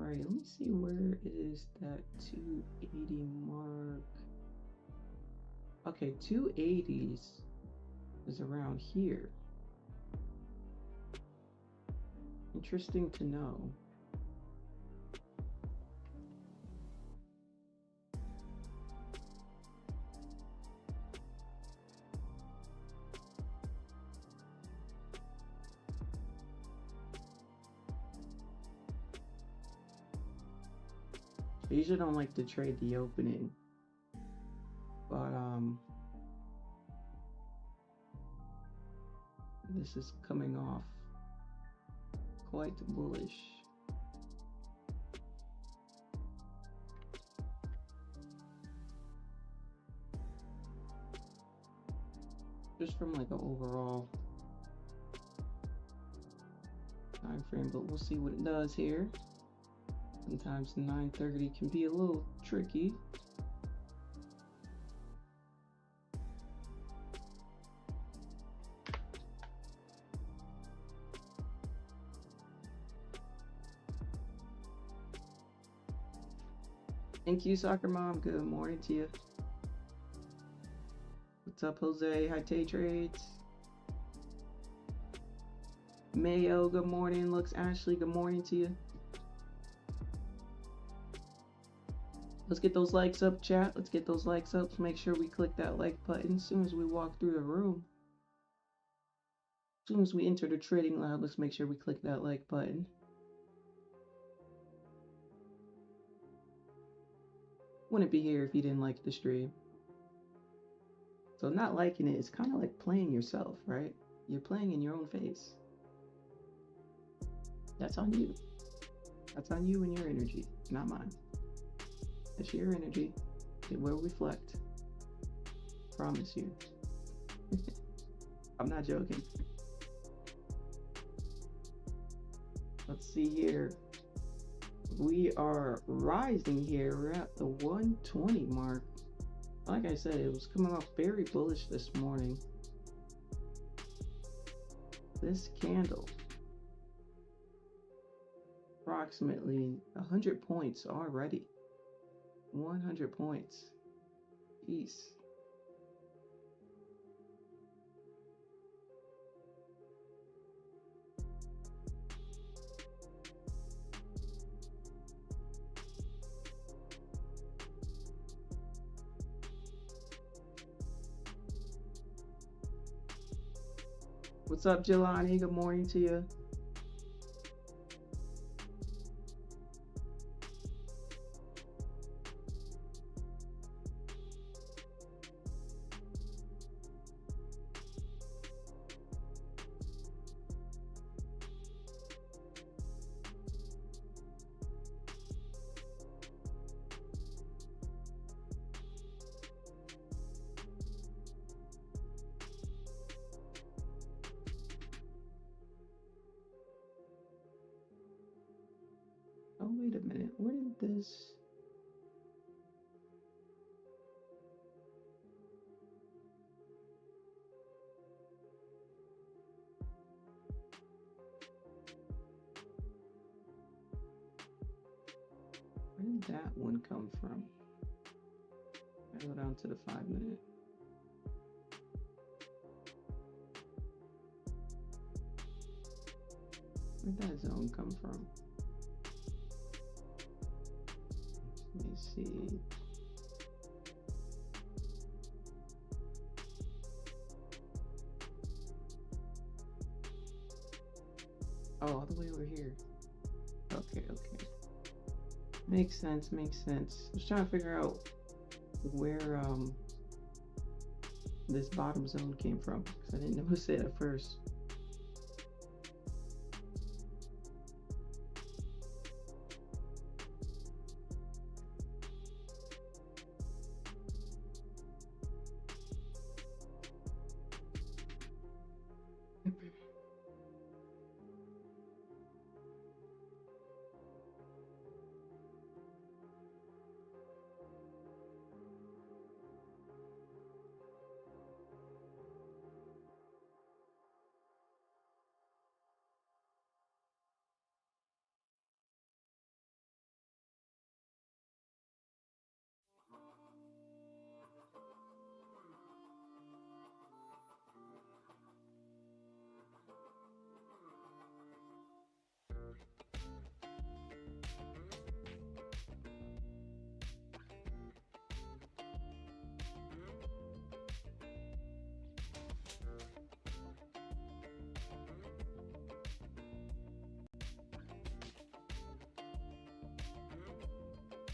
right, let me see, where is that 280 mark? Okay, 280s is around here. Interesting to know. I usually don't like to trade the opening, but this is coming off quite bullish. Just from like an overall time frame, but we'll see what it does here. Sometimes 930 can be a little tricky. Thank you, Soccer Mom. Good morning to you. What's up, Jose? Hi, Tay Trades. Mayo, good morning. Looks Ashley, good morning to you. Let's get those likes up, chat. Let's get those likes up. Make sure we click that like button as soon as we walk through the room. As soon as we enter the trading lab, let's make sure we click that like button. Wouldn't be here if you didn't like the stream. So not liking it is kind of like playing yourself, right? You're playing in your own face. That's on you. That's on you and your energy, not mine. That's your energy. It will reflect. Promise you. I'm not joking. Let's see here. We are rising here. We're at the 120 mark. Like I said, it was coming off very bullish this morning. This candle, approximately 100 points already. 100 points. Peace. What's up, Jelani? Good morning to you. Oh, wait a minute. Where did this... Where did that one come from? I go down to the 5-minute. Where'd that zone come from? Let me see. Oh, all the way over here. Okay. Makes sense, makes sense. I was trying to figure out where this bottom zone came from, because I didn't notice it at first.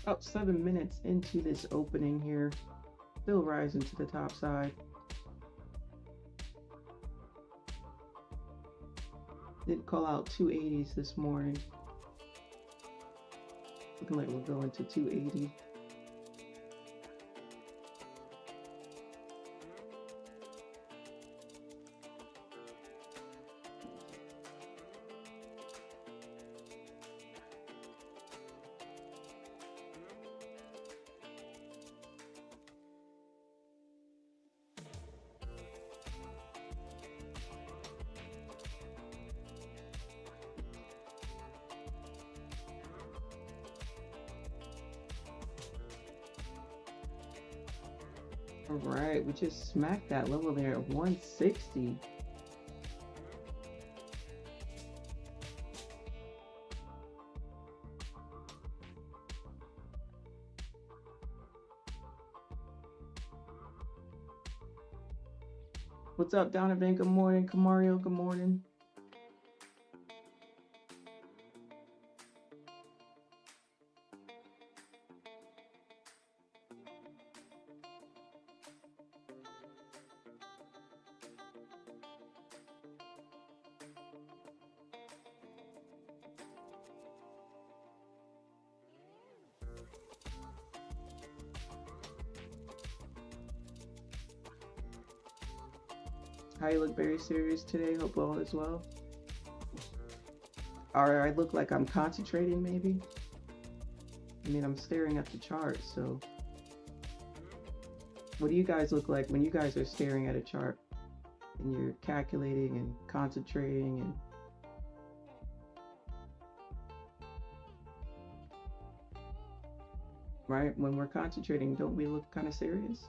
About 7 minutes into this opening here, still rising to the top side. Did call out 280s this morning. Looking like we're going to 280. All right, we just smacked that level there at 160. What's up, Donovan? Good morning. Kamario, good morning. How you look very serious today. Hope all is well. Or I look like I'm concentrating, maybe. I mean, I'm staring at the chart, so. What do you guys look like when you guys are staring at a chart and you're calculating and concentrating and right? When we're concentrating, don't we look kind of serious?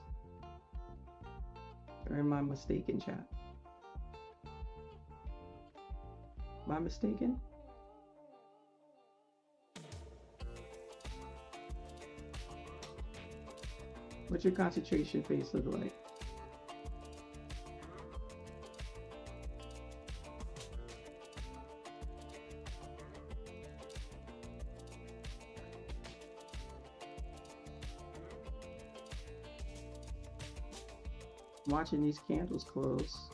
Or am I mistaken, chat? Am I mistaken? What's your concentration face look like? I'm watching these candles close.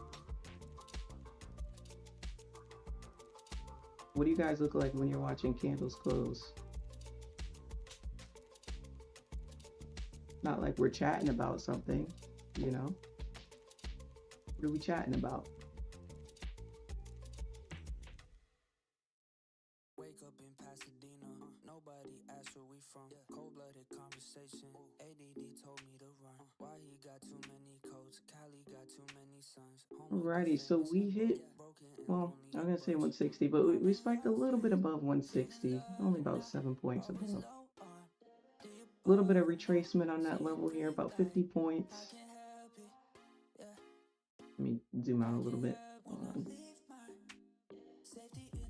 What do you guys look like when you're watching candles close? Not like we're chatting about something, you know? What are we chatting about? Wake up in Pasadena, nobody asked where we from. Cold-blooded conversation, ADD told me to run. Why he got too many coats, Cali got too many sons. Alrighty, so we hit, well, I'm gonna say 160, but we spiked a little bit above 160, only about 7 points above. A little bit of retracement on that level here, about 50 points. Let me zoom out a little bit.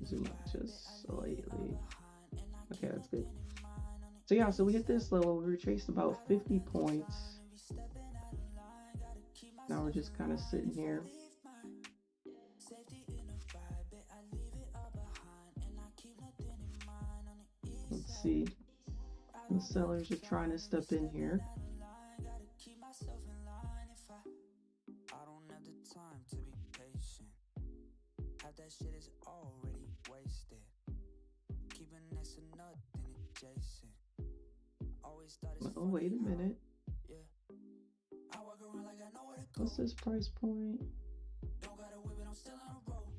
Zoom out just slightly. Okay, that's good. So yeah, so we hit this level, we retraced about 50 points. Now we're just kind of sitting here. Let's see. The sellers are trying to step in here. I don't have the time to be patient. Half that shit is already wasted. Keeping next to nothing adjacent. Always thought it's Oh, wait a minute. Yeah. I walk around like I know where to go. What's this price point? Don't gotta whip it, I'm still on the road.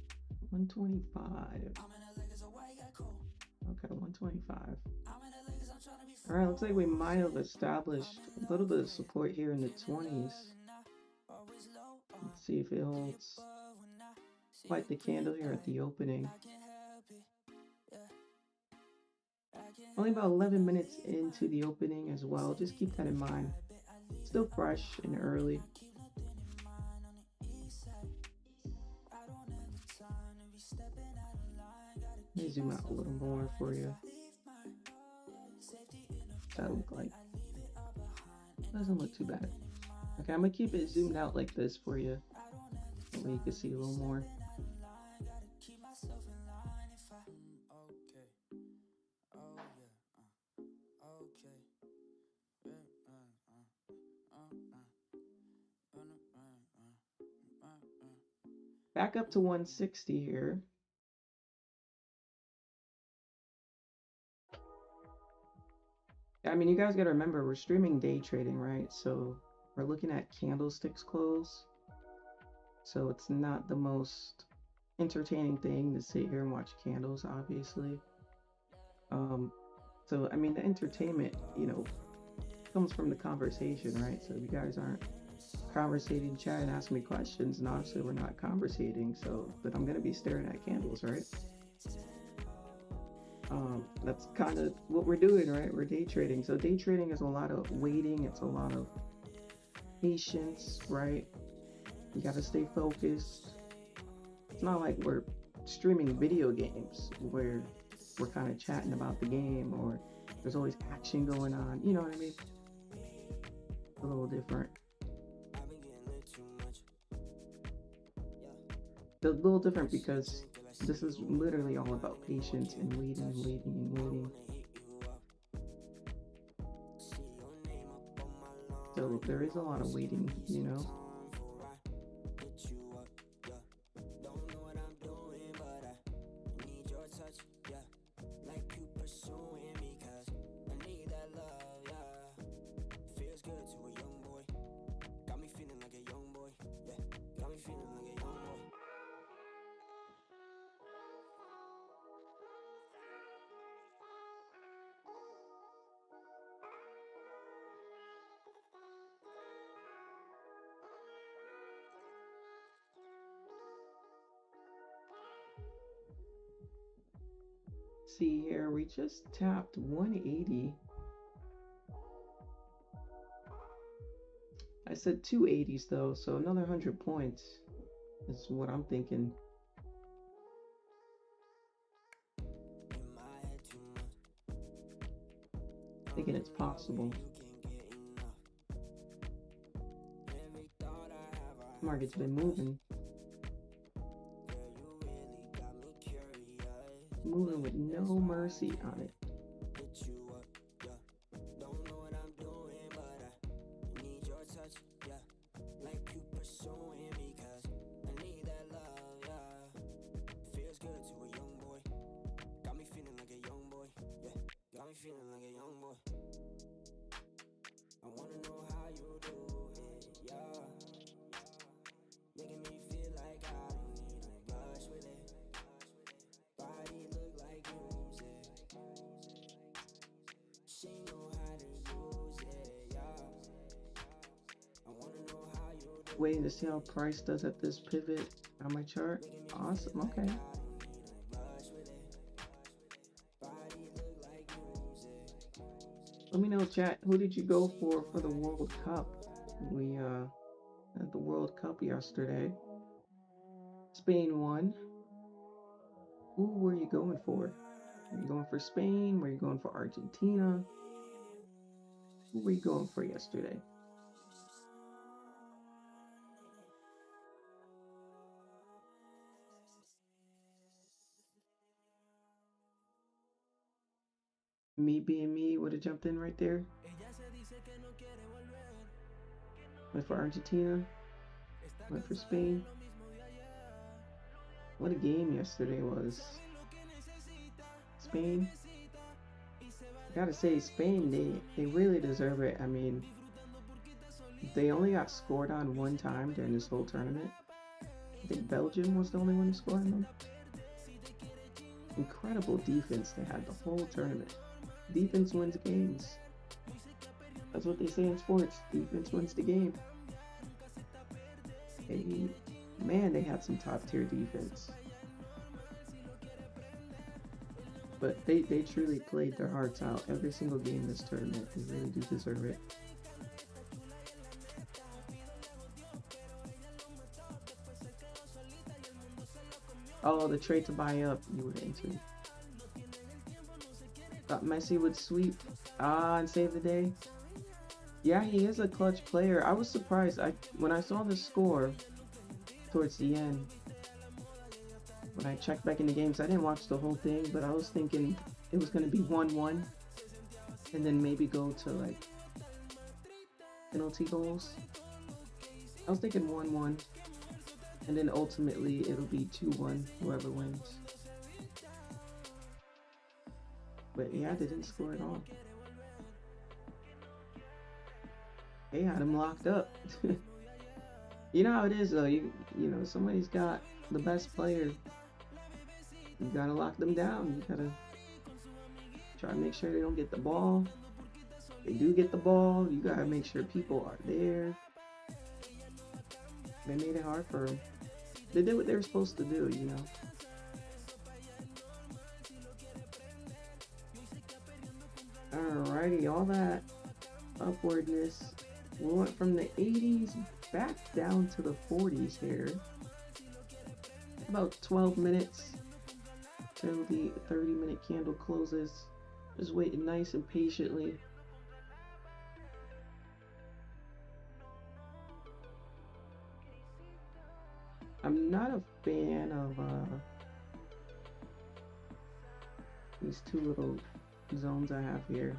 125. I'm in LA, so why you got cold? Okay, 125. I'm in LA, I'm trying to be All right, looks like we might have established a little bit of support here in the 20s. Let's see if it holds. Light the candle here at the opening. Only about 11 minutes into the opening as well. Just keep that in mind. Still fresh and early. Let me zoom out a little more for you. What's that look like? Doesn't look too bad. Okay, I'm gonna keep it zoomed out like this for you. That way you can see a little more. Okay. Back up to 160 here. I mean, you guys got to remember, we're streaming day trading, right? So we're looking at candlesticks close. So it's not the most entertaining thing to sit here and watch candles, obviously. So I mean, the entertainment, comes from the conversation, right? So if you guys aren't conversating, chat, and asking me questions, and obviously we're not conversating, so then I'm gonna be staring at candles, right? That's kind of what we're doing, right? We're day trading. So day trading is a lot of waiting. It's a lot of patience, right? You got to stay focused. It's not like we're streaming video games where we're kind of chatting about the game or there's always action going on. You know what I mean? A little different. A little different because this is literally all about patience and waiting and waiting and waiting. So there is a lot of waiting, See here, we just tapped 180. I said 280s though, so another 100 points is what I'm thinking. Thinking it's possible. Market's been moving. Moving with no mercy on it. Waiting to see how price does at this pivot on my chart. Awesome. Okay. Let me know, chat. Who did you go for the World Cup? We had the World Cup yesterday. Spain won. Who were you going for? Were you going for Spain? Were you going for Argentina? Who were you going for yesterday? Me being me would have jumped in right there. Went for Argentina. Went for Spain. What a game yesterday was. Spain. I gotta say, Spain, they really deserve it. I mean, they only got scored on one time during this whole tournament. I think Belgium was the only one to score on them. Incredible defense they had the whole tournament. Defense wins games. That's what they say in sports. Defense wins the game. They had some top tier defense. But they truly played their hearts out every single game in this tournament. They really do deserve it. Oh, the trade to buy up you would enter. Thought Messi would sweep and save the day. Yeah, he is a clutch player. I was surprised. When I saw the score towards the end, when I checked back in the games, I didn't watch the whole thing, but I was thinking it was going to be 1-1 and then maybe go to like penalty goals. I was thinking 1-1. And then ultimately it'll be 2-1, whoever wins. But yeah, they didn't score at all. They had him locked up. You know how it is though. You know somebody's got the best player. You gotta lock them down. You gotta try to make sure they don't get the ball. They do get the ball. You gotta make sure people are there. They made it hard for them. They did what they were supposed to do, you know. Alrighty, all that upwardness. We went from the 80s back down to the 40s here. About 12 minutes till the 30-minute candle closes. Just waiting nice and patiently. I'm not a fan of these two little zones I have here.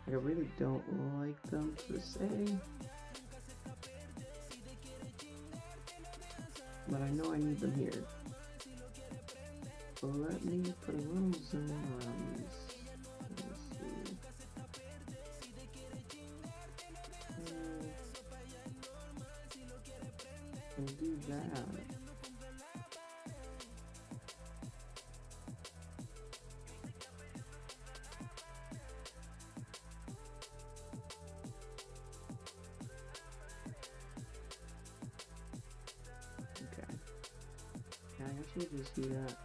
Like, I really don't like them per se. But I know I need them here. So let me put a little zone around these. Let's see. And do that. Okay. Yeah, I guess we'll just do that.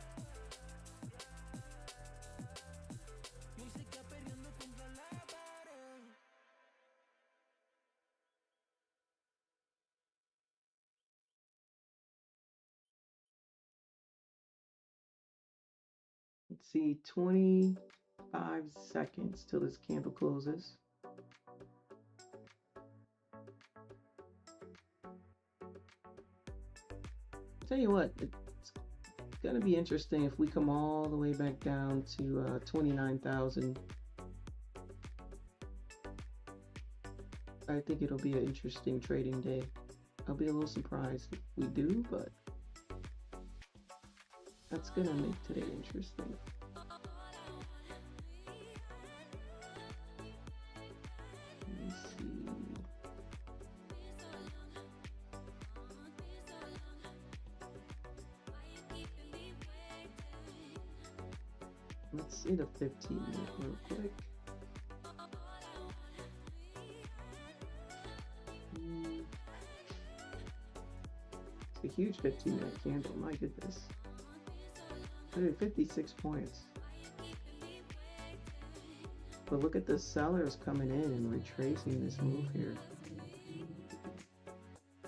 Let's see, 25 seconds till this candle closes. Tell you what, it's gonna be interesting if we come all the way back down to 29,000. I think it'll be an interesting trading day. I'll be a little surprised if we do, but that's gonna make today interesting. Let me see. Let's see the 15-minute real quick. It's a huge 15-minute candle, my goodness. 56 points. But look at the sellers coming in and retracing this move here.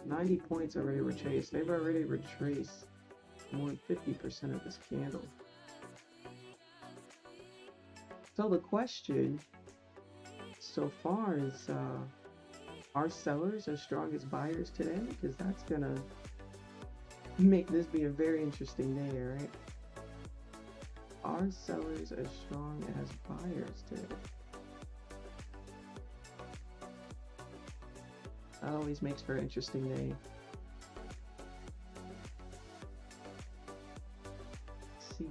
90 points already retraced. They've already retraced more than 50% of this candle. So the question so far is, are sellers as strong as buyers today? Because that's gonna make this be a very interesting day, right? Are sellers as strong as buyers today? That always makes for an interesting day. Let's see.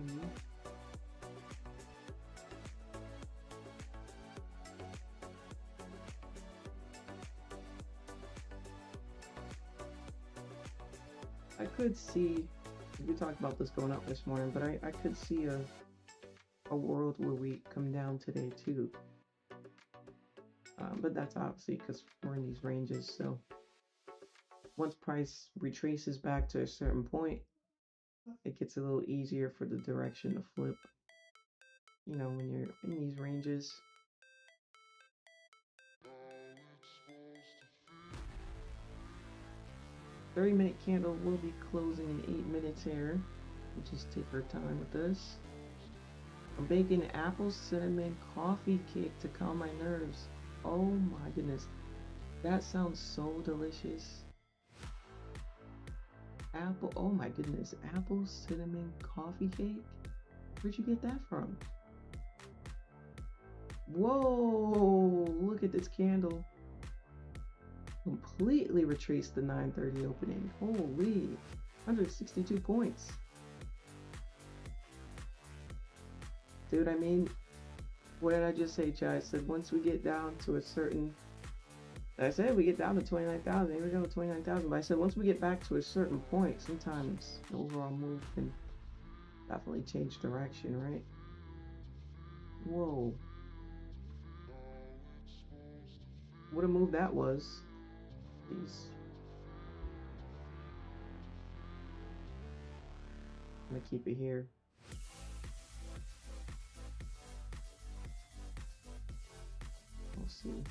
I could see, we talked about this going up this morning, but I could see a world where we come down today too. But that's obviously because we're in these ranges. So once price retraces back to a certain point, it gets a little easier for the direction to flip. You know, when you're in these ranges. 30-minute candle will be closing in 8 minutes here. We'll just take our time with this. I'm baking apple cinnamon coffee cake to calm my nerves. Oh my goodness. That sounds so delicious. Apple, oh my goodness. Apple cinnamon coffee cake? Where'd you get that from? Whoa, look at this candle. Completely retraced the 9:30 opening. Holy, 162 points. Dude, I mean, what did I just say, Chad? I said once we get down to a certain, I said we get down to 29,000. Here we go, 29,000. But I said once we get back to a certain point, sometimes the overall move can definitely change direction, right? Whoa. What a move that was. Jeez. I'm gonna keep it here. We'll see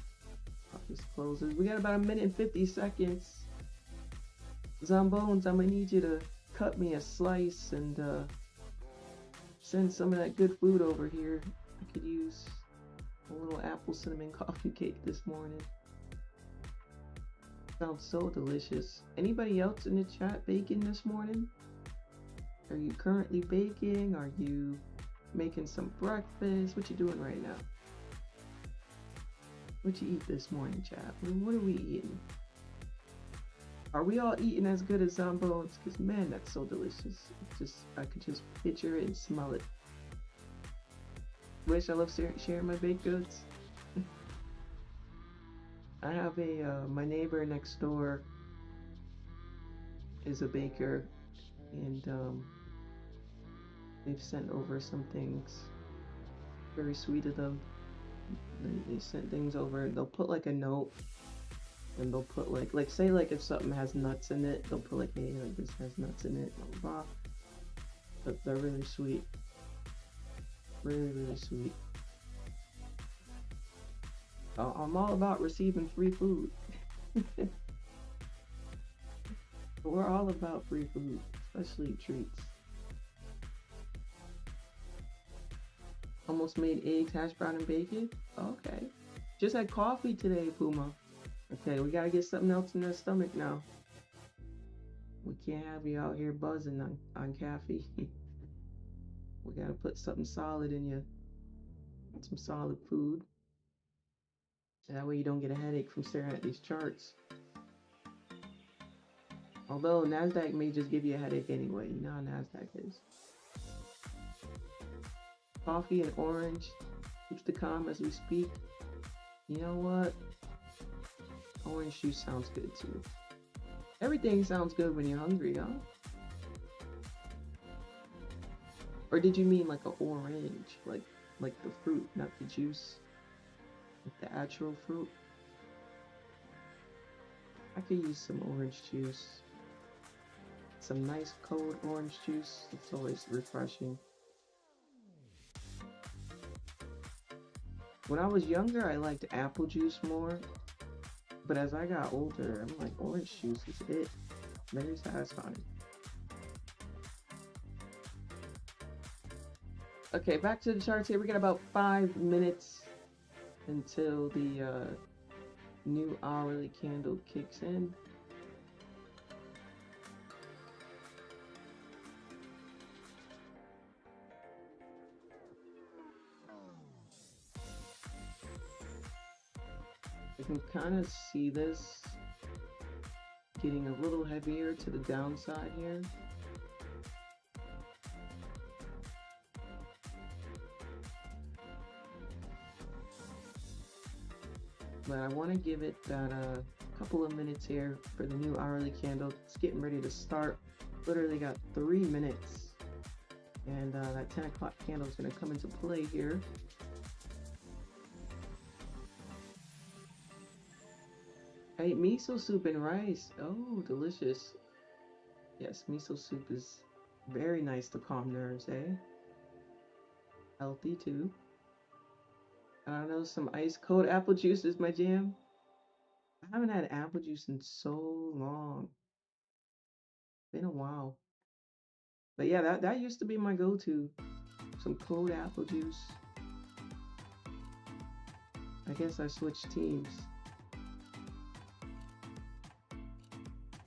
how this closes. We got about a minute and 50 seconds. Zombones, I'm gonna need you to cut me a slice and send some of that good food over here. I could use a little apple cinnamon coffee cake this morning. Sounds so delicious. Anybody else in the chat baking this morning? Are you currently baking? Are you making some breakfast? What you doing right now? What you eat this morning, chat? What are we eating? Are we all eating as good as Zombones? Because man, that's so delicious. I could just picture it and smell it. Wish I love sharing my baked goods. I have my neighbor next door is a baker, and they've sent over some things. Very sweet of them. They sent things over. They'll put like a note, and they'll put like say like if something has nuts in it, they'll put like, hey, like this has nuts in it, blah blah. But they're really sweet. Really sweet. I'm all about receiving free food. We're all about free food, especially treats. Almost made eggs, hash brown, and bacon. Okay. Just had coffee today, Puma. Okay, we gotta get something else in our stomach now. We can't have you out here buzzing on caffeine. We gotta put something solid in you. Some solid food. That way you don't get a headache from staring at these charts. Although NASDAQ may just give you a headache anyway. You know how NASDAQ is. Coffee and orange. Keeps the calm as we speak. You know what? Orange juice sounds good too. Everything sounds good when you're hungry, huh? Or did you mean like an orange? Like the fruit, not the juice? Like the actual fruit? I could use some orange juice. Some nice cold orange juice. It's always refreshing. When I was younger, I liked apple juice more. But as I got older, I'm like, orange juice is it. Very satisfying. Okay, back to the charts here. We got about 5 minutes until the new hourly candle kicks in. You can kind of see this getting a little heavier to the downside here. But I want to give it that couple of minutes here for the new hourly candle. It's getting ready to start. Literally got 3 minutes, and that 10 o'clock candle is going to come into play here. I ate miso soup and rice. Oh, delicious. Yes, miso soup is very nice to calm nerves, eh? Healthy too. I don't know, some ice cold apple juice is my jam. I haven't had apple juice in so long. Been a while. But yeah, that used to be my go-to. Some cold apple juice. I guess I switched teams.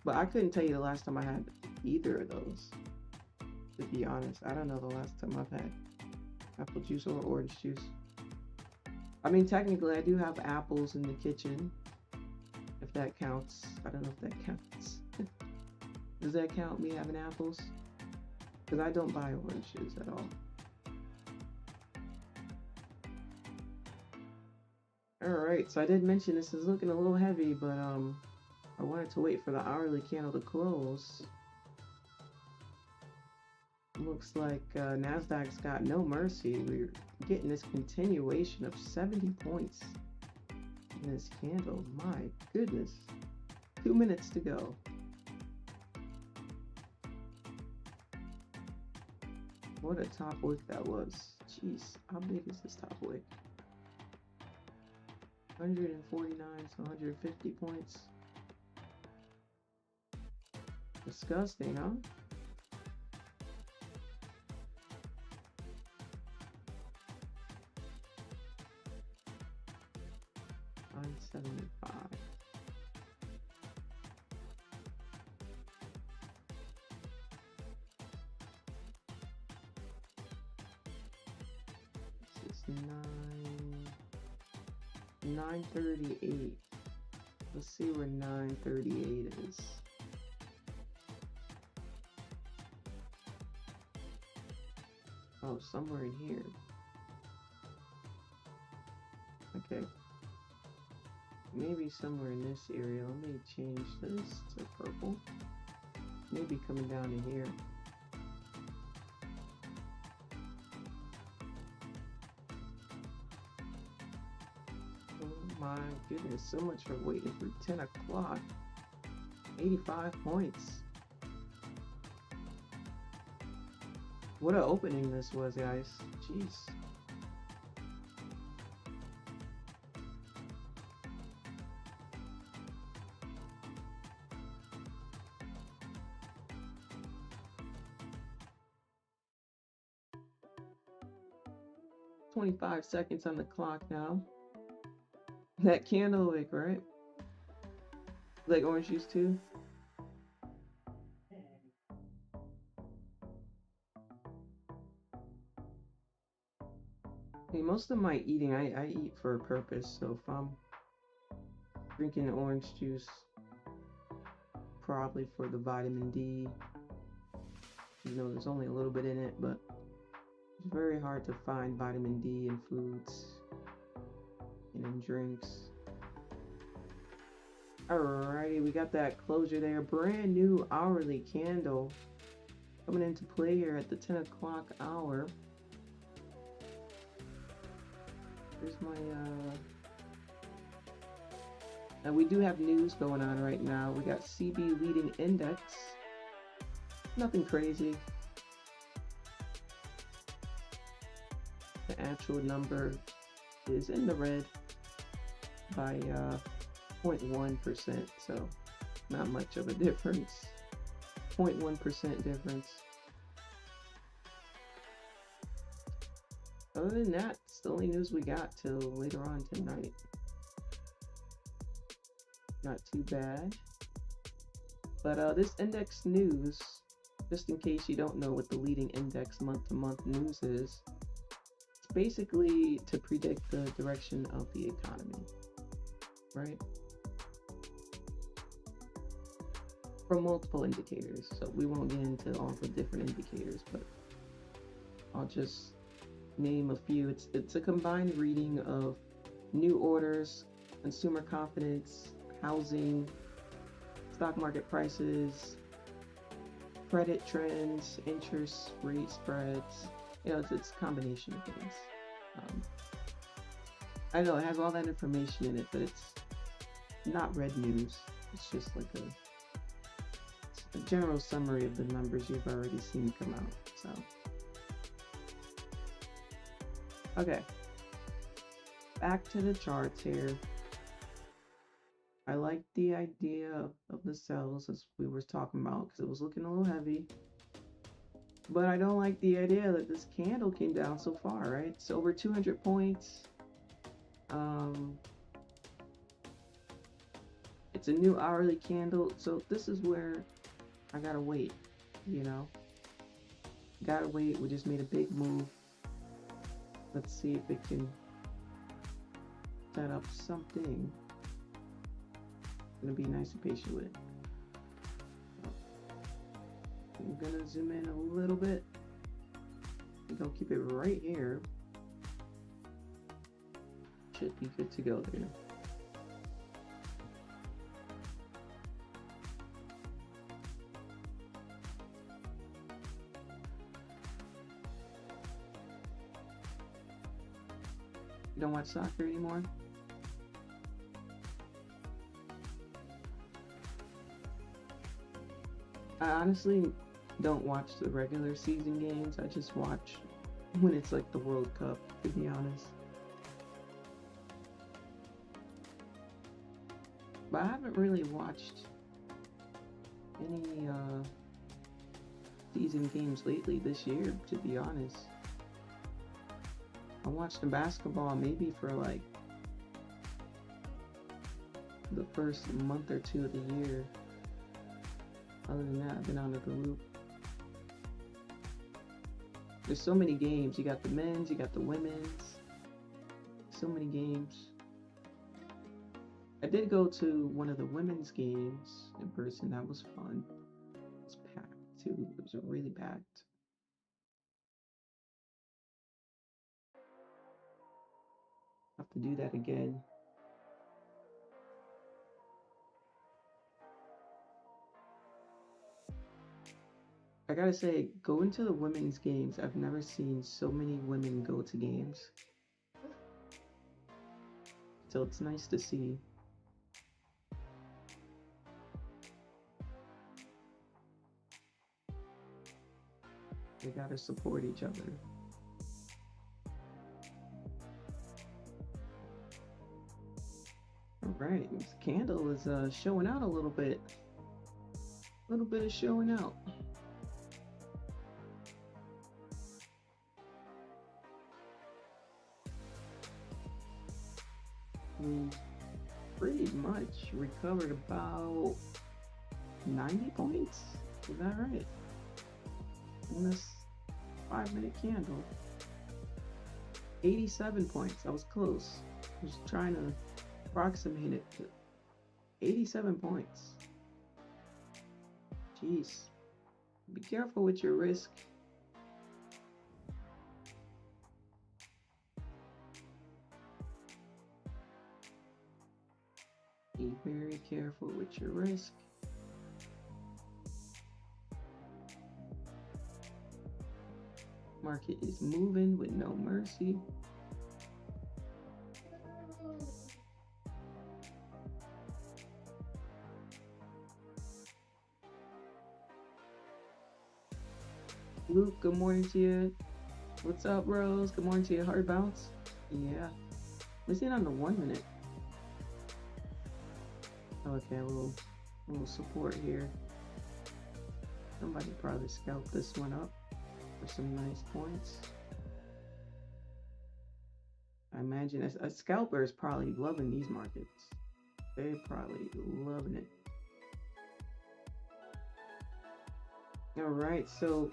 But I couldn't tell you the last time I had either of those. To be honest, I don't know the last time I've had apple juice or orange juice. I mean, technically, I do have apples in the kitchen. If that counts. I don't know if that counts. Does that count me having apples? Because I don't buy oranges at all. Alright, so I did mention this is looking a little heavy, but I wanted to wait for the hourly candle to close. Looks like Nasdaq's got no mercy. We're getting this continuation of 70 points in this candle. My goodness. 2 minutes to go. What a top wick that was. Jeez, how big is this top wick? 149 to 150 points. Disgusting, huh? $9.75. This is 938. Let's see where 938 is. Oh, somewhere in here. Okay. Maybe somewhere in this area. Let me change this to purple. Maybe coming down to here. Oh my goodness, so much for waiting for 10 o'clock. 85 points. What an opening this was, guys. Jeez. "25 seconds on the clock now." That candle wick, right? Like orange juice too? I mean, most of my eating, I eat for a purpose. So if I'm drinking orange juice, probably for the vitamin D. You know, there's only a little bit in it, but it's very hard to find vitamin D in foods and in drinks. Alrighty, we got that closure there. Brand new hourly candle coming into play here at the 10 o'clock hour. Here's my and we do have news going on right now. We got CB leading index. Nothing crazy. The actual number is in the red by 0.1%, so not much of a difference. 0.1% difference. Other than that, it's the only news we got till later on tonight. Not too bad. But this index news, just in case you don't know what the leading index month-to-month news is, it's basically to predict the direction of the economy, right? From multiple indicators. So we won't get into all the different indicators, but I'll just name a few. It's a combined reading of new orders, consumer confidence, housing, stock market prices, credit trends, interest rate spreads. You know, it's a combination of things. I know it has all that information in it, but it's not red news. It's just like a general summary of the numbers you've already seen come out. So, okay, back to the charts here. I like the idea of the sells, as we were talking about, because it was looking a little heavy. But I don't like the idea that this candle came down so far, right? It's over 200 points. It's a new hourly candle, so this is where I gotta wait, you know? Gotta wait. We just made a big move. Let's see if it can set up something. gonna be nice and patient with it. I'm gonna zoom in a little bit. We're gonna keep it right here. Should be good to go there. You don't watch soccer anymore? I honestly don't watch the regular season games. I just watch when it's like the World Cup, to be honest. But I haven't really watched any season games lately this year, to be honest. I watched the basketball maybe for like the first month or two of the year. Other than that, I've been out of the loop. There's so many games. You got the men's, you got the women's. So many games. I did go to one of the women's games in person. That was fun. It was packed too. It was really packed. Have to do that again. I gotta say, going to the women's games, I've never seen so many women go to games. So it's nice to see. They gotta support each other. All right, this candle is showing out a little bit. A little bit of showing out. We pretty much recovered about 90 points. Is that right? In this 5-minute candle. 87 points. I was close. I was trying to approximate it to 87 points. Jeez. Be careful with your risk. Be very careful with your risk. Market is moving with no mercy. Luke, good morning to you. What's up, Rose? Good morning to you. Hard bounce? Yeah. Let's see it on the 1 minute. Okay, a little support here. Somebody probably scalped this one up for some nice points. I imagine a scalper is probably loving these markets. They're probably loving it. All right, so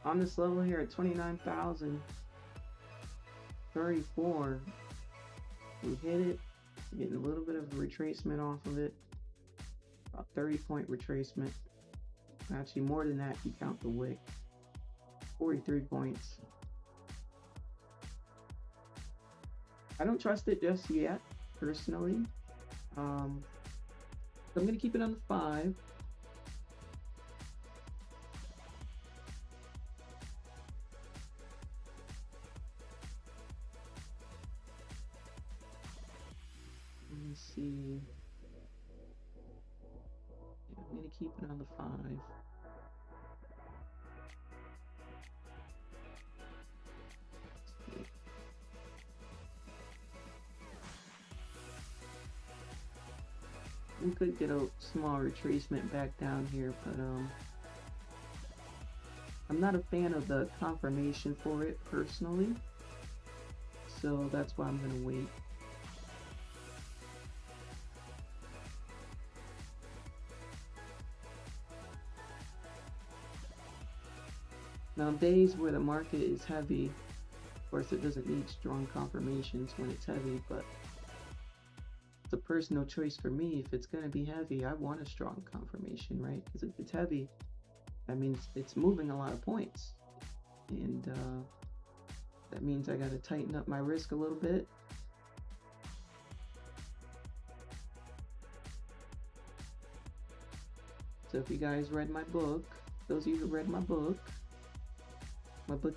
on this level here at 29,034, we hit it, getting a little bit of retracement off of it, about 30-point retracement. Actually, more than that if you count the wick. 43 points. I don't trust it just yet, personally. So I'm gonna keep it on the 5. Let me see. Yeah, I'm gonna keep it on the 5. We could get a small retracement back down here, but I'm not a fan of the confirmation for it personally, so that's why I'm gonna wait. Now, days where the market is heavy, of course it doesn't need strong confirmations when it's heavy, but It's a personal choice for me. If it's gonna be heavy, I want a strong confirmation, right? Because if it's heavy, that means it's moving a lot of points, and that means I gotta tighten up my risk a little bit. So if you guys read my book, those of you who read my book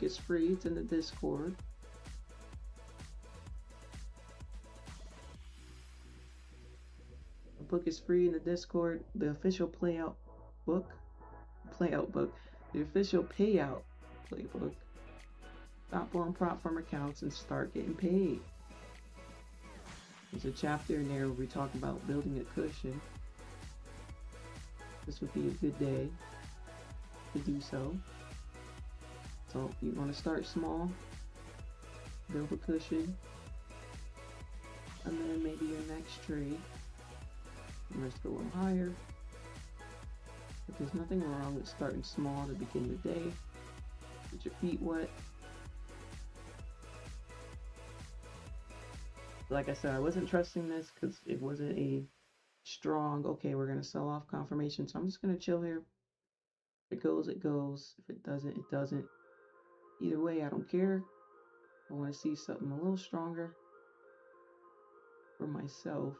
is free. It's in the Discord. The book is free in the Discord. The official playout book, the official payout playbook. Stop blowing prop firm accounts and start getting paid. There's a chapter in there where we talk about building a cushion. This would be a good day to do so. So you want to start small, build a cushion, and then maybe your next trade, risk a little higher. But there's nothing wrong with starting small to begin the day. Get your feet wet. Like I said, I wasn't trusting this because it wasn't a strong, okay, we're going to sell off confirmation. So I'm just going to chill here. If it goes, it goes. If it doesn't, it doesn't. Either way, I don't care. I want to see something a little stronger for myself.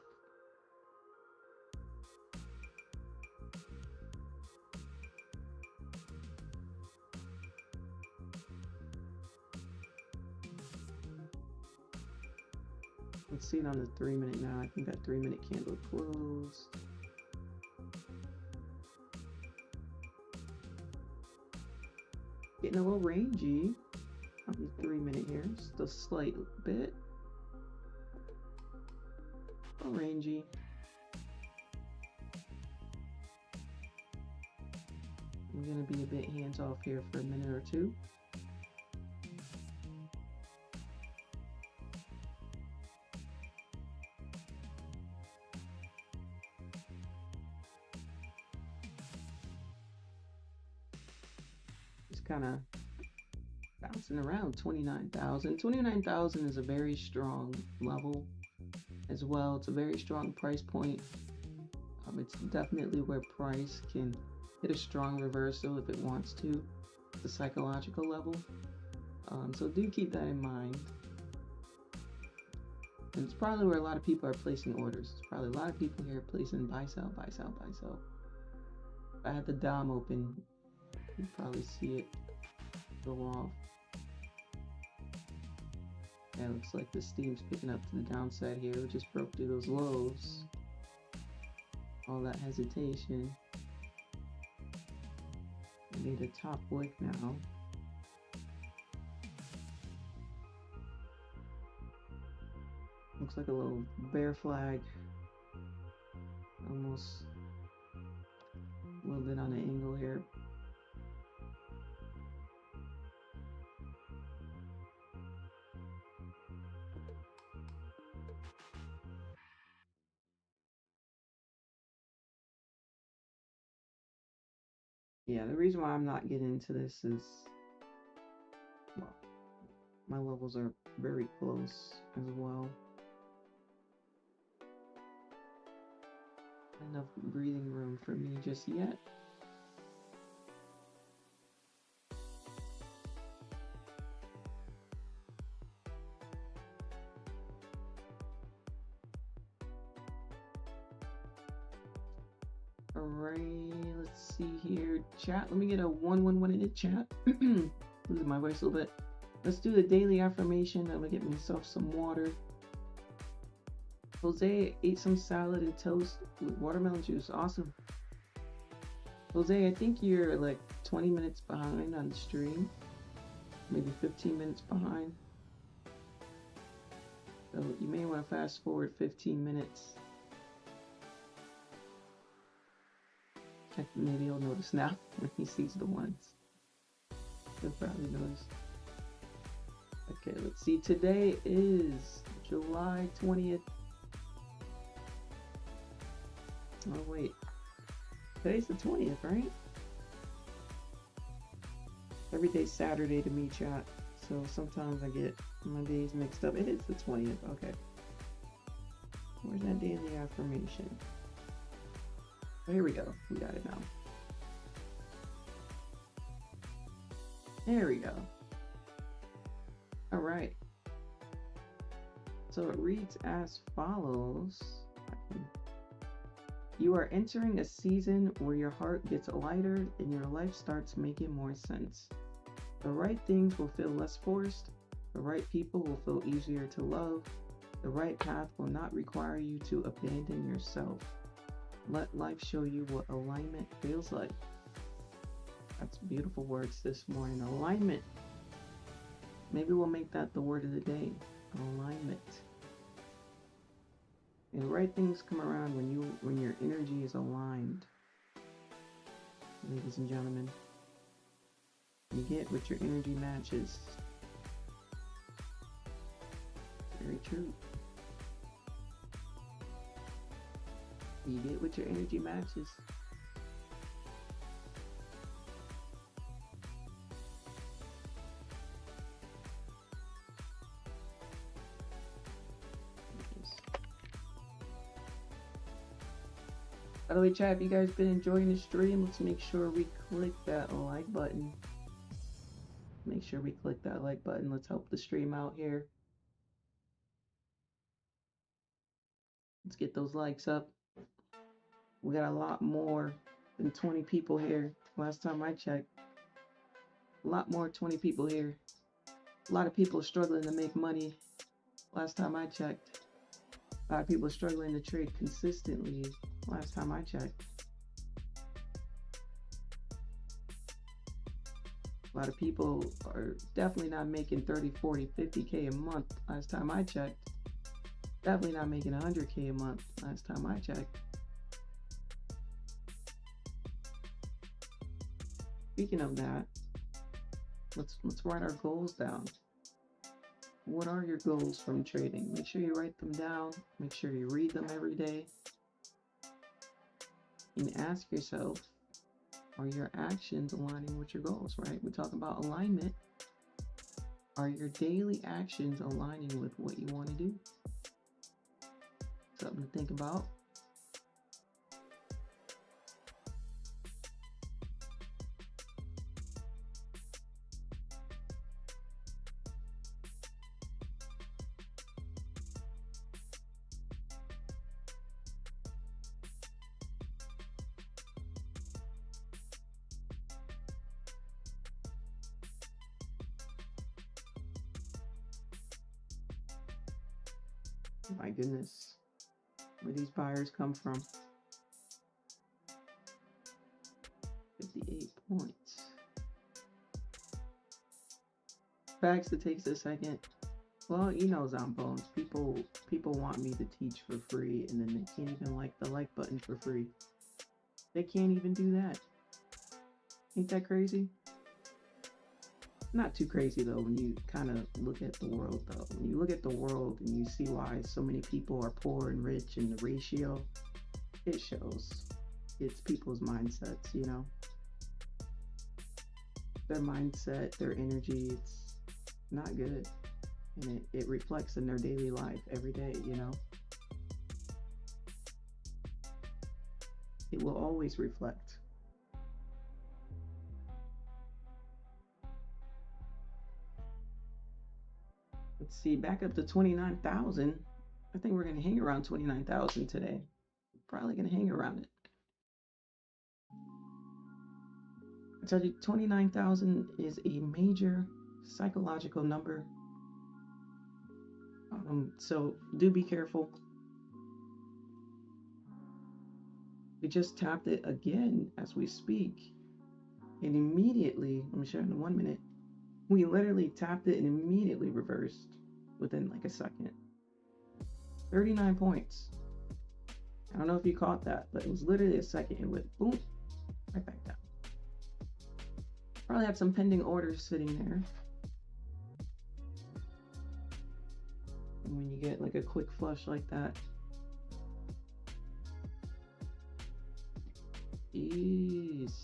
Let's see it on the 3-minute now. I think that 3-minute candle closed. Getting a little rangy on the 3-minute here. Just a slight bit. A little rangy. I'm going to be a bit hands off here for a minute or two. Just kind of bouncing around 29,000. 29,000 is a very strong level as well. It's a very strong price point. It's definitely where price can hit a strong reversal if it wants to, the psychological level. So do keep that in mind. And it's probably where a lot of people are placing orders. There's probably a lot of people here placing buy, sell, buy, sell, buy, sell. If I had the DOM open, you'd probably see it go off. Yeah, it looks like the steam's picking up to the downside here. We just broke through those lows. All that hesitation. We need a top wick now. Looks like a little bear flag. Almost a little bit on an angle here. Yeah, the reason why I'm not getting into this is, well, my levels are very close as well. Enough breathing room for me just yet. Alright, let's see here. Chat, let me get a 111 in the chat. Losing my voice a little bit. Let's do the daily affirmation. I'm gonna get myself some water. Jose ate some salad and toast with watermelon juice. Awesome. Jose, I think you're like 20 minutes behind on the stream. Maybe 15 minutes behind. So you may want to fast forward 15 minutes. Maybe he'll notice now when he sees the ones. He'll probably notice. Okay, let's see. Today is July 20th. Oh, wait. Today's the 20th, right? Every day's Saturday to me, chat. So sometimes I get my days mixed up. It is the 20th. Okay. Where's that daily affirmation? Oh, here we go. We got it now. There we go. All right. So it reads as follows. You are entering a season where your heart gets lighter and your life starts making more sense. The right things will feel less forced. The right people will feel easier to love. The right path will not require you to abandon yourself. Let life show you what alignment feels like. That's beautiful words this morning. Alignment. Maybe we'll make that the word of the day. Alignment. And the right things come around when your energy is aligned. Ladies and gentlemen. You get what your energy matches. Very true. You get what your energy matches. By the way, chat, if you guys been enjoying the stream, let's make sure we click that like button. Make sure we click that like button. Let's help the stream out here. Let's get those likes up. We got a lot more than 20 people here. Last time I checked. A lot more 20 people here. A lot of people struggling to make money. Last time I checked. A lot of people struggling to trade consistently. Last time I checked. A lot of people are definitely not making 30, 40, 50K a month. Last time I checked. Definitely not making 100K a month. Last time I checked. Speaking of that, let's write our goals down. What are your goals from trading? Make sure you write them down. Make sure you read them every day. And ask yourself, are your actions aligning with your goals, right? We talk about alignment. Are your daily actions aligning with what you want to do? Something to think about. My goodness, where these buyers come from? 58 points. Facts, it takes a second. Well, you know, Zombones, people want me to teach for free, and then they can't even like the like button for free. They can't even do that. Ain't that crazy? Not too crazy though when you kind of look at the world though. When you look at the world and you see why so many people are poor and rich and the ratio, it shows. It's people's mindsets, you know. Their mindset, their energy, it's not good. And it reflects in their daily life every day, you know. It will always reflect. Let's see, back up to 29,000. I think we're going to hang around 29,000 today. Probably going to hang around it. I tell you, 29,000 is a major psychological number. So do be careful. We just tapped it again as we speak. And immediately, let me show you in 1 minute. We literally tapped it and immediately reversed within like a second. 39 points. I don't know if you caught that, but it was literally a second. It went boom, right back down. Probably had some pending orders sitting there. And when you get like a quick flush like that, jeez.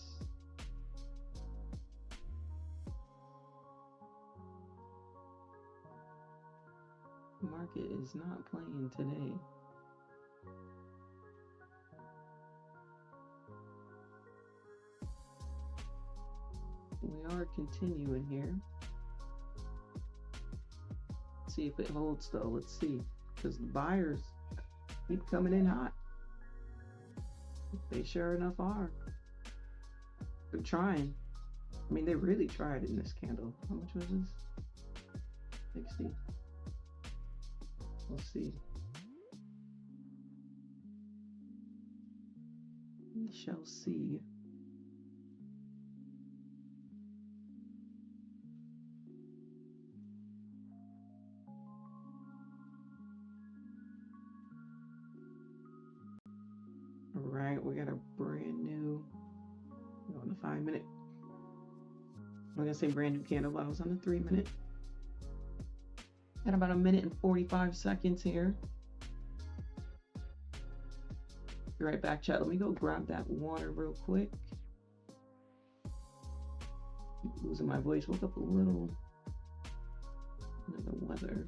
Market is not playing today. We are continuing here. Let's see if it holds though. Let's see. Because the buyers keep coming in hot. They sure enough are. They're trying. I mean, they really tried in this candle. How much was this? 60. We'll see. We shall see. All right, we got a brand new, on the 5 minute. I'm gonna say brand new candle, but I was on the 3 minute. Got about a minute and 45 seconds here. Be right back, chat. Let me go grab that water real quick. Keep losing my voice. Woke up a little in the weather.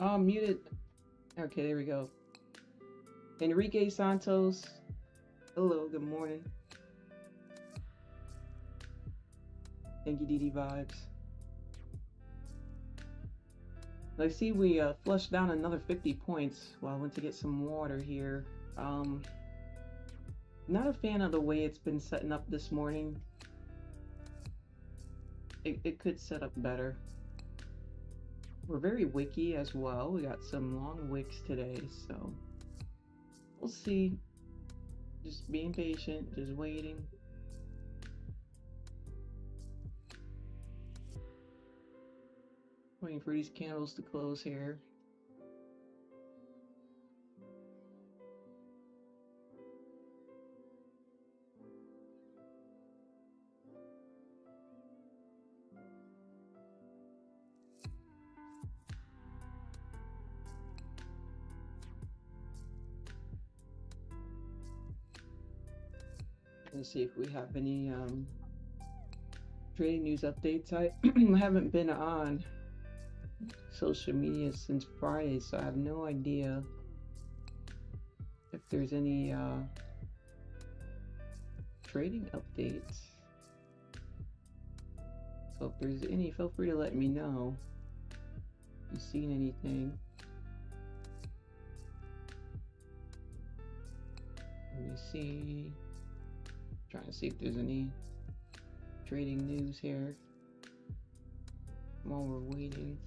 Oh, muted. Okay, there we go. Enrique Santos. Hello, good morning. Thank you, DD Vibes. I see we flushed down another 50 points while I went to get some water here. Um, Not a fan of the way it's been setting up this morning. It could set up better. We're very wicky as well. We got some long wicks today, so we'll see. Just being patient, just waiting. Waiting for these candles to close here. Let's see if we have any trading news updates. I haven't been on social media since Friday, so I have no idea if there's any trading updates. So if there's any, feel free to let me know if you've seen anything. Let me see. Trying to see if there's any trading news here while we're waiting.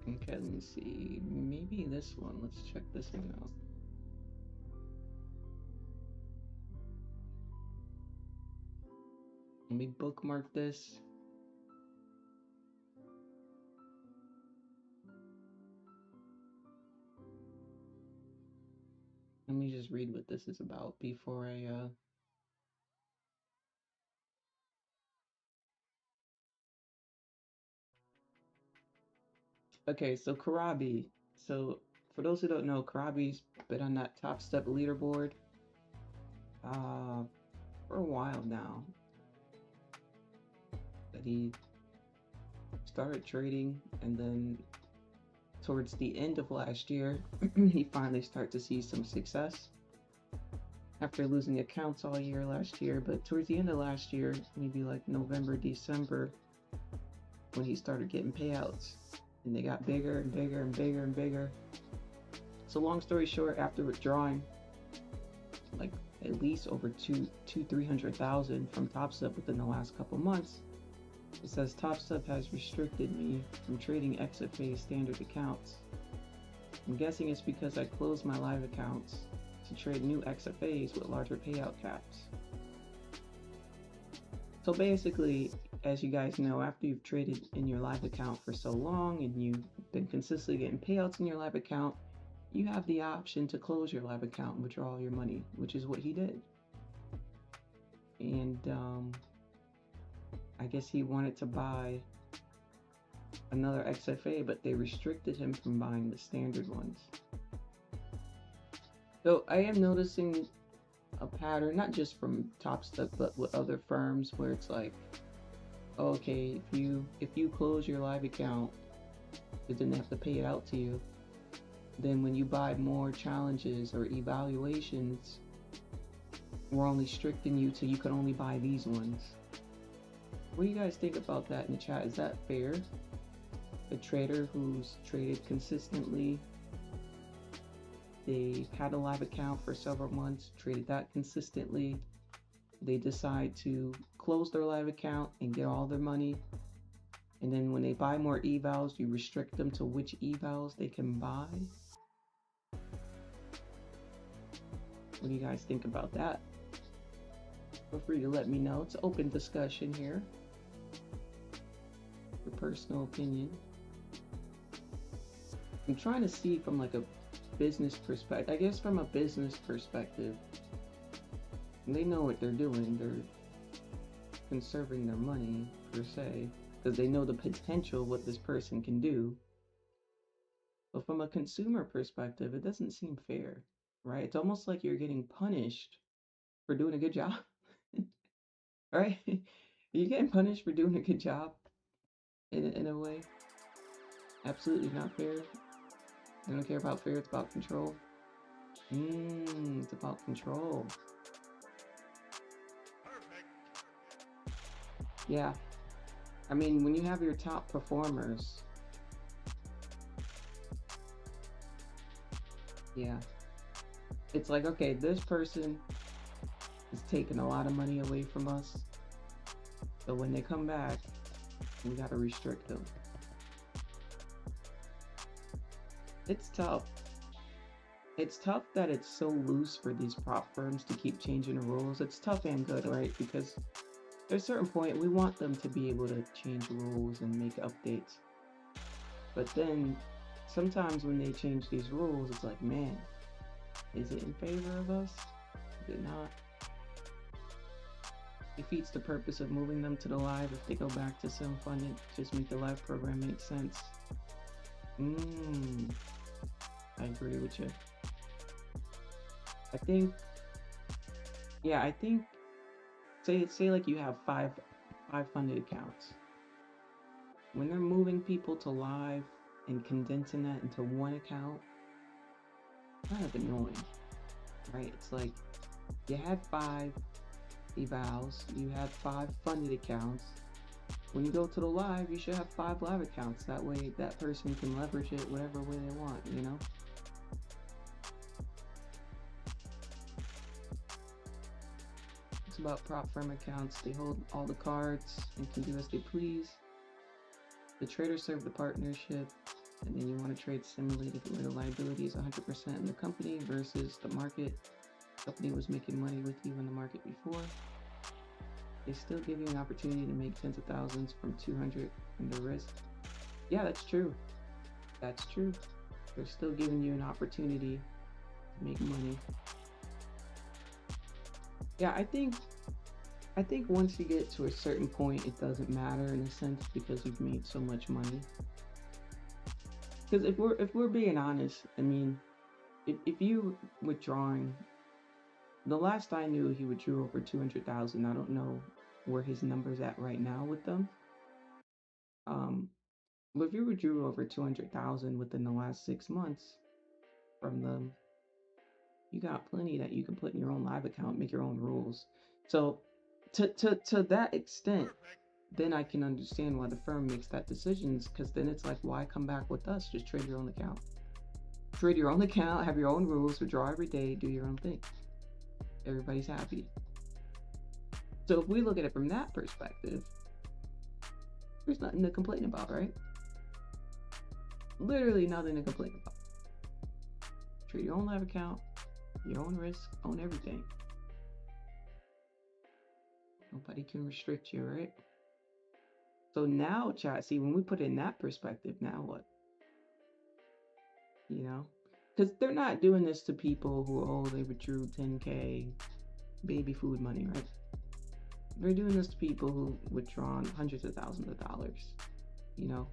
Okay, let me see. Maybe this one. Let's check this one out. Let me bookmark this. Let me just read what this is about before I Okay, so Karabi. So for those who don't know, Karabi's been on that Top Step leaderboard for a while now. That he started trading, and then towards the end of last year, he finally started to see some success after losing accounts all year last year. But towards the end of last year, maybe like November, December, when he started getting payouts, and they got bigger and bigger and bigger and bigger. So long story short, after withdrawing like at least over 300,000 from TopStep within the last couple months, it says TopStep has restricted me from trading XFA standard accounts. I'm guessing it's because I closed my live accounts to trade new XFAs with larger payout caps. So basically, as you guys know, after you've traded in your live account for so long and you've been consistently getting payouts in your live account, you have the option to close your live account and withdraw all your money, which is what he did. And I guess he wanted to buy another XFA, but they restricted him from buying the standard ones. So I am noticing a pattern, not just from TopStep, but with other firms, where it's like, okay, if you close your live account, it didn't have to pay it out to you. Then when you buy more challenges or evaluations, we're only restricting you to you can only buy these ones. What do you guys think about that in the chat? Is that fair? A trader who's traded consistently, they had a live account for several months, traded that consistently, they decide to close their live account and get all their money, and then when they buy more evals, you restrict them to which evals they can buy? What do you guys think about that? Feel free to let me know. It's an open discussion here. Your personal opinion. I'm trying to see from like a business perspective. I guess from a business perspective, they know what they're doing. They're conserving their money, per se, because they know the potential of what this person can do. But from a consumer perspective, it doesn't seem fair, right? It's almost like you're getting punished for doing a good job, right? You're getting punished for doing a good job. in a way. Absolutely not fair. They don't care about fair, it's about control. It's about control. Yeah. I mean, when you have your top performers, yeah, it's like, okay, this person is taking a lot of money away from us. So when they come back, we got to restrict them. It's tough. It's tough that it's so loose for these prop firms to keep changing the rules. It's tough and good, right? Because at a certain point, we want them to be able to change rules and make updates. But then sometimes when they change these rules, it's like, man, is it in favor of us? Is it not? Defeats the purpose of moving them to the live if they go back to self-funded. Just make the live program make sense. I agree with you. I think, yeah, I think say like you have five funded accounts. When they're moving people to live and condensing that into one account, kind of annoying, right? It's like you had 5 evals, you had 5 funded accounts. When you go to the live, you should have 5 live accounts. That way, that person can leverage it whatever way they want, you know? It's about prop firm accounts. They hold all the cards and can do as they please. The traders serve the partnership, and then you want to trade simulated where the liability is 100% in the company versus the market. The company was making money with you in the market before. They still give you an opportunity to make tens of thousands from 200 under risk. Yeah, that's true. That's true. They're still giving you an opportunity to make money. Yeah, I think once you get to a certain point, it doesn't matter in a sense because you've made so much money. Because if we're being honest, I mean, if you withdrawing, the last I knew he withdrew over 200,000. I don't know where his number's at right now with them. But if you withdrew over 200,000 within the last 6 months from them, you got plenty that you can put in your own live account, make your own rules. So to that extent, then I can understand why the firm makes that decisions, because then it's like, why come back with us? Just trade your own account. Trade your own account, have your own rules, withdraw every day, do your own thing. Everybody's happy. So if we look at it from that perspective, there's nothing to complain about, right? Literally nothing to complain about. Trade your own live account, your own risk, own everything. Nobody can restrict you, right? So now, chat, see, when we put it in that perspective, now what? You know? Because they're not doing this to people who, oh, they withdrew 10K baby food money, right? They're doing this to people who withdrawn hundreds of thousands of dollars, you know?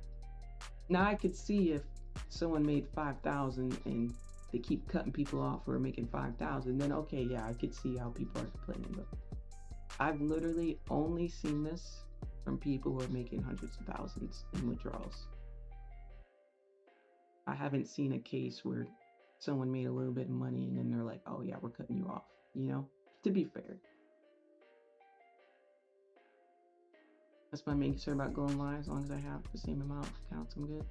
Now I could see if someone made 5,000 and they keep cutting people off who are making 5,000, then okay, yeah, I could see how people are complaining. But I've literally only seen this from people who are making hundreds of thousands in withdrawals. I haven't seen a case where someone made a little bit of money and then they're like, oh yeah, we're cutting you off, you know? To be fair. That's my main concern about going live. As long as I have the same amount of accounts, I'm good.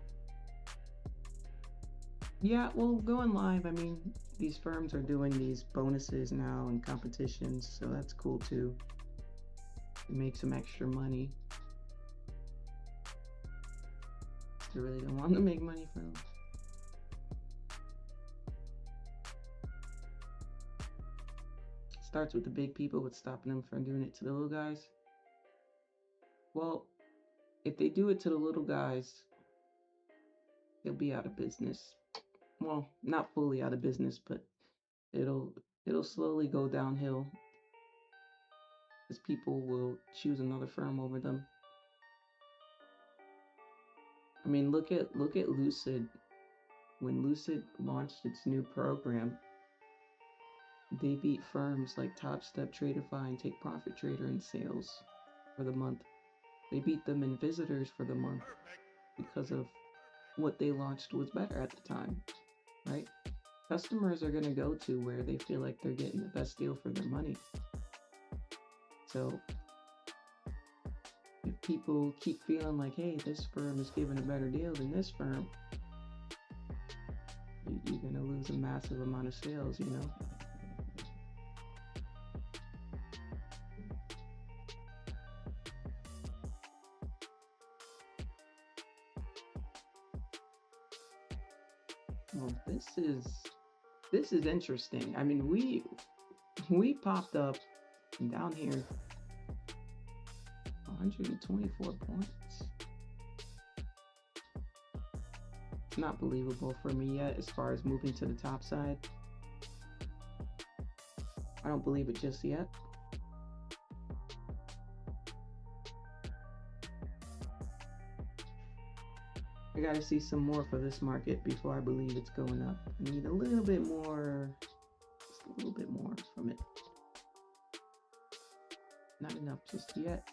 Yeah, well, going live, I mean, these firms are doing these bonuses now and competitions, so that's cool too. It makes some extra money. They really don't want to make money for them. Starts with the big people, what's stopping them from doing it to the little guys? Well, if they do it to the little guys, they'll be out of business. Well, not fully out of business, but it'll slowly go downhill as people will choose another firm over them. I mean, look at Lucid. When Lucid launched its new program, they beat firms like Top Step, Tradeify, and Take Profit Trader in sales for the month. They beat them in visitors for the month because of what they launched was better at the time, right? Customers are going to go to where they feel like they're getting the best deal for their money. So if people keep feeling like, hey, this firm is giving a better deal than this firm, you're going to lose a massive amount of sales, you know? Well, this is interesting. I mean, we popped up down here 124 points. It's not believable for me yet as far as moving to the top side. I don't believe it just yet. I gotta see some more for this market before I believe it's going up. I need a little bit more, just a little bit more from it. Not enough just yet.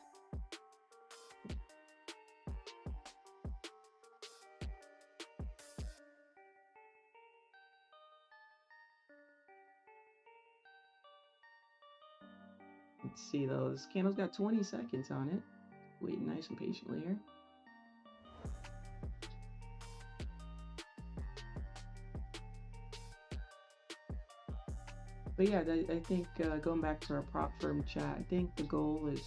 Let's see though, this candle's got 20 seconds on it. Waiting nice and patiently here. But yeah, I think going back to our prop firm chat, I think the goal is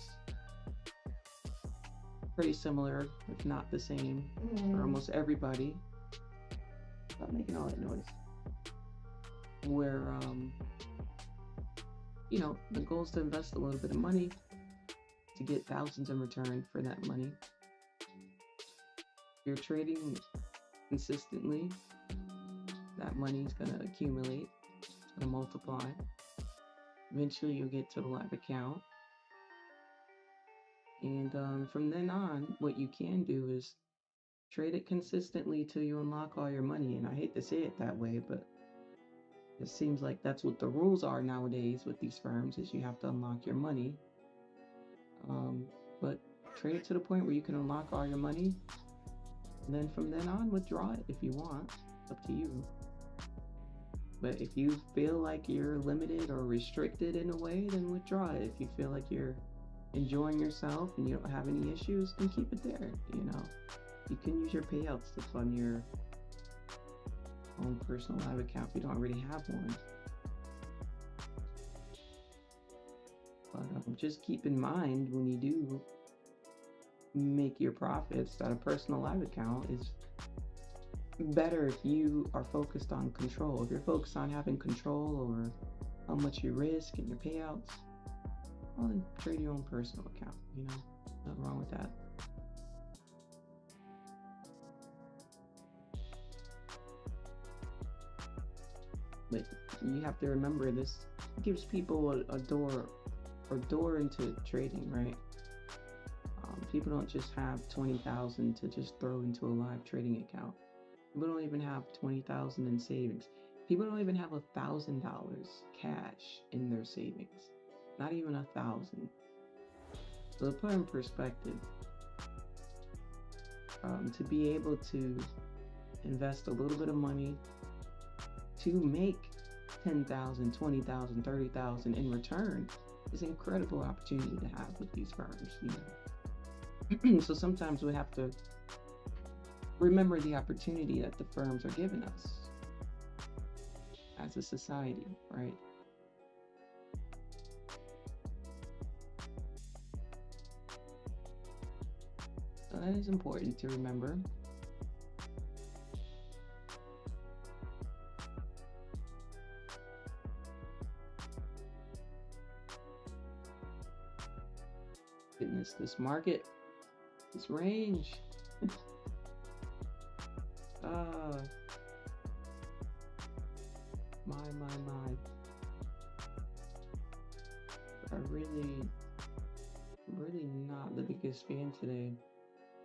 pretty similar, if not the same, for almost everybody. Stop making all that noise. Where, you know, the goal is to invest a little bit of money to get thousands in return for that money. If you're trading consistently, that money is going to accumulate, it's going to multiply. Eventually, you'll get to the live account. And from then on, what you can do is trade it consistently till you unlock all your money. And I hate to say it that way, but it seems like that's what the rules are nowadays with these firms is you have to unlock your money. But trade it to the point where you can unlock all your money. And then from then on, withdraw it if you want. It's up to you. But if you feel like you're limited or restricted in a way, then withdraw it. If you feel like you're enjoying yourself and you don't have any issues, then keep it there. You know, you can use your payouts to fund your own personal live account if you don't already have one. But just keep in mind when you do make your profits that a personal live account is better if you are focused on control. If you're focused on having control over how much you risk and your payouts, well, then trade your own personal account. You know, nothing wrong with that. But you have to remember this gives people a door into trading, right? People don't just have 20,000 to just throw into a live trading account. People don't even have 20,000 in savings. People don't even have $1,000 cash in their savings. Not even 1,000. So to put in perspective, to be able to invest a little bit of money to make 10,000, 20,000, 30,000 in return is an incredible opportunity to have with these firms, you know. So sometimes we have to remember the opportunity that the firms are giving us as a society, right? So that is important to remember. Goodness, this market, this range. My. I really not the biggest fan today.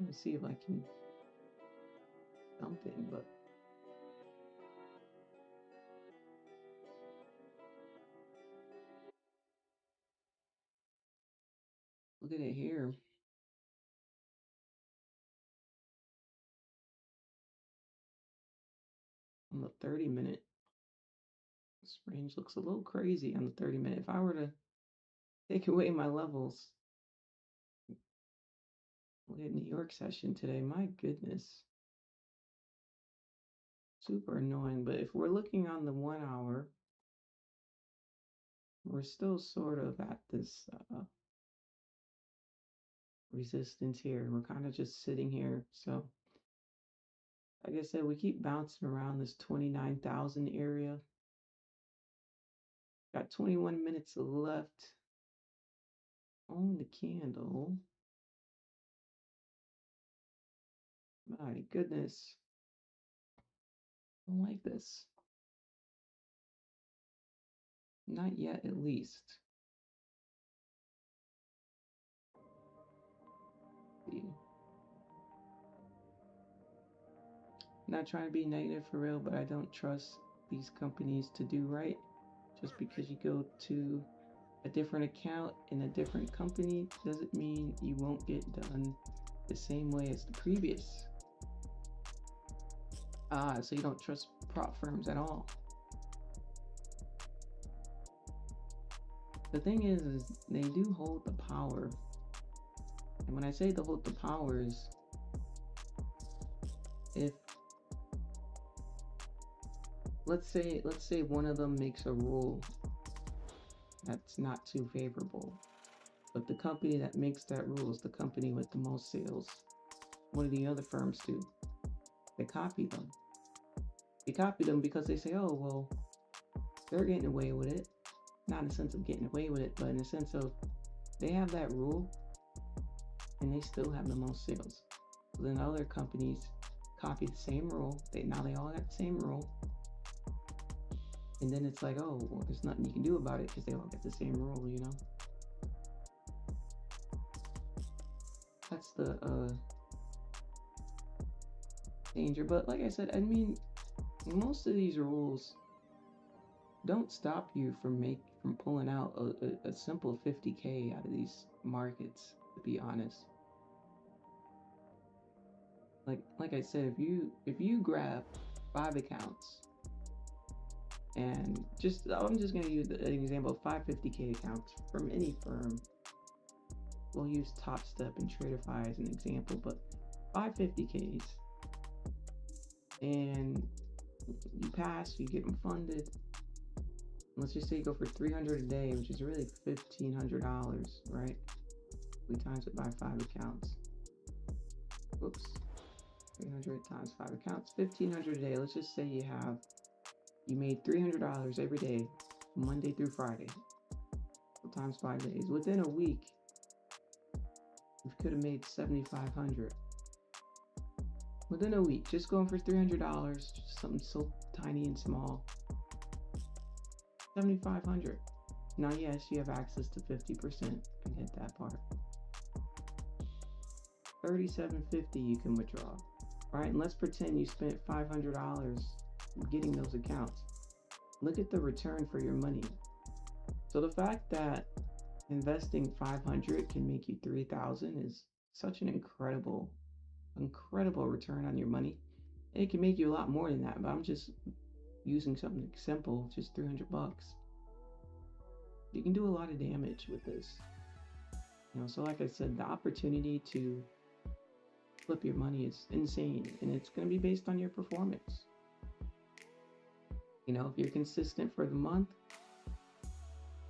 Let's see if I can something, but look at it here. on the 30-minute. This range looks a little crazy on the 30-minute. If I were to take away my levels, look at New York session today. My goodness. Super annoying. But if we're looking on the 1 hour, we're still sort of at this resistance here. We're kind of just sitting here. So, like I said, we keep bouncing around this 29,000 area. Got 21 minutes left on the candle. My goodness. I don't like this. Not yet, at least. See. Not trying to be negative for real, but I don't trust these companies to do right. Just because you go to a different account in a different company doesn't mean you won't get done the same way as the previous. So you don't trust prop firms at all. The thing is they do hold the power. And when I say they hold the powers, if let's say one of them makes a rule that's not too favorable, but the company that makes that rule is the company with the most sales. What do the other firms do? They copy them. They copy them because they say, oh, well, they're getting away with it. Not in the sense of getting away with it, but in the sense of they have that rule and they still have the most sales. So then other companies copy the same rule. Now they all got the same rule. And then it's like, oh, well, there's nothing you can do about it because they all get the same rule, you know? That's the danger. But like I said, I mean, most of these rules don't stop you from pulling out a simple 50K out of these markets, to be honest. Like I said, if you grab 5 accounts, and I'm just gonna use an example of 550K accounts from any firm. We'll use Top Step and Tradingviews as an example, but 550Ks, and you pass, you get them funded. Let's just say you go for 300 a day, which is really $1,500, right? We times it by 5 accounts. Whoops. 300 times 5 accounts, 1,500 a day. Let's just say you made $300 every day, Monday through Friday, times 5 days. Within a week, you could have made $7,500. Within a week, just going for $300, just something so tiny and small. $7,500. Now, yes, you have access to 50%. I get that part. $3,750 you can withdraw. All right, and let's pretend you spent $500 getting those accounts. Look at the return for your money. So the fact that investing $500 can make you $3,000 is such an incredible return on your money. And it can make you a lot more than that, but I'm just using something simple, just $300. You can do a lot of damage with this. You know, so like I said, the opportunity to flip your money is insane, and it's going to be based on your performance. You know, if you're consistent for the month,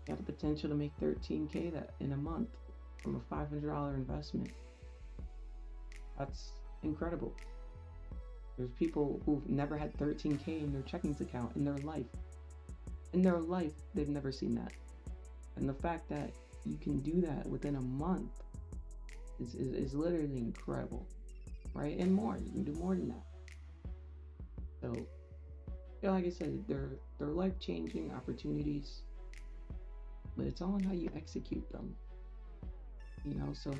you have the potential to make 13K that in a month from a $500 investment. That's incredible. There's people who've never had 13K in their checkings account in their life. In their life, they've never seen that. And the fact that you can do that within a month is literally incredible, right? And more, you can do more than that. So, yeah, like I said, they're life-changing opportunities, but it's all on how you execute them. You know, so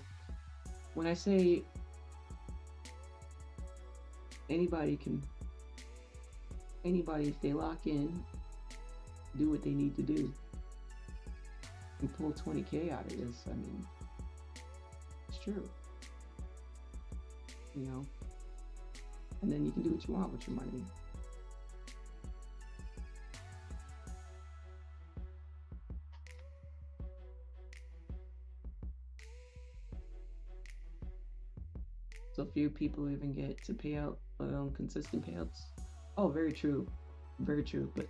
when I say anybody, if they lock in, do what they need to do, and pull 20K out of this, I mean, it's true. You know? And then you can do what you want with your money. So few people even get to pay out consistent payouts. Oh, very true. Very true. But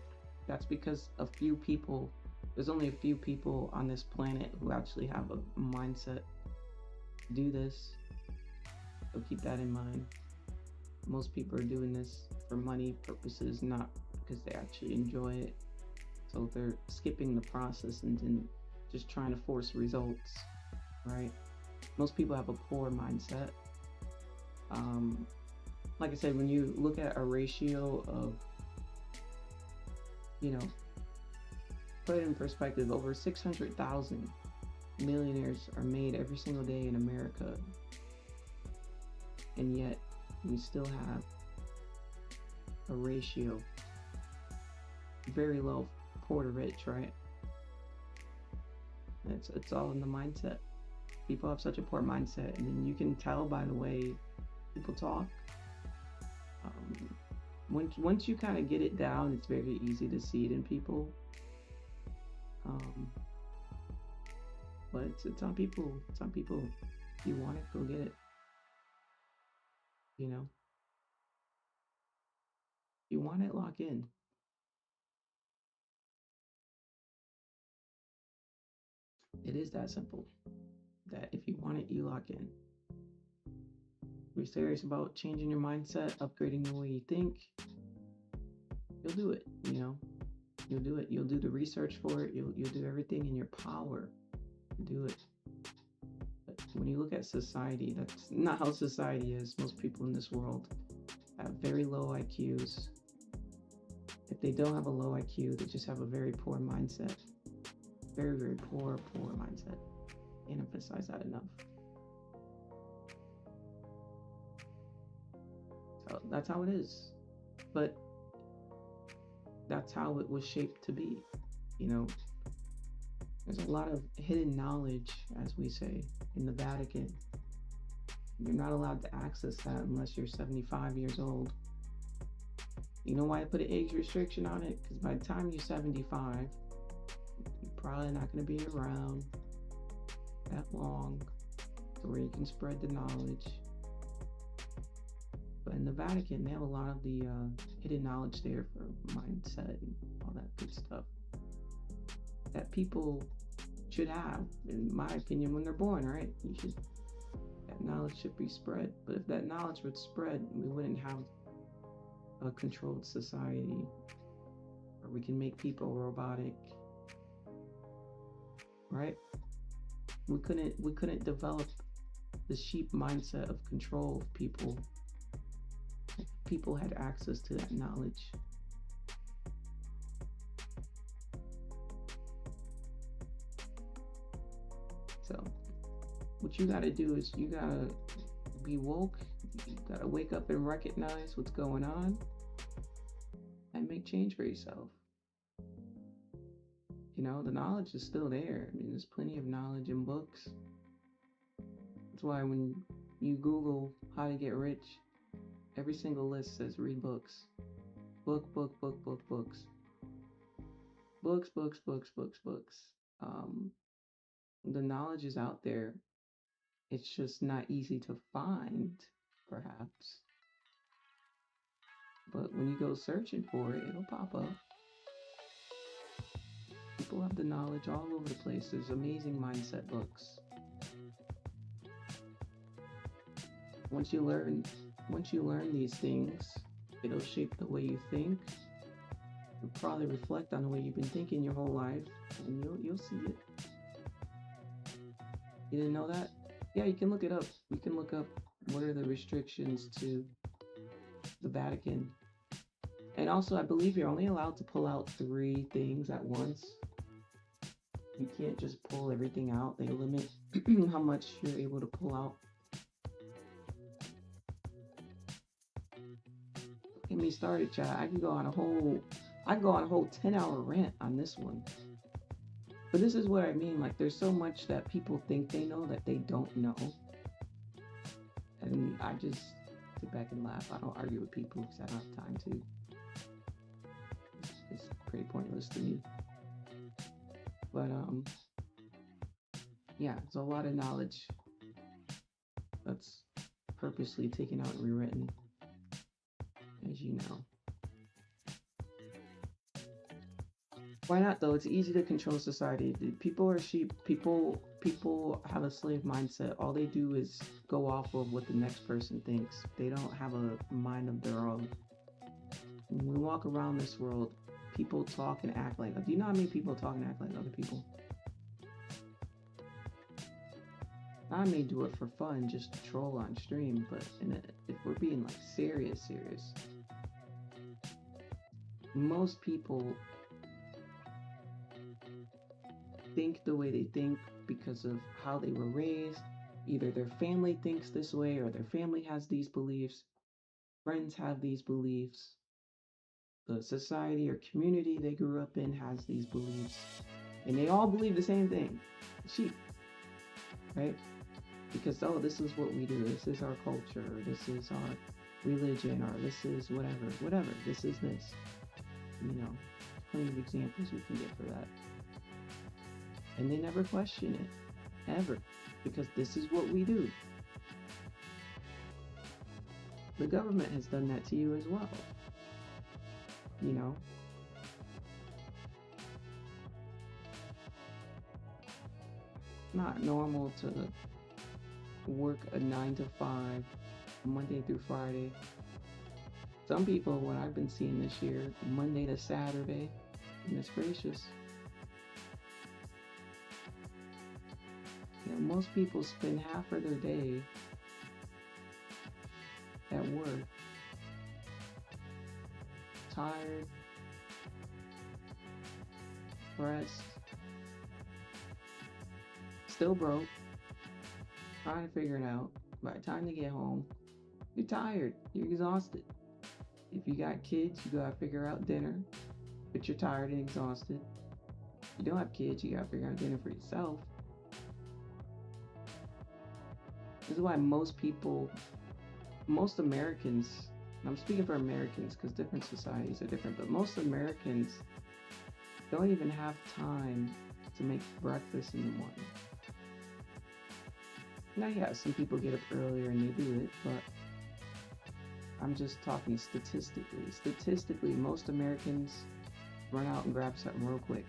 that's because a few people, there's only a few people on this planet who actually have a mindset to do this. So keep that in mind. Most people are doing this for money purposes, not because they actually enjoy it. So they're skipping the process and then just trying to force results, right? Most people have a poor mindset. Um, like I said, when you look at a ratio of, you know, put it in perspective, over 600,000 millionaires are made every single day in America, and yet we still have a ratio very low, poor to rich, right? It's all in the mindset. People have such a poor mindset, and then you can tell by the way people talk. Once you kind of get it down, it's very easy to see it in people. Um, but it's on people. It's on people. If you want it, go get it. You know, if you want it, lock in. It is that simple. That if you want it, you lock in. If you're serious about changing your mindset, upgrading the way you think, you'll do it. You know, you'll do it. You'll do the research for it. You'll do everything in your power to do it. But when you look at society, that's not how society is. Most people in this world have very low IQs. If they don't have a low IQ, they just have a very poor mindset. Very, very poor mindset. Can't emphasize that enough. So that's how it is. But that's how it was shaped to be. You know, there's a lot of hidden knowledge, as we say, in the Vatican. You're not allowed to access that unless you're 75 years old. You know why I put an age restriction on it? Because by the time you're 75, you're probably not going to be around that long to where you can spread the knowledge. But in the Vatican, they have a lot of the hidden knowledge there for mindset and all that good stuff that people should have, in my opinion, when they're born, right? That knowledge should be spread. But if that knowledge would spread, we wouldn't have a controlled society where we can make people robotic, right? We couldn't develop the sheep mindset of control of people if people had access to that knowledge. So what you got to do is you got to be woke. You got to wake up and recognize what's going on and make change for yourself. You know, the knowledge is still there. I mean, there's plenty of knowledge in books. That's why when you Google how to get rich, every single list says read books. Books. Books. The knowledge is out there. It's just not easy to find, perhaps. But when you go searching for it, it'll pop up. People have the knowledge all over the place. There's amazing mindset books. Once you learn these things, it'll shape the way you think. You'll probably reflect on the way you've been thinking your whole life, and you'll see it. You didn't know that? Yeah, you can look it up. You can look up what are the restrictions to the Vatican. And also, I believe you're only allowed to pull out 3 things at once. You can't just pull everything out. They limit how much you're able to pull out. Get me started, chat. I can go on a whole 10-hour rant on this one. But this is what I mean. Like, there's so much that people think they know that they don't know. And I just sit back and laugh. I don't argue with people because I don't have time to. It's pretty pointless to me. But yeah, it's a lot of knowledge that's purposely taken out and rewritten, as you know. Why not though? It's easy to control society. People are sheep. People have a slave mindset. All they do is go off of what the next person thinks. They don't have a mind of their own. When we walk around this world, people talk and act like. Do you know how many people talk and act like other people? I may do it for fun, just to troll on stream, but if we're being like serious, most people think the way they think because of how they were raised. Either their family thinks this way or their family has these beliefs, friends have these beliefs, the society or community they grew up in has these beliefs, and they all believe the same thing. Sheep, right? Because, oh, this is what we do, this is our culture, or this is our religion, or this is whatever, this is this. You know, plenty of examples we can get for that. And they never question it, ever, because this is what we do. The government has done that to you as well. You know, not normal to work a 9 to 5, Monday through Friday. Some people, what I've been seeing this year, Monday to Saturday, goodness gracious. You know, most people spend half of their day at work, tired, stressed, still broke, trying to figure it out. By the time they get home, you're tired, you're exhausted. If you got kids, you gotta figure out dinner, but you're tired and exhausted. If you don't have kids, you gotta figure out dinner for yourself. This is why most Americans, and I'm speaking for Americans because different societies are different, but most Americans don't even have time to make breakfast in the morning. Now, yeah, some people get up earlier and they do it, but I'm just talking statistically. Statistically, most Americans run out and grab something real quick.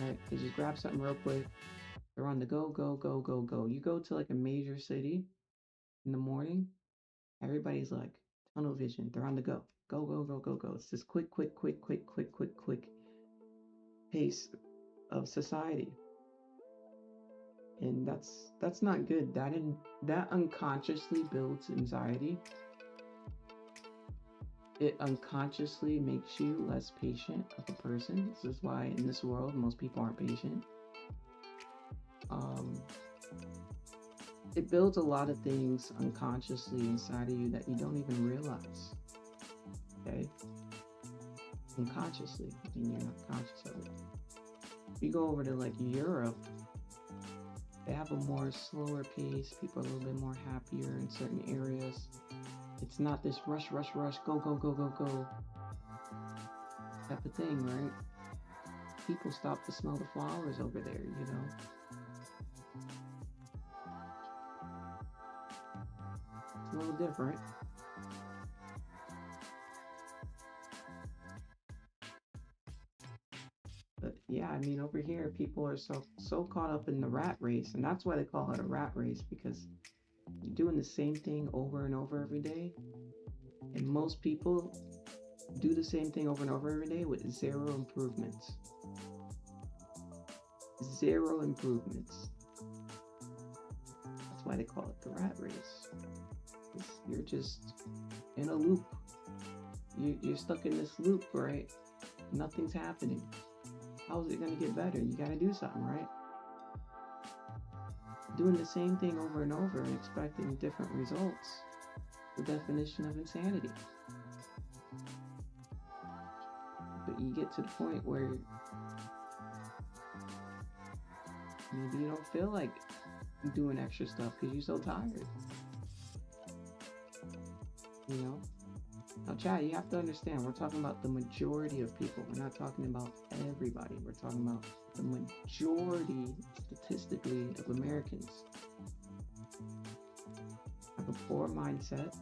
Right? They just grab something real quick. They're on the go, go, go, go, go. You go to like a major city in the morning, everybody's like tunnel vision. They're on the go. Go, go, go, go, go. It's this quick pace of society. And that's not good. That unconsciously builds anxiety. It unconsciously makes you less patient of a person. This is why in this world most people aren't patient. It builds a lot of things unconsciously inside of you that you don't even realize. Okay? Unconsciously, and you're not conscious of it. If you go over to like Europe, they have a more slower pace. People are a little bit more happier in certain areas. It's not this rush, go, go, go, go, go type of thing, right? People stop to smell the flowers over there, you know? It's a little different. But yeah, I mean, over here, people are so caught up in the rat race, and that's why they call it a rat race, because you're doing the same thing over and over every day, and most people do the same thing over and over every day with zero improvements. Zero improvements. That's why they call it the rat race. You're just in a loop. You're stuck in this loop, right? Nothing's happening. How is it going to get better? You got to do something, right? Doing the same thing over and over and expecting different results. The definition of insanity. But you get to the point where maybe you don't feel like doing extra stuff because you're so tired. You know? Now, Chad, you have to understand, we're talking about the majority of people. We're not talking about everybody. We're talking about the majority, statistically, of Americans. have a poor mindset,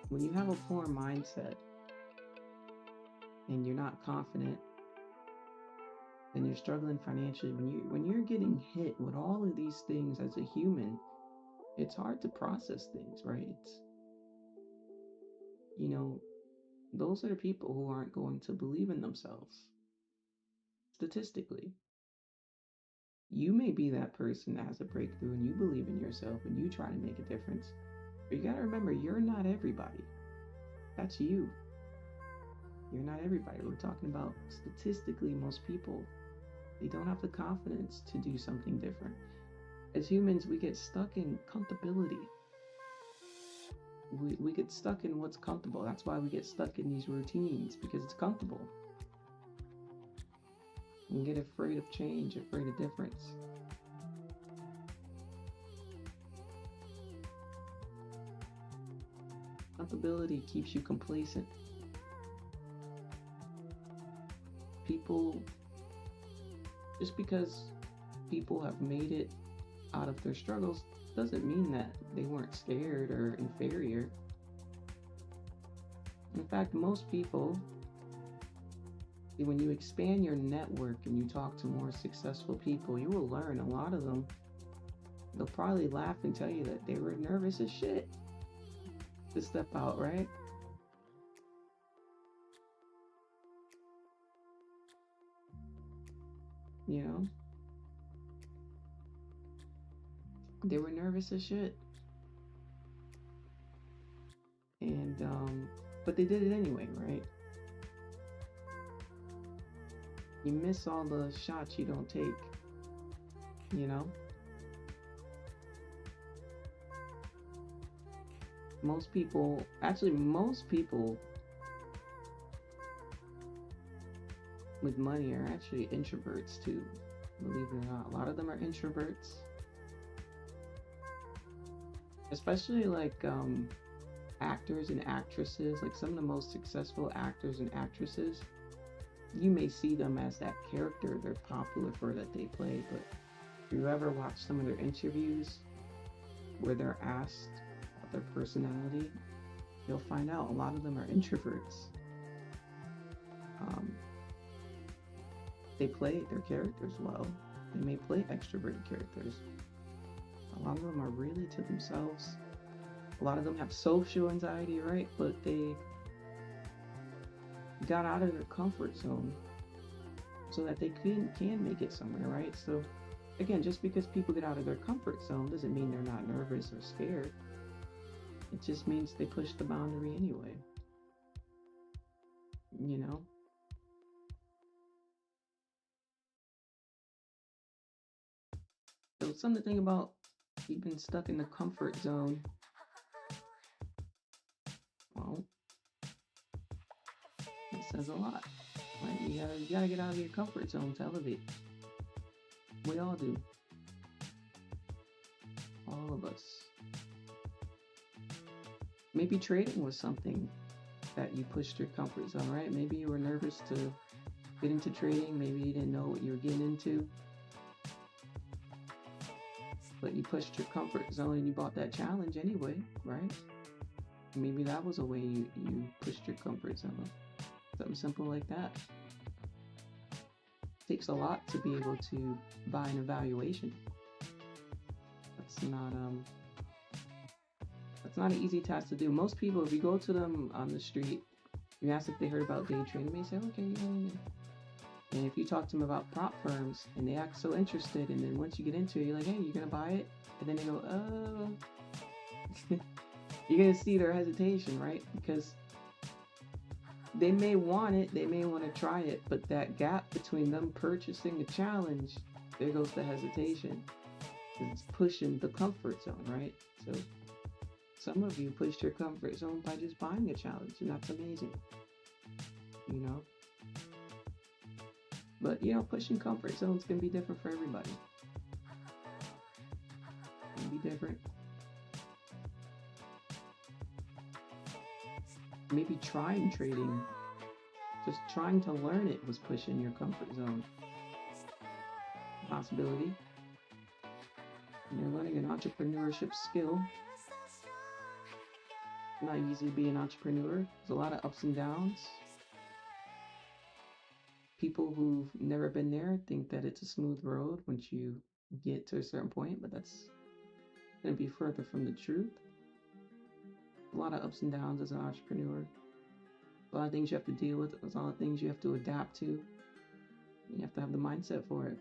when you have a poor mindset and you're not confident and you're struggling financially, when you're getting hit with all of these things as a human, it's hard to process things, right? It's, you know, those are the people who aren't going to believe in themselves. Statistically, you may be that person that has a breakthrough and you believe in yourself and you try to make a difference. But you got to remember, you're not everybody. That's you. You're not everybody. We're talking about statistically, most people, they don't have the confidence to do something different. As humans, we get stuck in comfortability. We get stuck in what's comfortable. That's why we get stuck in these routines, because it's comfortable. We get afraid of change, afraid of difference. Comfortability keeps you complacent. People, just because people have made it out of their struggles doesn't mean that they weren't scared or inferior. In fact, most people, when you expand your network and you talk to more successful people, you will learn a lot of them, they'll probably laugh and tell you that they were nervous as shit to step out, right? You know, they were nervous as shit. And, but they did it anyway, right? You miss all the shots you don't take, you know? Most people with money are actually introverts too, believe it or not. A lot of them are introverts. Especially like actors and actresses, like some of the most successful actors and actresses, you may see them as that character they're popular for that they play, but if you ever watch some of their interviews where they're asked about their personality, you'll find out a lot of them are introverts. They play their characters well. They may play extroverted characters. A lot of them are really to themselves. A lot of them have social anxiety, right? But they got out of their comfort zone so that they can make it somewhere, right? So again, just because people get out of their comfort zone doesn't mean they're not nervous or scared. It just means they push the boundary anyway. You know? So something to think about, you've been stuck in the comfort zone. Well, it says a lot. Right? You gotta get out of your comfort zone to elevate. We all do. All of us. Maybe trading was something that you pushed your comfort zone, right? Maybe you were nervous to get into trading. Maybe you didn't know what you were getting into. But you pushed your comfort zone and you bought that challenge anyway, right? Maybe that was a way you pushed your comfort zone. Something simple like that. It takes a lot to be able to buy an evaluation. That's not an easy task to do. Most people, if you go to them on the street, you ask if they heard about day trading, they say, okay, yeah. And if you talk to them about prop firms and they act so interested, and then once you get into it, you're like, hey, you gonna buy it? And then they go, oh. You're gonna see their hesitation, right? Because they may want it, they may want to try it, but that gap between them purchasing the challenge, there goes the hesitation. It's pushing the comfort zone, right? So some of you pushed your comfort zone by just buying a challenge, and that's amazing. You know? But, you know, pushing comfort zones can be different for everybody. It can be different. Maybe trying trading, just trying to learn it, was pushing your comfort zone. Possibility. You're learning an entrepreneurship skill. Not easy to be an entrepreneur. There's a lot of ups and downs. People who've never been there think that it's a smooth road once you get to a certain point, but that's going to be further from the truth. A lot of ups and downs as an entrepreneur. A lot of things you have to deal with. There's a lot of things you have to adapt to. You have to have the mindset for it.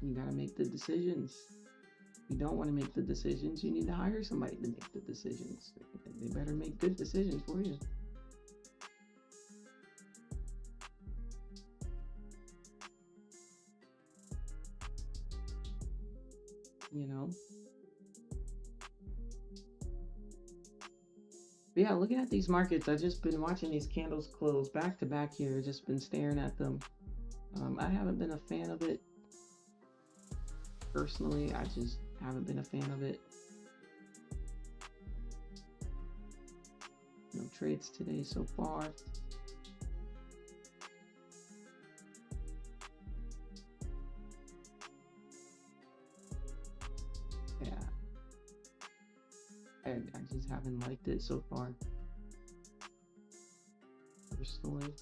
You got to make the decisions. If you don't want to make the decisions, you need to hire somebody to make the decisions. They better make good decisions for you. You know? But yeah, looking at these markets, I've just been watching these candles close back to back here, just been staring at them. I haven't been a fan of it. Personally, I just haven't been a fan of it. No trades today so far. Yeah. I just haven't liked it so far. Personally.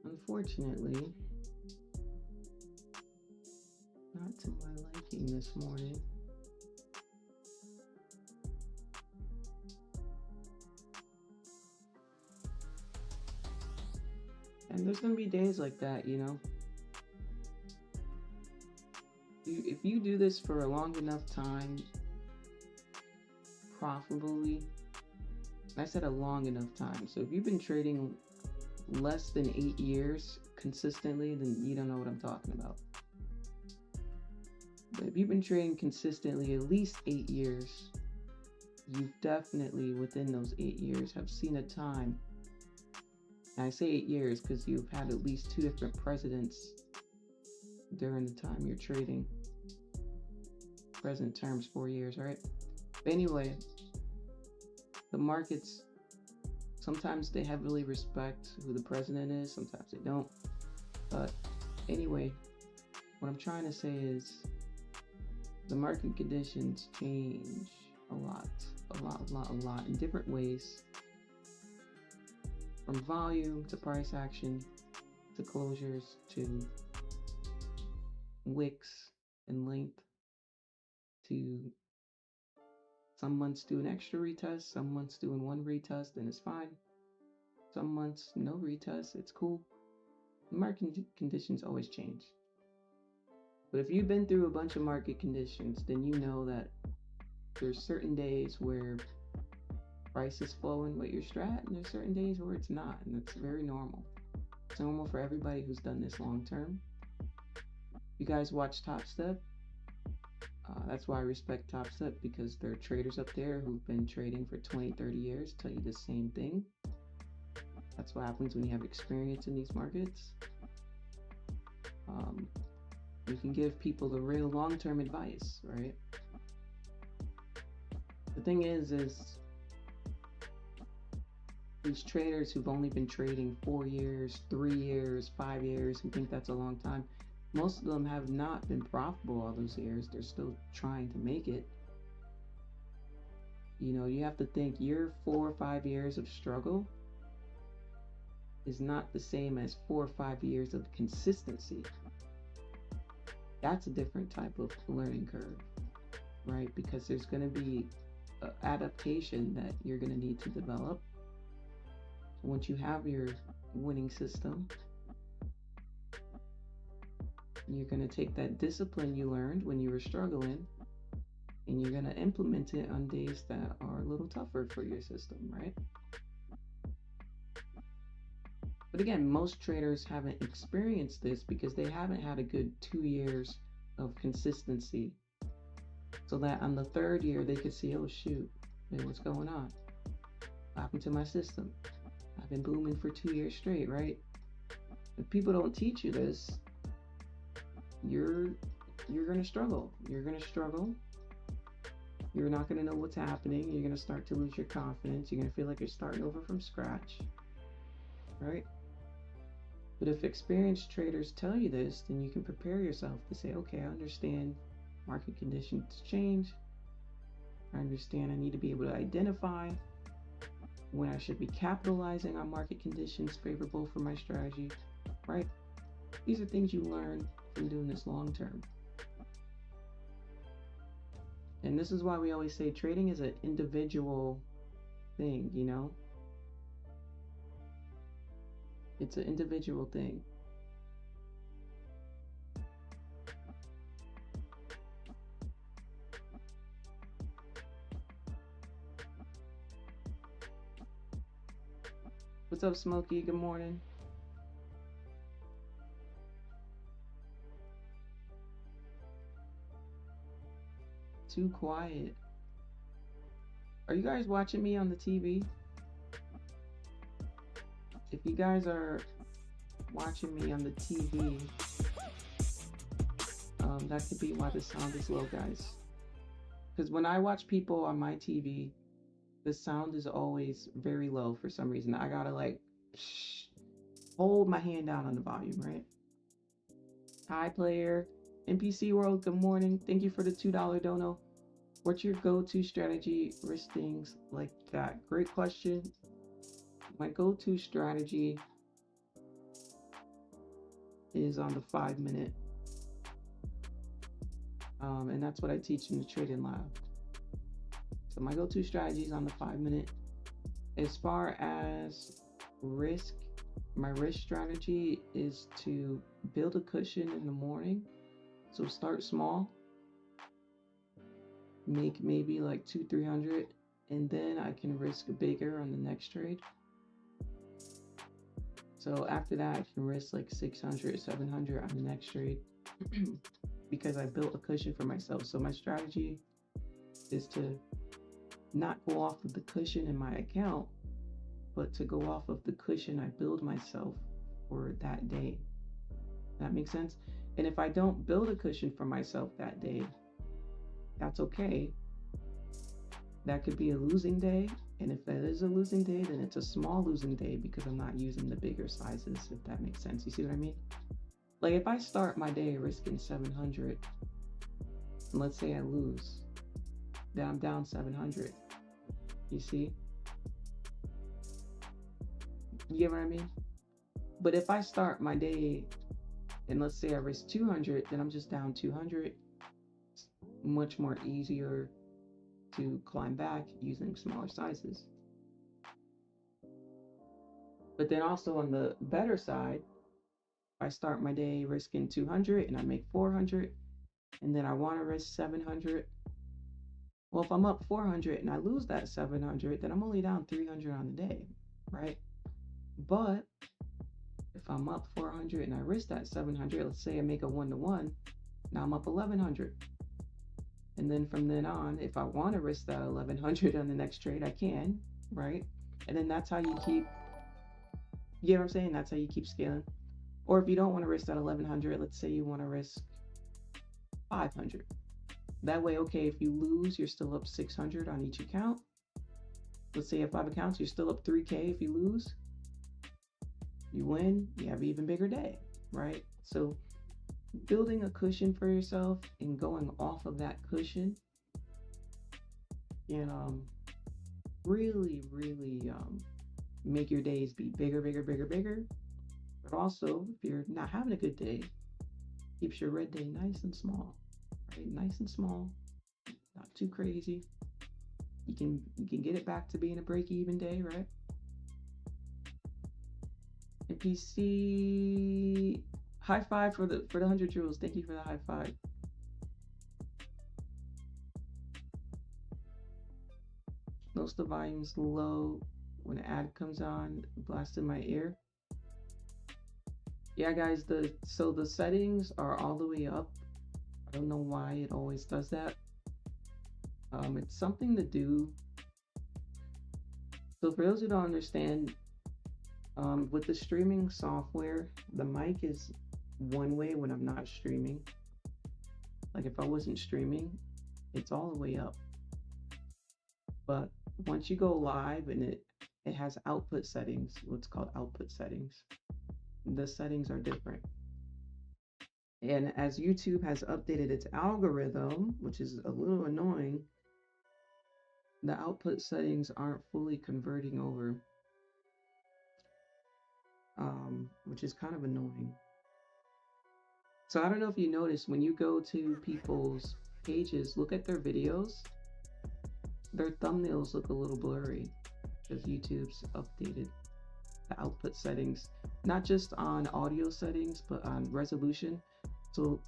Unfortunately, not to my liking this morning. And there's going to be days like that, you know. If you do this for a long enough time, profitably, I said a long enough time. So if you've been trading less than 8 years consistently, then you don't know what I'm talking about. But if you've been trading consistently at least 8 years, you've definitely within those 8 years have seen a time. And I say 8 years because you've had at least 2 different presidents during the time you're trading. Present terms 4 years, right? But anyway, the markets, sometimes they heavily respect who the president is, sometimes they don't. But anyway, what I'm trying to say is the market conditions change a lot in different ways. From volume to price action to closures to wicks and length to some months do an extra retest, some months doing one retest and it's fine. Some months no retest, it's cool. Market conditions always change. But if you've been through a bunch of market conditions, then you know that there's certain days where price is flowing with your strat, and there's certain days where it's not, and that's very normal. It's normal for everybody who's done this long term. You guys watch Top Step. That's why I respect Top Step, because there are traders up there who've been trading for 20, 30 years tell you the same thing. That's what happens when you have experience in these markets. You can give people the real long-term advice, right? The thing is these traders who've only been trading 4 years, 3 years, 5 years, who think that's a long time, most of them have not been profitable all those years. They're still trying to make it. You know, you have to think your 4 or 5 years of struggle is not the same as 4 or 5 years of consistency. That's a different type of learning curve, right? Because there's going to be an adaptation that you're going to need to develop. Once you have your winning system, you're going to take that discipline you learned when you were struggling and you're going to implement it on days that are a little tougher for your system, right? But again, most traders haven't experienced this because they haven't had a good 2 years of consistency. So that on the 3rd year, they could see, oh shoot, man, what's going on? What happened to my system? I've been booming for 2 years straight, right? If people don't teach you this, you're gonna struggle. You're gonna struggle. You're not going to know what's happening. You're going to start to lose your confidence. You're going to feel like you're starting over from scratch, right? But if experienced traders tell you this, then you can prepare yourself to say, okay, I understand market conditions change. I understand I need to be able to identify when I should be capitalizing on market conditions favorable for my strategy, right? These are things you learn from doing this long term. And this is why we always say trading is an individual thing, you know? It's an individual thing. What's up, Smokey? Good morning. Too quiet. Are you guys watching me on the TV? If you guys are watching me on the TV, that could be why the sound is low, guys. Because when I watch people on my TV, the sound is always very low for some reason. I gotta like hold my hand down on the volume, right? Hi, player. NPC World, good morning. Thank you for the $2 dono. What's your go-to strategy risk things like that? Great question. My go-to strategy is on the 5-minute. And that's what I teach in the trading lab. So my go-to strategy is on the 5-minute. As far as risk, my risk strategy is to build a cushion in the morning. So start small, make maybe like 200-300, and then I can risk bigger on the next trade. So after that, I can risk like 600-700 on the next trade because I built a cushion for myself. So my strategy is to not go off of the cushion in my account, but to go off of the cushion I build myself for that day. That makes sense? And if I don't build a cushion for myself that day, that's okay. That could be a losing day. And if that is a losing day, then it's a small losing day because I'm not using the bigger sizes, if that makes sense. You see what I mean? Like if I start my day risking 700, and let's say I lose, then I'm down 700. You see? You get what I mean? But if I start my day and let's say I risk 200, then I'm just down 200. It's much more easier to climb back using smaller sizes. But then also on the better side, I start my day risking 200 and I make 400, and then I want to risk 700. Well, if I'm up 400 and I lose that 700, then I'm only down 300 on the day, right? But if I'm up 400 and I risk that 700, let's say I make a 1-to-1, now I'm up 1100. And then from then on, if I want to risk that 1100 on the next trade, I can, right? And then that's how you keep, you get what I'm saying? That's how you keep scaling. Or if you don't want to risk that 1100, let's say you want to risk 500. That way, okay, if you lose, you're still up 600 on each account. Let's say you have 5 accounts, you're still up 3K. If you lose, you win, you have an even bigger day, right? So building a cushion for yourself and going off of that cushion can really make your days be bigger. But also, if you're not having a good day, keeps your red day nice and small, right? Nice and small, not too crazy. You can get it back to being a break-even day, right? And PC, high five for the 100 jewels. Thank you for the high five. Most of the volume's low when an ad comes on, blasting my ear. Yeah, guys, so the settings are all the way up. I don't know why it always does that. It's something to do. So for those who don't understand, with the streaming software, the mic is one way when I'm not streaming. Like if I wasn't streaming, it's all the way up. But once you go live and it has output settings, what's called output settings, the settings are different. And as YouTube has updated its algorithm, which is a little annoying, the output settings aren't fully converting over, which is kind of annoying. So I don't know if you notice when you go to people's pages, look at their videos, their thumbnails look a little blurry because YouTube's updated the output settings, not just on audio settings, but on resolution. So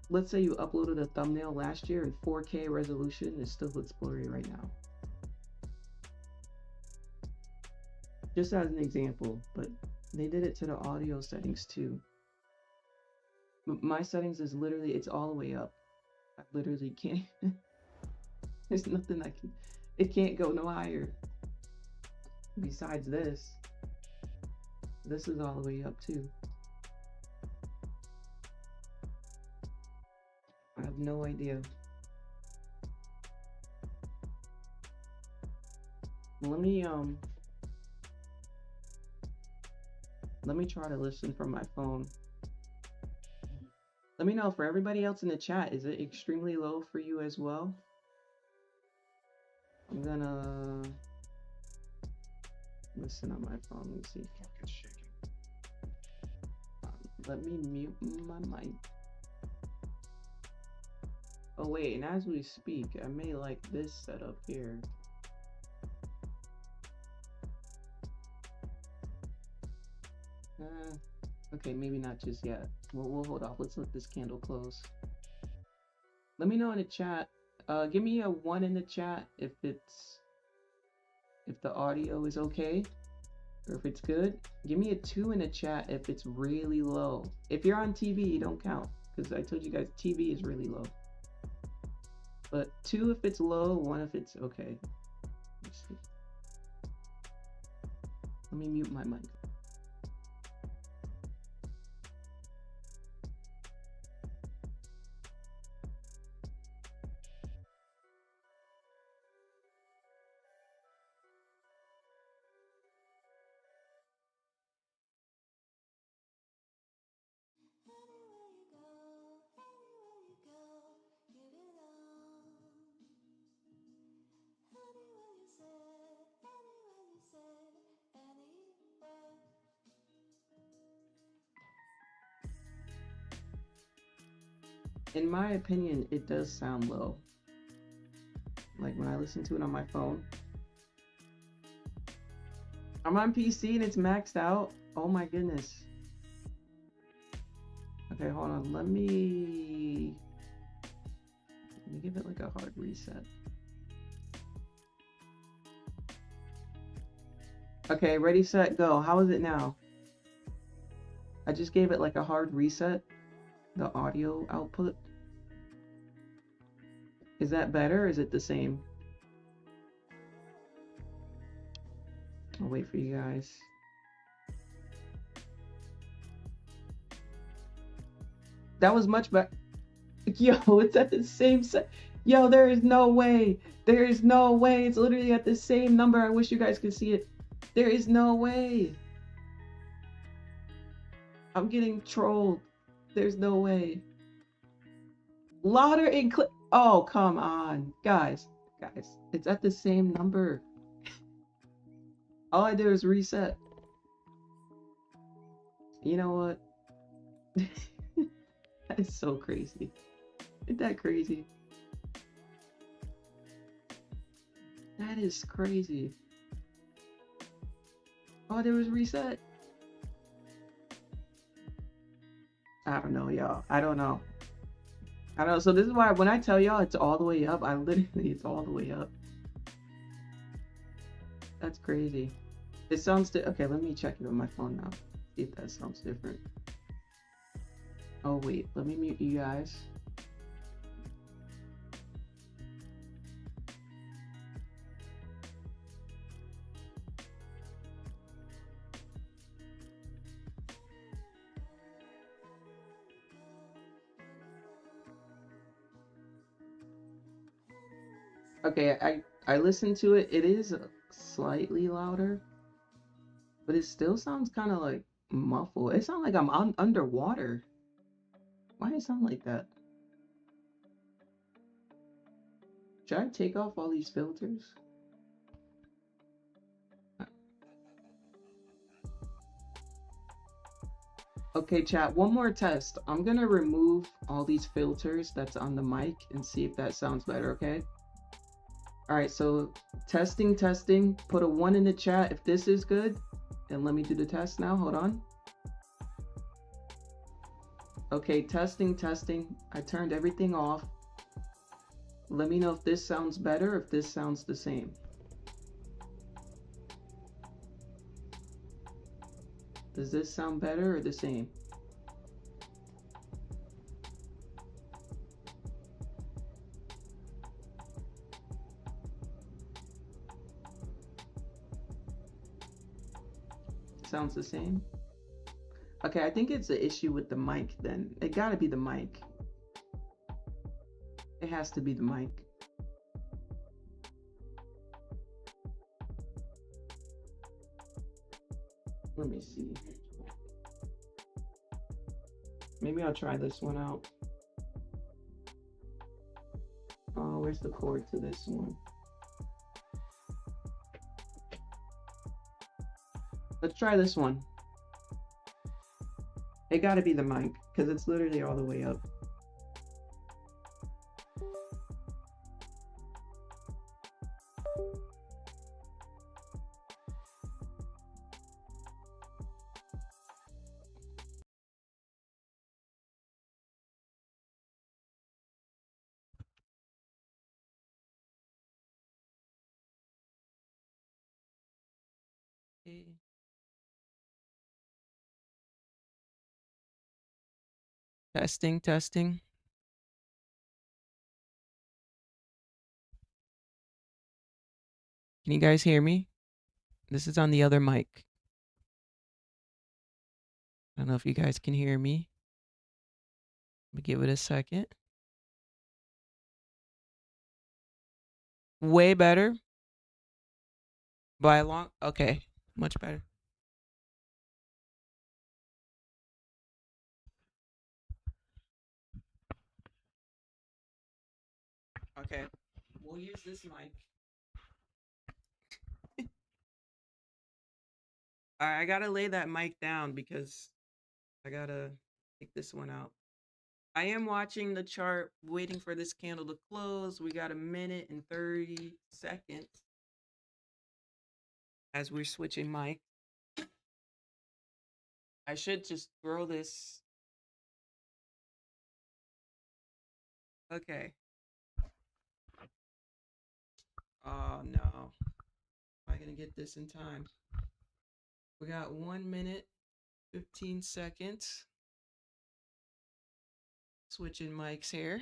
let's say you uploaded a thumbnail last year in 4K resolution, it still looks blurry right now. Just as an example, but they did it to the audio settings too. My settings is literally, it's all the way up. I literally can't, there's nothing I can, it can't go no higher. Besides this is all the way up too. I have no idea. Let me try to listen from my phone. Let me know for everybody else in the chat, is it extremely low for you as well? I'm gonna listen on my phone. Let me see. Let me mute my mic. Oh wait, and as we speak, I may like this setup here. Okay, maybe not just yet. We'll hold off. Let's let this candle close. Let me know in the chat. Give me a 1 in the chat if the audio is okay or if it's good. Give me a 2 in the chat if it's really low. If you're on TV, you don't count because I told you guys TV is really low. But 2 if it's low, 1 if it's okay. Let's see. Let me mute my mic. In my opinion, it does sound low. Like when I listen to it on my phone. I'm on PC and it's maxed out. Oh my goodness. Okay, hold on. Let me give it like a hard reset. Okay, ready, set, go. How is it now? I just gave it like a hard reset. The audio output. Is that better or is it the same? I'll wait for you guys. That was much better. Yo, it's at the same set. Yo, there is no way. There is no way. It's literally at the same number. I wish you guys could see it. There is no way. I'm getting trolled. There's no way. Louder and click. Oh, come on. Guys. It's at the same number. All I did was reset. You know what? That is so crazy. Isn't that crazy? That is crazy. Oh, there was reset. I don't know, y'all. I don't know. So this is why when I tell y'all it's all the way up, it's all the way up. That's crazy. It sounds okay, let me check it on my phone now. See if that sounds different. Oh wait, let me mute you guys. Okay, I listened to it. It is slightly louder, but it still sounds kind of like muffled. It sounds like I'm underwater. Why does it sound like that? Should I take off all these filters? Okay, chat, one more test. I'm gonna remove all these filters that's on the mic and see if that sounds better, okay? All right, so testing, testing. Put a 1 in the chat if this is good. And let me do the test now. Hold on. Okay, testing, testing. I turned everything off. Let me know if this sounds better, if this sounds the same. Does this sound better or the same? Sounds the same? Okay, I think it's an issue with the mic then. It gotta be the mic. It has to be the mic. Let me see. Maybe I'll try this one out. Oh, where's the cord to this one? Let's try this one. It gotta be the mic, because it's literally all the way up. Okay. Testing, testing. Can you guys hear me? This is on the other mic. I don't know if you guys can hear me. Let me give it a second. Way better. By a long, okay, much better. Okay, we'll use this mic. All right, I gotta lay that mic down because I gotta take this one out. I am watching the chart, waiting for this candle to close. We got 1 minute and 30 seconds as we're switching mic. I should just throw this. Okay. Oh no. Am I gonna get this in time? We got 1 minute, 15 seconds. Switching mics here.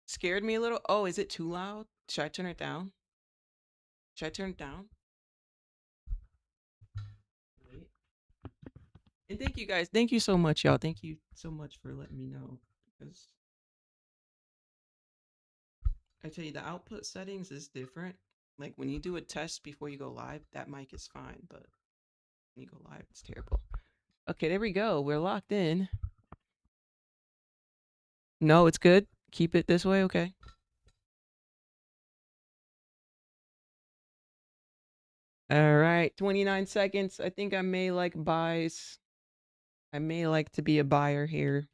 Scared me a little. Oh, is it too loud? Should I turn it down? Should I turn it down? Wait. And thank you guys. Thank you so much, y'all. Thank you so much for letting me know. Because I tell you, the output settings is different. Like when you do a test before you go live, that mic is fine. But when you go live, it's terrible. Okay, there we go. We're locked in. No, it's good. Keep it this way. Okay. All right. 29 seconds. I think I may like buys. I may like to be a buyer here.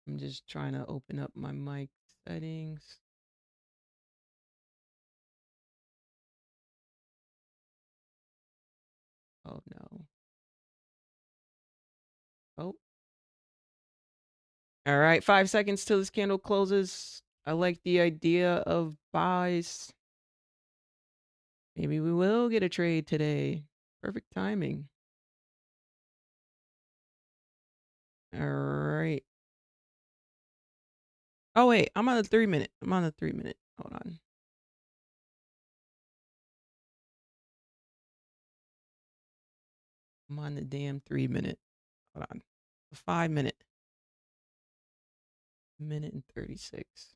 I'm just trying to open up my mic settings. Oh no. Oh. All right, 5 seconds till this candle closes. I like the idea of buys. Maybe we will get a trade today. Perfect timing. All right. Oh wait, I'm on the 3 minute. I'm on the 3 minute. Hold on. I'm on the damn 3 minute. Hold on. 5 minute. minute and 36.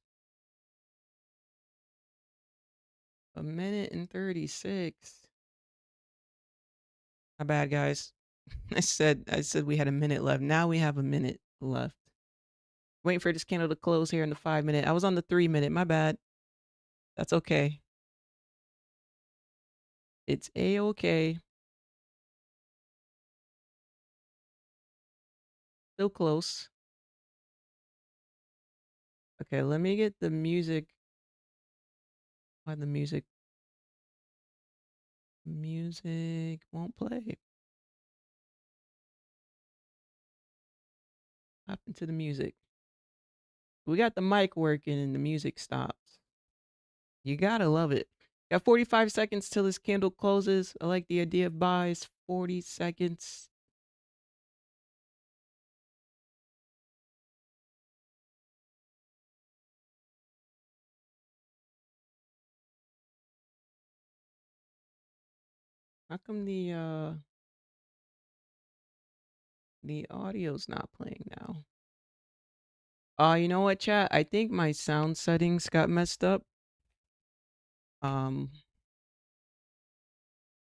A minute and 36. My bad, guys. I said we had a minute left. Now we have a minute left. Waiting for this candle to close here in the 5 minute. I was on the 3 minute. My bad. That's okay. It's a-okay. Still close. Okay, let me get the music. Why the music won't play? Hop into the music. We got the mic working and the music stops. You gotta love it. Got 45 seconds till this candle closes. I like the idea of buys. 40 seconds. How come the audio's not playing now? You know what, chat? I think my sound settings got messed up. When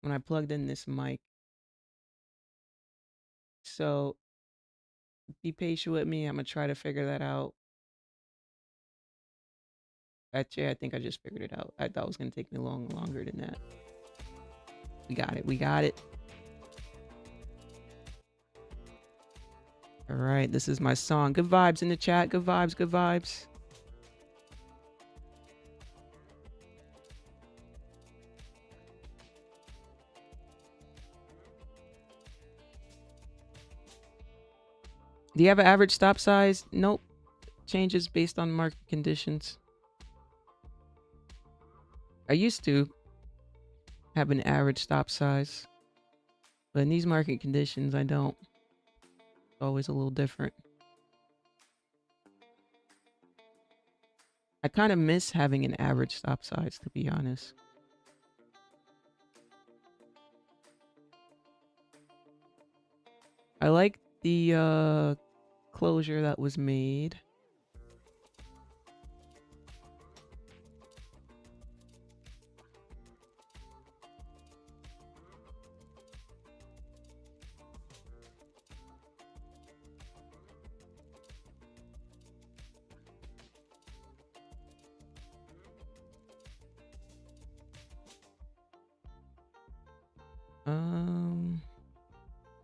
I plugged in this mic. So be patient with me. I'm gonna try to figure that out. Actually, I think I just figured it out. I thought it was gonna take me longer than that. We got it. We got it. All right, this is my song. Good vibes in the chat. Good vibes. Good vibes. Do you have an average stop size? Nope. Changes based on market conditions. I used to have an average stop size, but in these market conditions, I don't. It's always a little different. I kind of miss having an average stop size, to be honest. I like the closure that was made.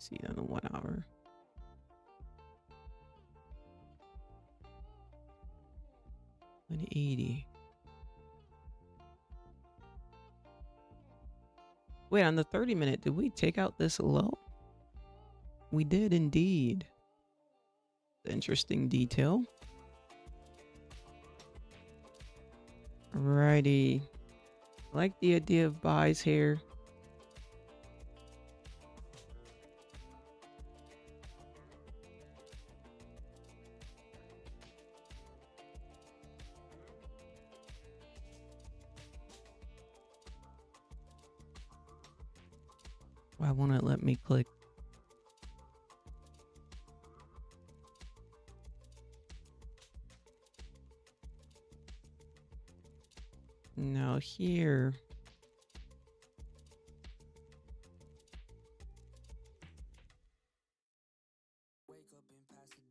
See on the 1 hour. $180. Wait, on the 30-minute, did we take out this low? We did indeed. Interesting detail. Alrighty. I like the idea of buys here. Why won't it let me click? Now here.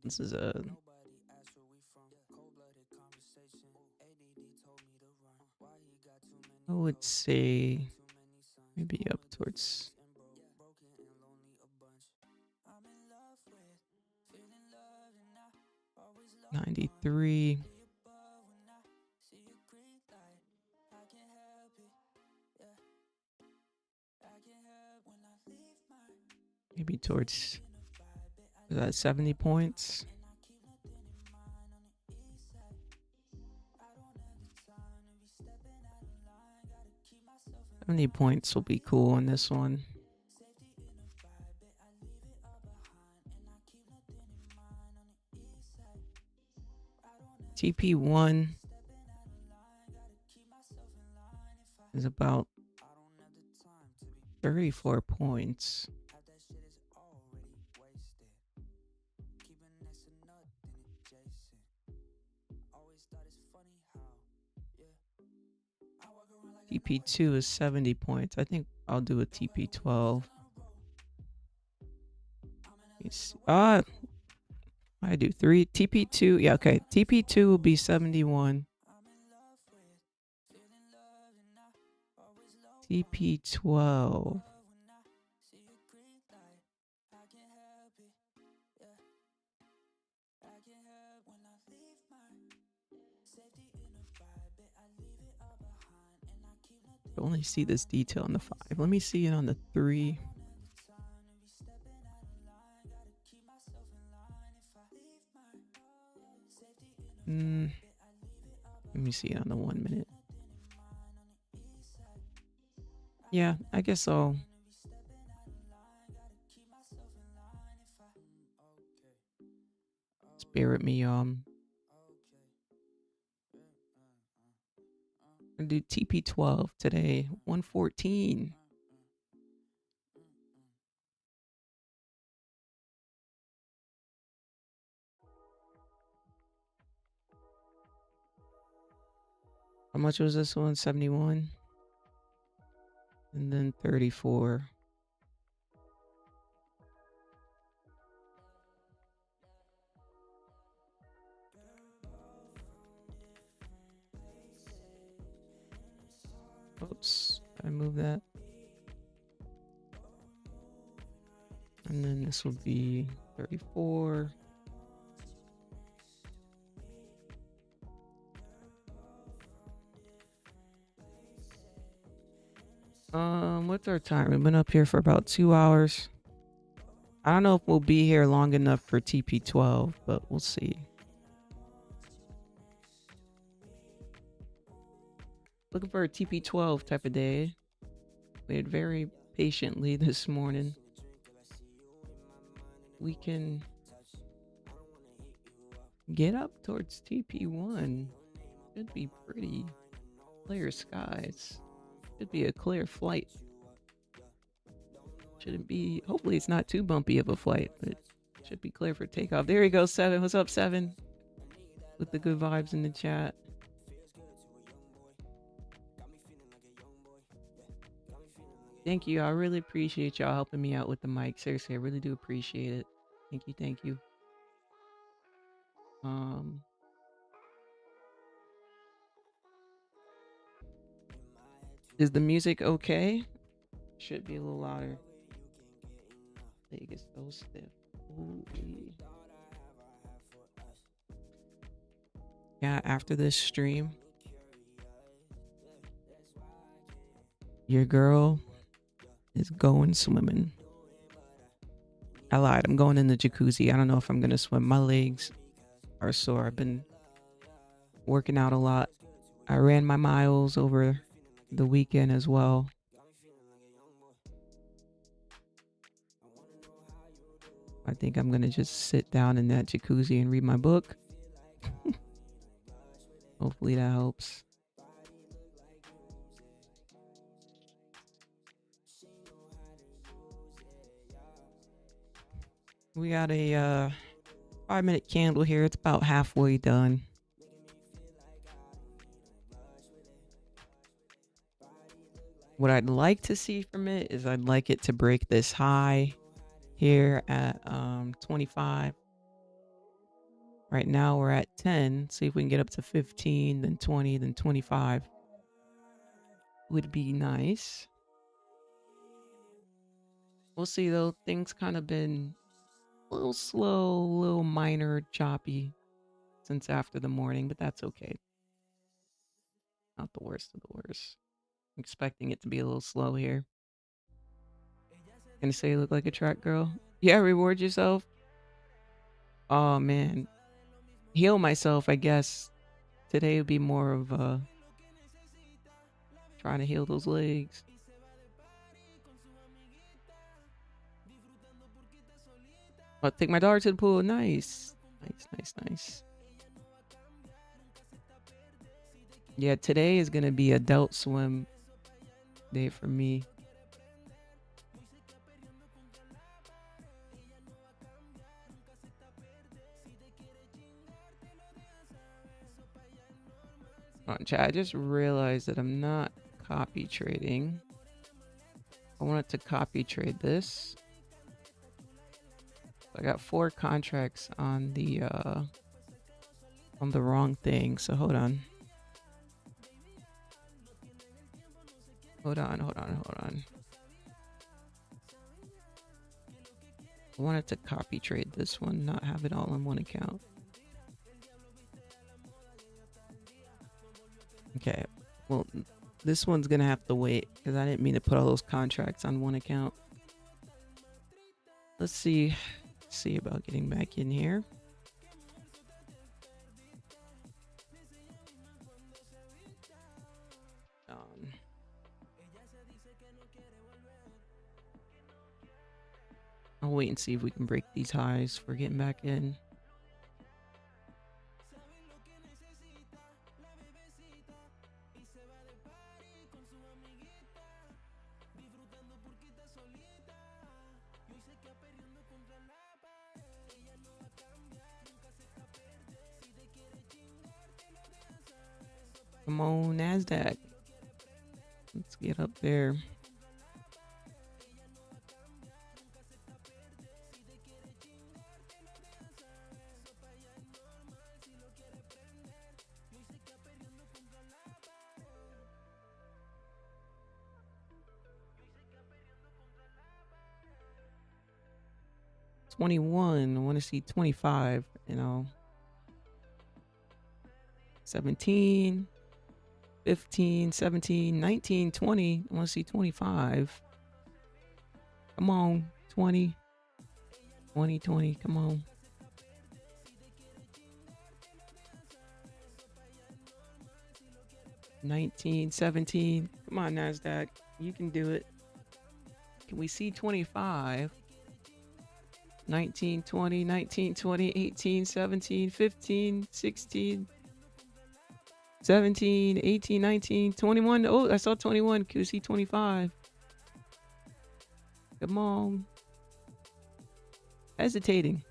This is a... I would say maybe up towards 93. Maybe towards 70 points. 70 points will be cool on this one. TP1 is about 34 points. TP2 is 70 points. I think I'll do a TP12. I do 3. TP2, yeah, okay. TP2 will be 71. TP12. I only see this detail on the 5. Let me see it on the 3. Let me see it on the 1 minute. Yeah, I guess I'll spirit me I do TP12 today. 114. How much was this one? 71. And then 34. Oops, I move that. And then this will be 34. What's our time? We've been up here for about 2 hours. I don't know if we'll be here long enough for TP12, but we'll see. Looking for a TP12 type of day. Waited very patiently this morning. We can get up towards TP1. Should be pretty clear skies. Should be a clear flight. Shouldn't be, hopefully it's not too bumpy of a flight, but should be clear for takeoff. There you go, 7. What's up, 7? With the good vibes in the chat. Thank you. I really appreciate y'all helping me out with the mic. Seriously, I really do appreciate it. Thank you, thank you. Is the music okay? Should be a little louder. Leg is so stiff. Holy. Yeah, after this stream, your girl is going swimming. I lied. I'm going in the jacuzzi. I don't know if I'm going to swim. My legs are sore. I've been working out a lot. I ran my miles over the weekend as well. I think I'm going to just sit down in that jacuzzi and read my book. Hopefully that helps. We got a 5-minute candle here. It's about halfway done. What I'd like to see from it is I'd like it to break this high here at 25. Right now we're at 10. See if we can get up to 15, then 20, then 25. Would be nice. We'll see though. Things kind of been a little slow, a little minor, choppy since after the morning, but that's okay. Not the worst of the worst. I'm expecting it to be a little slow here. Gonna say you look like a track girl. Yeah, reward yourself. Oh man. Heal myself, I guess. Today would be more of trying to heal those legs. I'll take my daughter to the pool. Nice. Nice. Yeah, today is gonna be adult swim day for me. On chat, I just realized that I'm not copy trading. I wanted to copy trade this. I got 4 contracts on the wrong thing. So hold on. Hold on. I wanted to copy trade this one, not have it all on one account. Okay, well, this one's gonna have to wait because I didn't mean to put all those contracts on one account. Let's see about getting back in here. I'll wait and see if we can break these highs for getting back in. Come on, NASDAQ. Let's get up there. $21. I want to see 25, you know. 17, 15, 17, 19, 20. I want to see 25. Come on, 20. 20, 20, come on. $19, 17. Come on, NASDAQ. You can do it. Can we see 25? 19, 20, 19, 20, 18, 17, 15, 16, 17, 18, 19, 21. Oh, I saw 21. Can we see 25? Come on. Hesitating.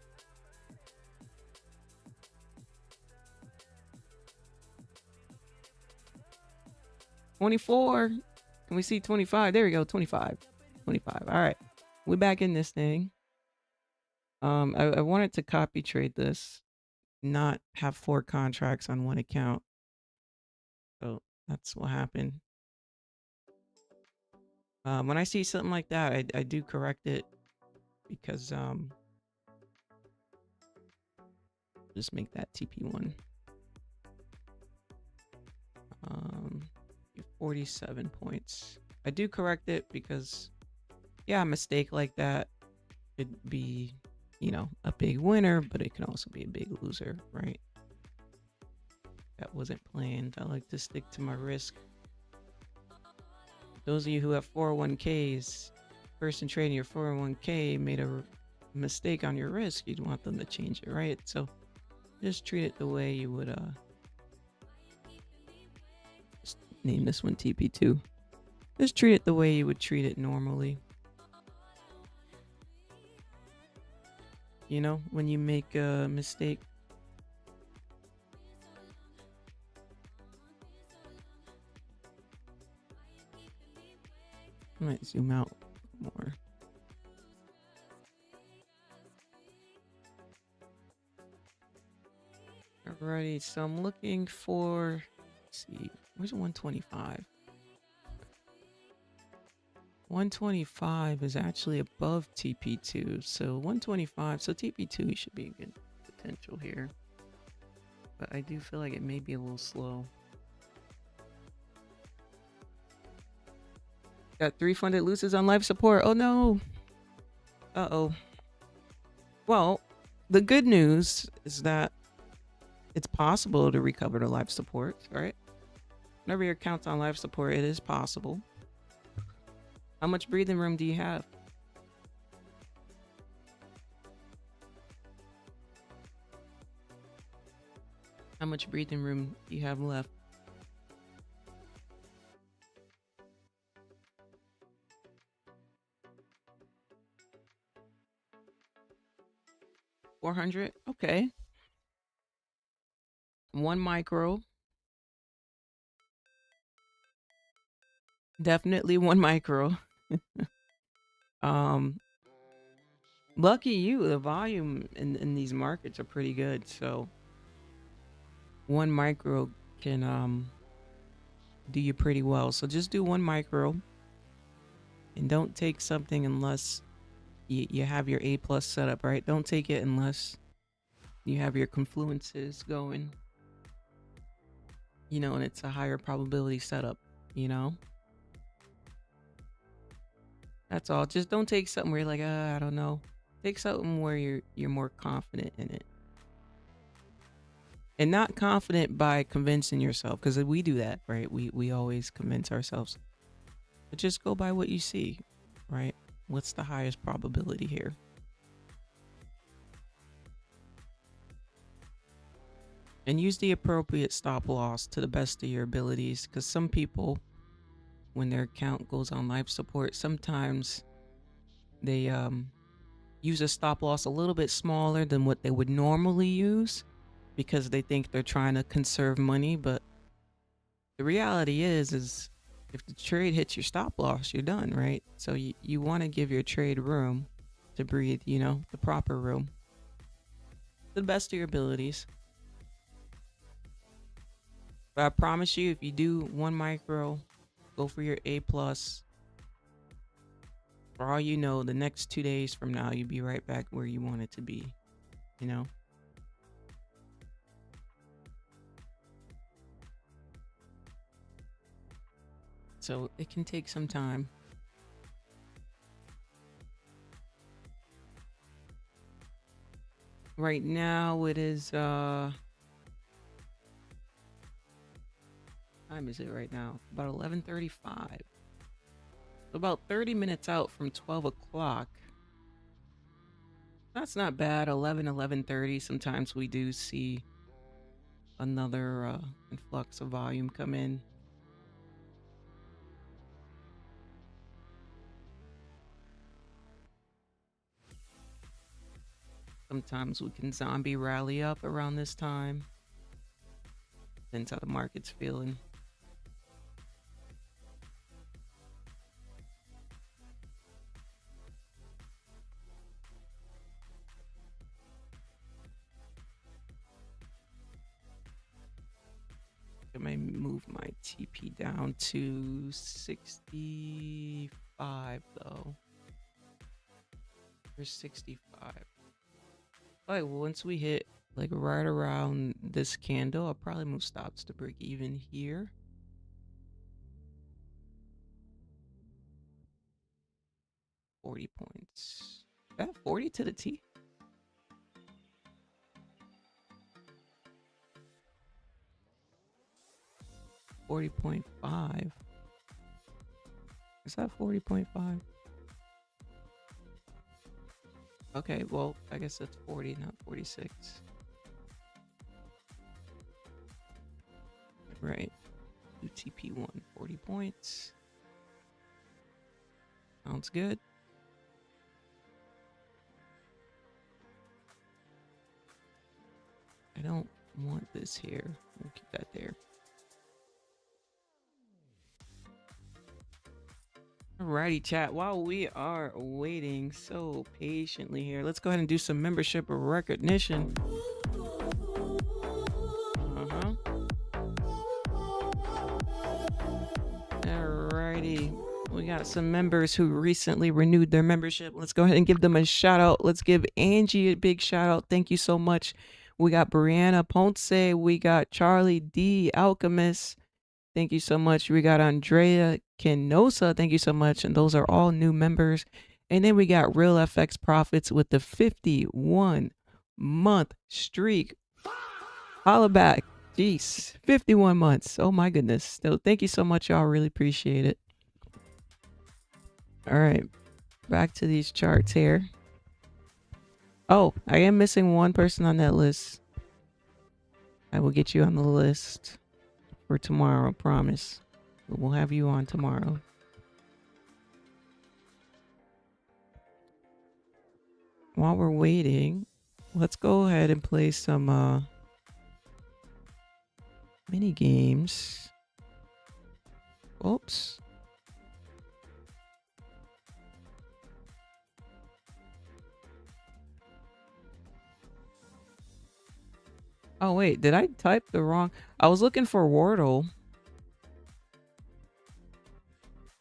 $24. Can we see 25? There we go. 25. 25. All right. We're back in this thing. I wanted to copy trade this, not have 4 contracts on one account. So that's what happened. When I see something like that, I do correct it because just make that TP1. 47 points. I do correct it because, yeah, a mistake like that could be, you know, a big winner, but it can also be a big loser, right? That wasn't planned. I like to stick to my risk. Those of you who have 401ks, person trading your 401k made a mistake on your risk, you'd want them to change it, right? So just treat it the way you would just name this one TP2. Just treat it the way you would treat it normally. You know, when you make a mistake. I might zoom out more. Alrighty, so I'm looking for, let's see, where's 125? 125 is actually above TP2, so 125, so TP2 should be a good potential here. But I do feel like it may be a little slow. Got 3 funded losses on life support. Oh no. Uh-oh. Well, the good news is that it's possible to recover to life support, right? Whenever your account's on life support, it is possible. How much breathing room do you have? How much breathing room do you have left? $400. Okay. 1 micro. Definitely one micro. um, Lucky you, the volume in these markets are pretty good. So one micro can do you pretty well. So just do one micro and don't take something unless you have your A plus setup, right? Don't take it unless you have your confluences going, and it's a higher probability setup, you know? That's all. Just don't take something where you're like, I don't know. Take something where you're more confident in it. And not confident by convincing yourself, because we do that, right? We always convince ourselves. But just go by what you see, right? What's the highest probability here? And use the appropriate stop loss to the best of your abilities, because some people, when their account goes on life support, sometimes they use a stop loss a little bit smaller than what they would normally use because they think they're trying to conserve money. But the reality is if the trade hits your stop loss, you're done, right? So you want to give your trade room to breathe, the proper room, to the best of your abilities. But I promise you, if you do one micro, go for your A plus. For all you know, the next 2 days from now, you'll be right back where you want it to be, you know? So it can take some time. Right now it is time is it right now? About 11:35. About 30 minutes out from 12 o'clock. That's not bad. 11:30. Sometimes we do see another influx of volume come in. Sometimes we can zombie rally up around this time. Depends how the market's feeling. I may move my TP down to 65 though. Or 65. Like once we hit like right around this candle, I'll probably move stops to break even here. $40. That 40 to the T. 40.5. Is that 40.5? Okay, well, I guess that's 40, not 46. Right. UTP1, 40 points. Sounds good. I don't want this here. We'll keep that there. Alrighty, chat. While we are waiting so patiently here, let's go ahead and do some membership recognition. Alrighty. We got some members who recently renewed their membership. Let's go ahead and give them a shout out. Let's give Angie a big shout out. Thank you so much. We got Brianna Ponce. We got Charlie D. Alchemist. Thank you so much. We got Andrea Kenosa. Thank you so much. And those are all new members. And then we got Real FX Profits with the 51-month streak. Holla back. Jeez, 51 months. Oh my goodness. So thank you so much, y'all. Really appreciate it. All right, back to these charts here. Oh, I am missing one person on that list. I will get you on the list for tomorrow, promise. We'll have you on tomorrow. While we're waiting, let's go ahead and play some mini games. Oops. Oh, wait. Did I type the wrong? I was looking for Wordle.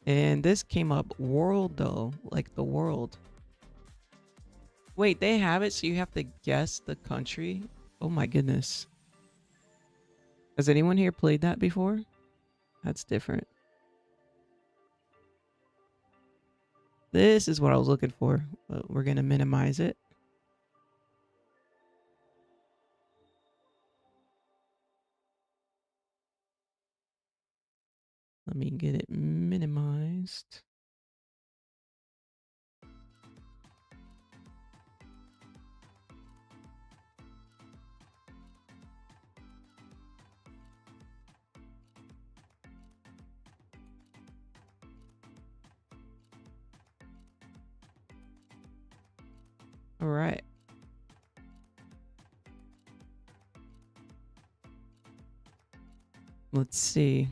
And this came up world, though. Like the world. Wait, they have it so you have to guess the country? Oh, my goodness. Has anyone here played that before? That's different. This is what I was looking for. But we're going to minimize it. Let me get it minimized. All right. Let's see.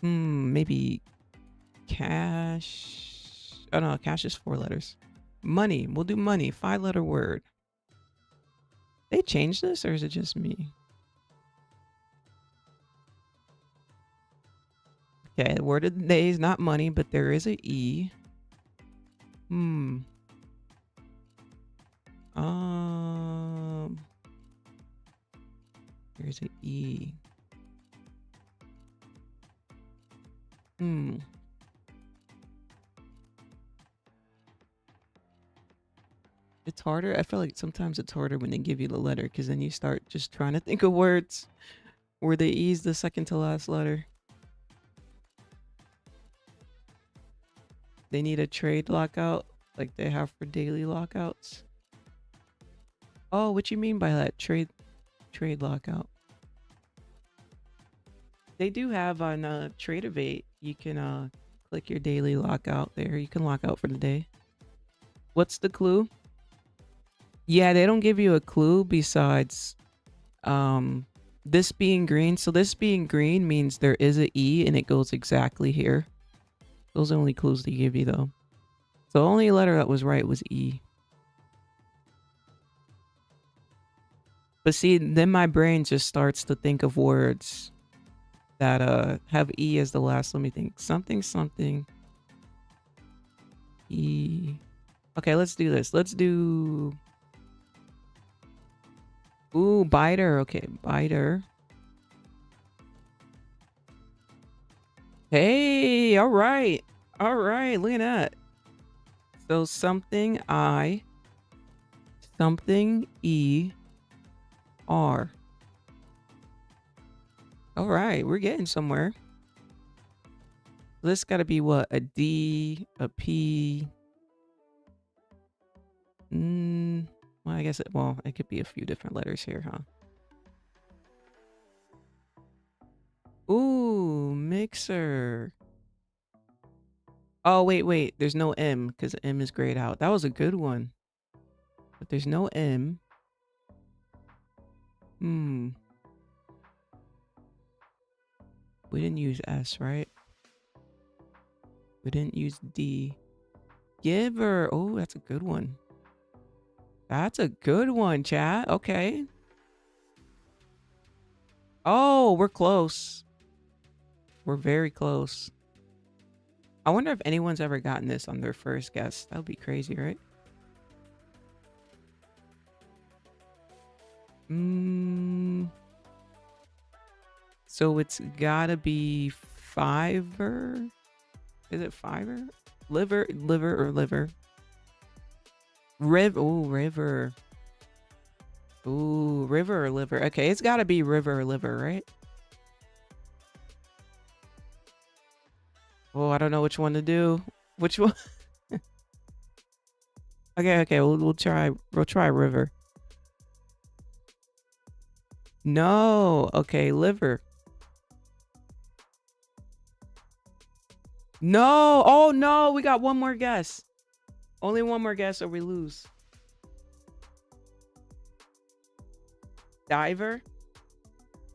Maybe cash. Oh no, cash is 4 letters. Money. We'll do money. 5-letter word. They changed this, or is it just me? Okay, the word of the day is not money, but there is a E. There's a E. It's harder. I feel like sometimes it's harder when they give you the letter because then you start just trying to think of words where the E's the second to last letter. They need a trade lockout like they have for daily lockouts. Oh, what you mean by that? Trade lockout. They do have on Tradeovate, you can click your daily lockout there. You can lock out for the day. What's the clue? Yeah, they don't give you a clue besides this being green. So this being green means there is a E and it goes exactly here. Those are the only clues they give you though. So the only letter that was right was E. But see, then my brain just starts to think of words that have E as the last. Let me think. Something. E. Okay, let's do this. Let's do... Ooh, biter. Okay, biter. Hey, all right. All right, look at that. So something I, something E, R. All right, we're getting somewhere. This got to be what? A D, a P. Well, I guess it could be a few different letters here, huh? Ooh, mixer. Oh, wait. There's no M because M is grayed out. That was a good one. But there's no M. We didn't use S, right? We didn't use D. Giver. Oh, that's a good one. That's a good one, chat. Okay. Oh, we're close. We're very close. I wonder if anyone's ever gotten this on their first guess. That would be crazy, right? So it's gotta be Fiverr. Is it Fiverr? Liver or liver? River. Ooh, river or liver. Okay, it's gotta be river or liver, right? Oh, I don't know which one to do. Which one? Okay. We'll try river. No. Okay, liver. No. Oh no, we got one more guess. Only one more guess or we lose. Diver?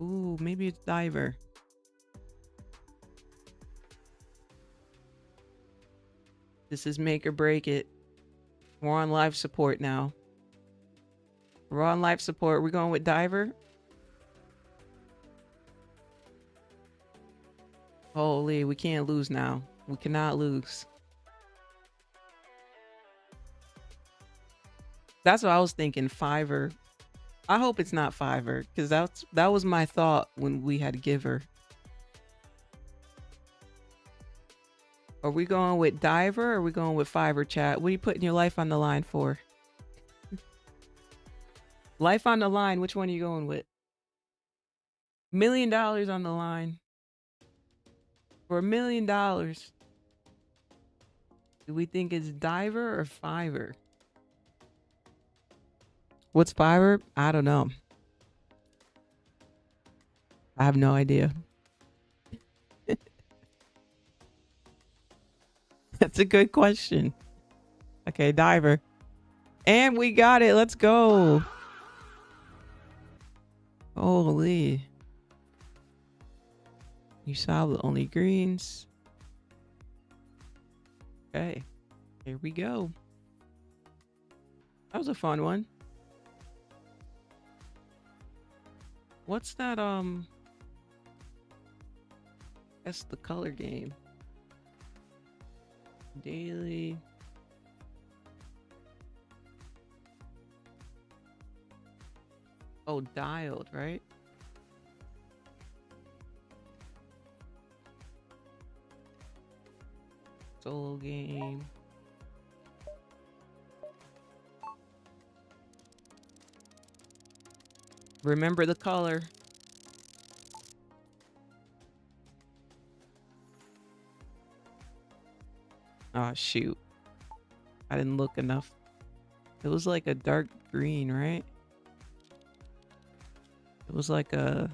Ooh, maybe it's diver. This is make or break it. We're on live support now. Raw and life support. We're going with diver. Holy, we can't lose now. We cannot lose. That's what I was thinking. Fiverr. I hope it's not Fiverr, because that was my thought when we had Giver. Are we going with diver or are we going with Fiverr, chat? What are you putting your life on the line for? Life on the line, which one are you going with? $1 million on the line. For $1 million. Do we think it's diver or Fiverr? What's Fiverr? I don't know. I have no idea. That's a good question. Okay, diver. And we got it. Let's go. Holy. You saw the only greens. Okay. Here we go. That was a fun one. What's that? That's the color game. Daily. Oh, dialed, right? Solo game. Remember the color. Oh, shoot. I didn't look enough. It was like a dark green, right? It was like a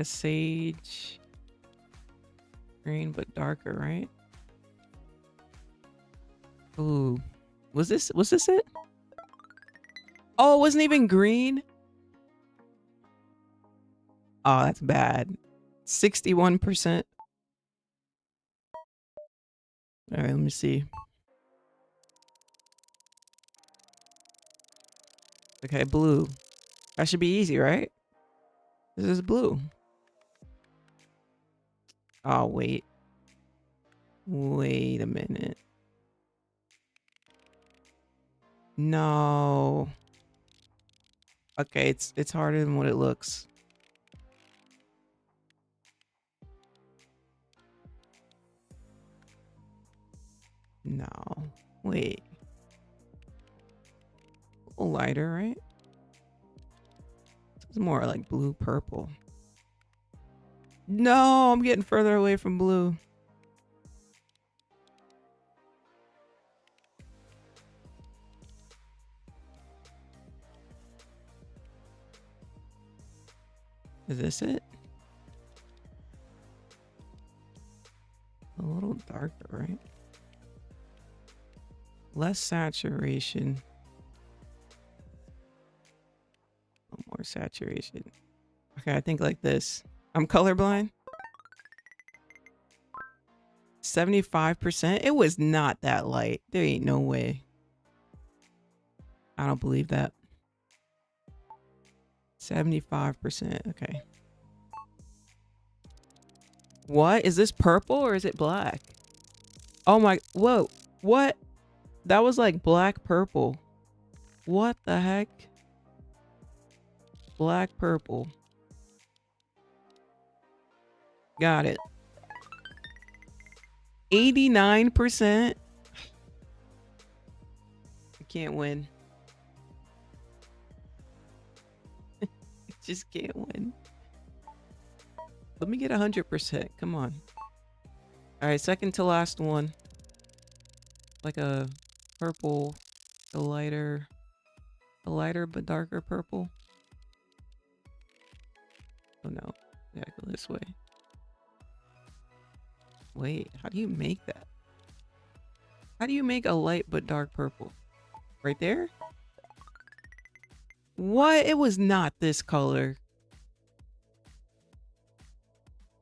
sage green, but darker, right? Ooh. Was this it? Oh, it wasn't even green? Oh, that's bad. 61%. All right, let me see. Okay, blue. That should be easy, right? This is blue. Oh, wait. Wait a minute. No. Okay, it's harder than what it looks. No. Wait. A little lighter, right? It's more like blue purple. No, I'm getting further away from blue. Is this it? A little darker, right? Less saturation. A little more saturation. Okay, I think like this. I'm colorblind. 75%? It was not that light. There ain't no way. I don't believe that. 75%. Okay. What? Is this purple or is it black? Oh my. Whoa. What? That was like black purple. What the heck? Black purple. Got it. 89%. I can't win. Just can't win. Let me get 100%. Come on. All right, second to last one. Like a purple, a lighter but darker purple. Oh no, yeah, go this way. Wait, how do you make that? How do you make a light but dark purple? Right there? What? It was not this color.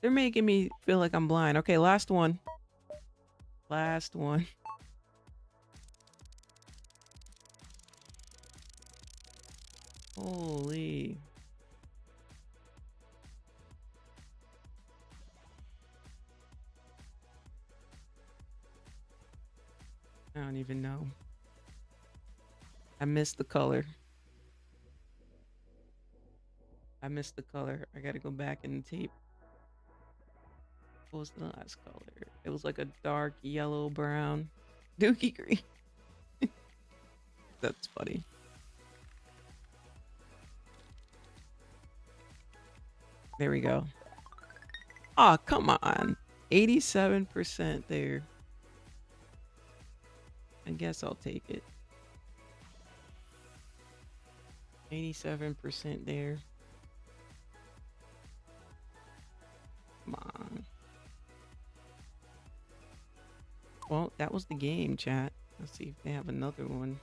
They're making me feel like I'm blind. Okay, last one. Last one. Holy. I don't even know. I missed the color. I missed the color. I gotta go back in the tape. What was the last color? It was like a dark yellow brown. Dookie green. That's funny. There we go. Oh, come on. 87% there. I guess I'll take it. 87% there. Come on. Well, that was the game, chat. Let's see if they have another one.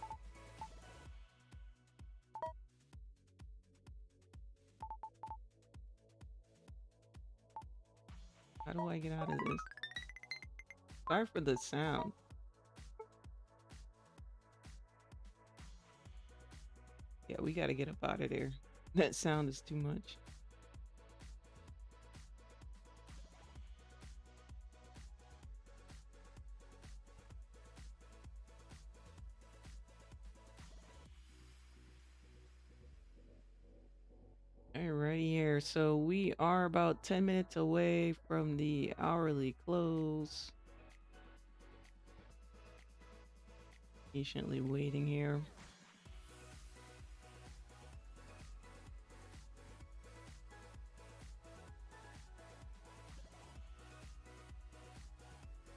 How do I get out of this? Sorry for the sound. Yeah, we gotta get up out of there. That sound is too much. Alrighty here. So we are about 10 minutes away from the hourly close. Patiently waiting here.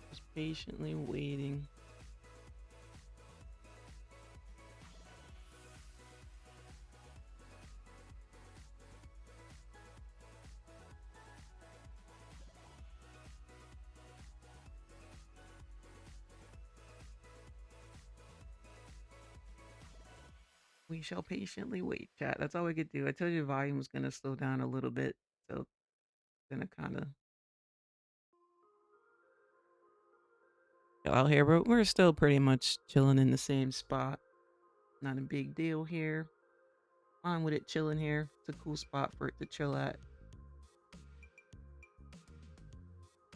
Just patiently waiting. We shall patiently wait, chat. That's all we could do. I told you the volume was gonna slow down a little bit, so it's gonna kind of chill out here. But we're still pretty much chilling in the same spot. Not a big deal here. Fine with it chilling here. It's a cool spot for it to chill at.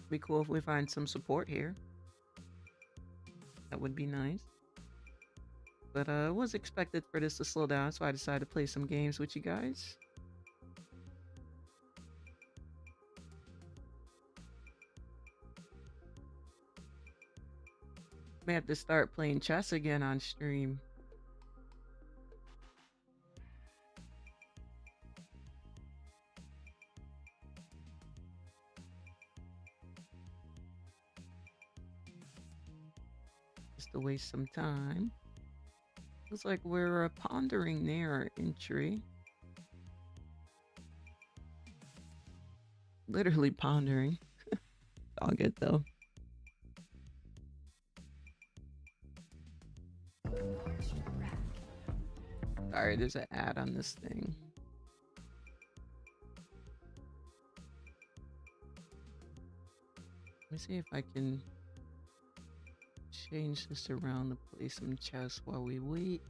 Be cool if we find some support here. That would be nice. But it was expected for this to slow down, so I decided to play some games with you guys. May have to start playing chess again on stream. Just to waste some time. Looks like we're pondering their entry. Literally pondering. All good though. Sorry, there's an ad on this thing. Let me see if I can change this around to play some chess while we wait.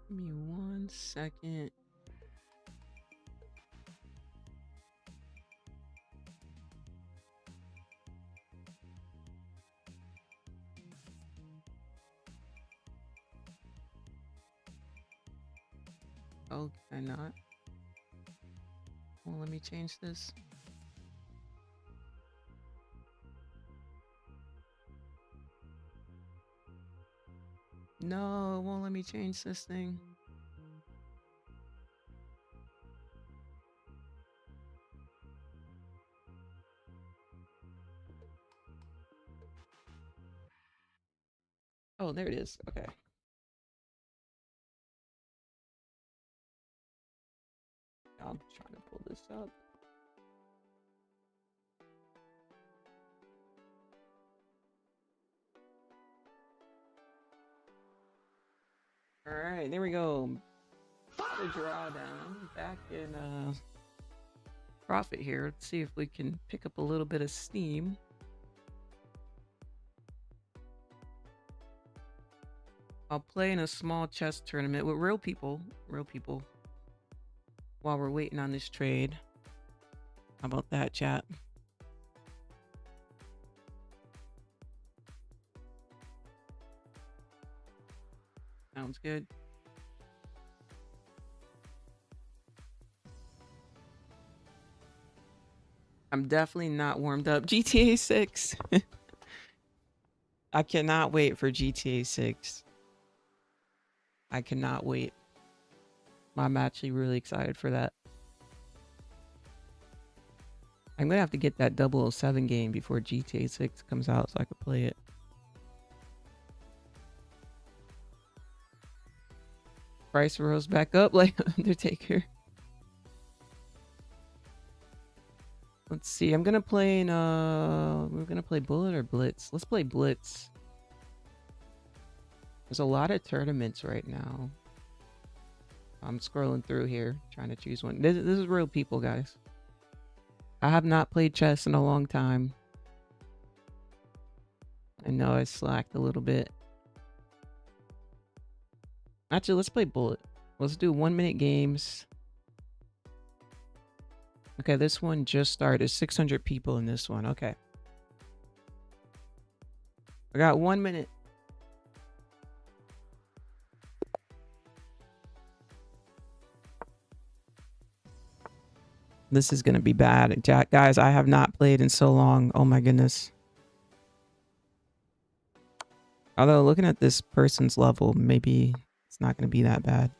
Give me 1 second. Oh, can I not? Well, let me change this. No, it won't let me change this thing. Oh, there it is. Okay. I'm trying to pull this up. All right, there we go. Auto drawdown back in profit here. Let's see if we can pick up a little bit of steam. I'll play in a small chess tournament with real people. While we're waiting on this trade. How about that, chat? Sounds good. I'm definitely not warmed up. GTA 6. I cannot wait for GTA 6. I cannot wait. I'm actually really excited for that. I'm gonna have to get that 007 game before GTA 6 comes out so I can play it. Price rose back up like Undertaker. Let's see. I'm gonna play in we're gonna play Bullet or Blitz. Let's play Blitz. There's a lot of tournaments right now. I'm scrolling through here, trying to choose one. This is real people, guys. I have not played chess in a long time. I know I slacked a little bit. Actually, let's play Bullet. Let's do 1 minute games. Okay, this one just started. 600 people in this one. Okay. I got 1 minute. This is going to be bad. Guys, I have not played in so long. Oh my goodness. Although looking at this person's level, maybe it's not going to be that bad.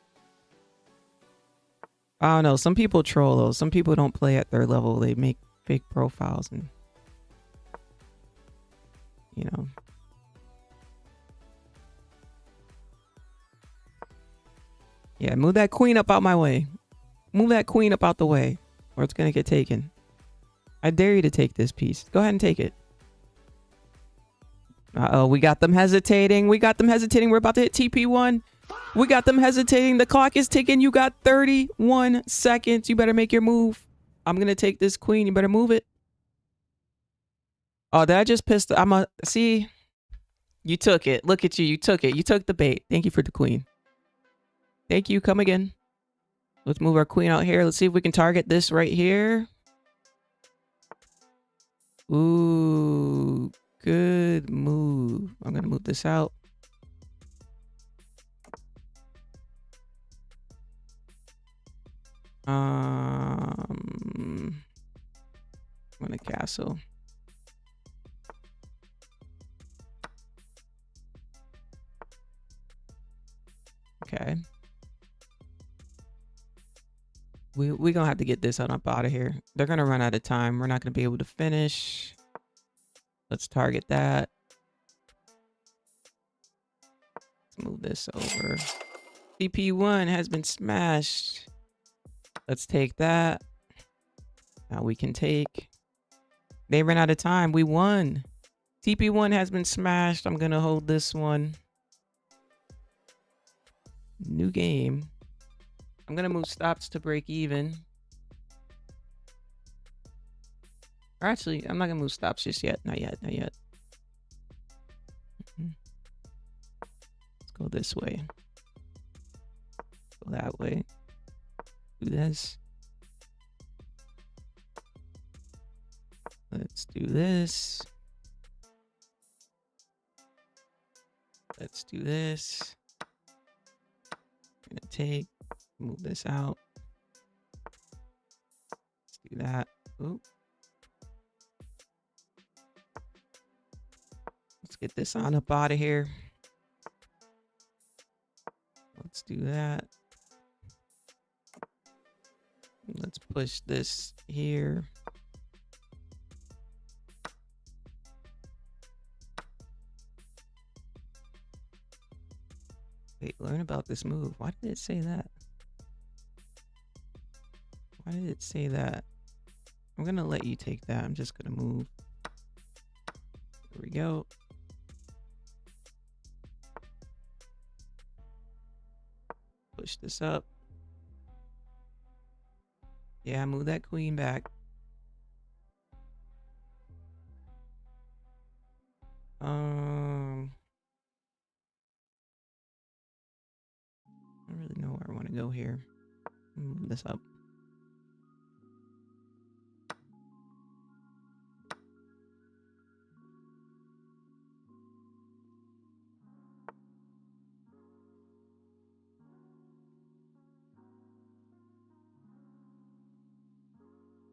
I don't know. Some people troll though. Some people don't play at their level. They make fake profiles and, you know. Yeah, move that queen up out my way. Move that queen up out the way, or it's going to get taken. I dare you to take this piece. Go ahead and take it. Uh-oh, we got them hesitating. We got them hesitating. We're about to hit TP1. We got them hesitating. The clock is ticking. You got 31 seconds. You better make your move. I'm going to take this queen. You better move it. Oh, did I just piss? See, you took it. Look at you. You took it. You took the bait. Thank you for the queen. Thank you. Come again. Let's move our queen out here. Let's see if we can target this right here. Ooh, good move. I'm going to move this out. I'm going to castle. Okay. We're gonna have to get this up out of here. They're gonna run out of time. We're not gonna be able to finish. Let's target that. Let's move this over. CP1 has been smashed. Let's take that. Now we can take. They ran out of time. We won. TP1 has been smashed. I'm gonna hold this one. New game. I'm gonna move stops to break even. Or actually, I'm not gonna move stops just yet. Not yet. Not yet. Let's go this way. Go that way. Do this. Let's do this. Let's do this. I'm gonna take. Move this out. Let's do that. Oop. Let's get this on up out of here. Let's do that. Let's push this here. Wait, learn about this move. Why did it say that? Why did it say that? I'm gonna let you take that. I'm just gonna move. There we go. Push this up. Yeah, move that queen back. gonna go here. Move this up.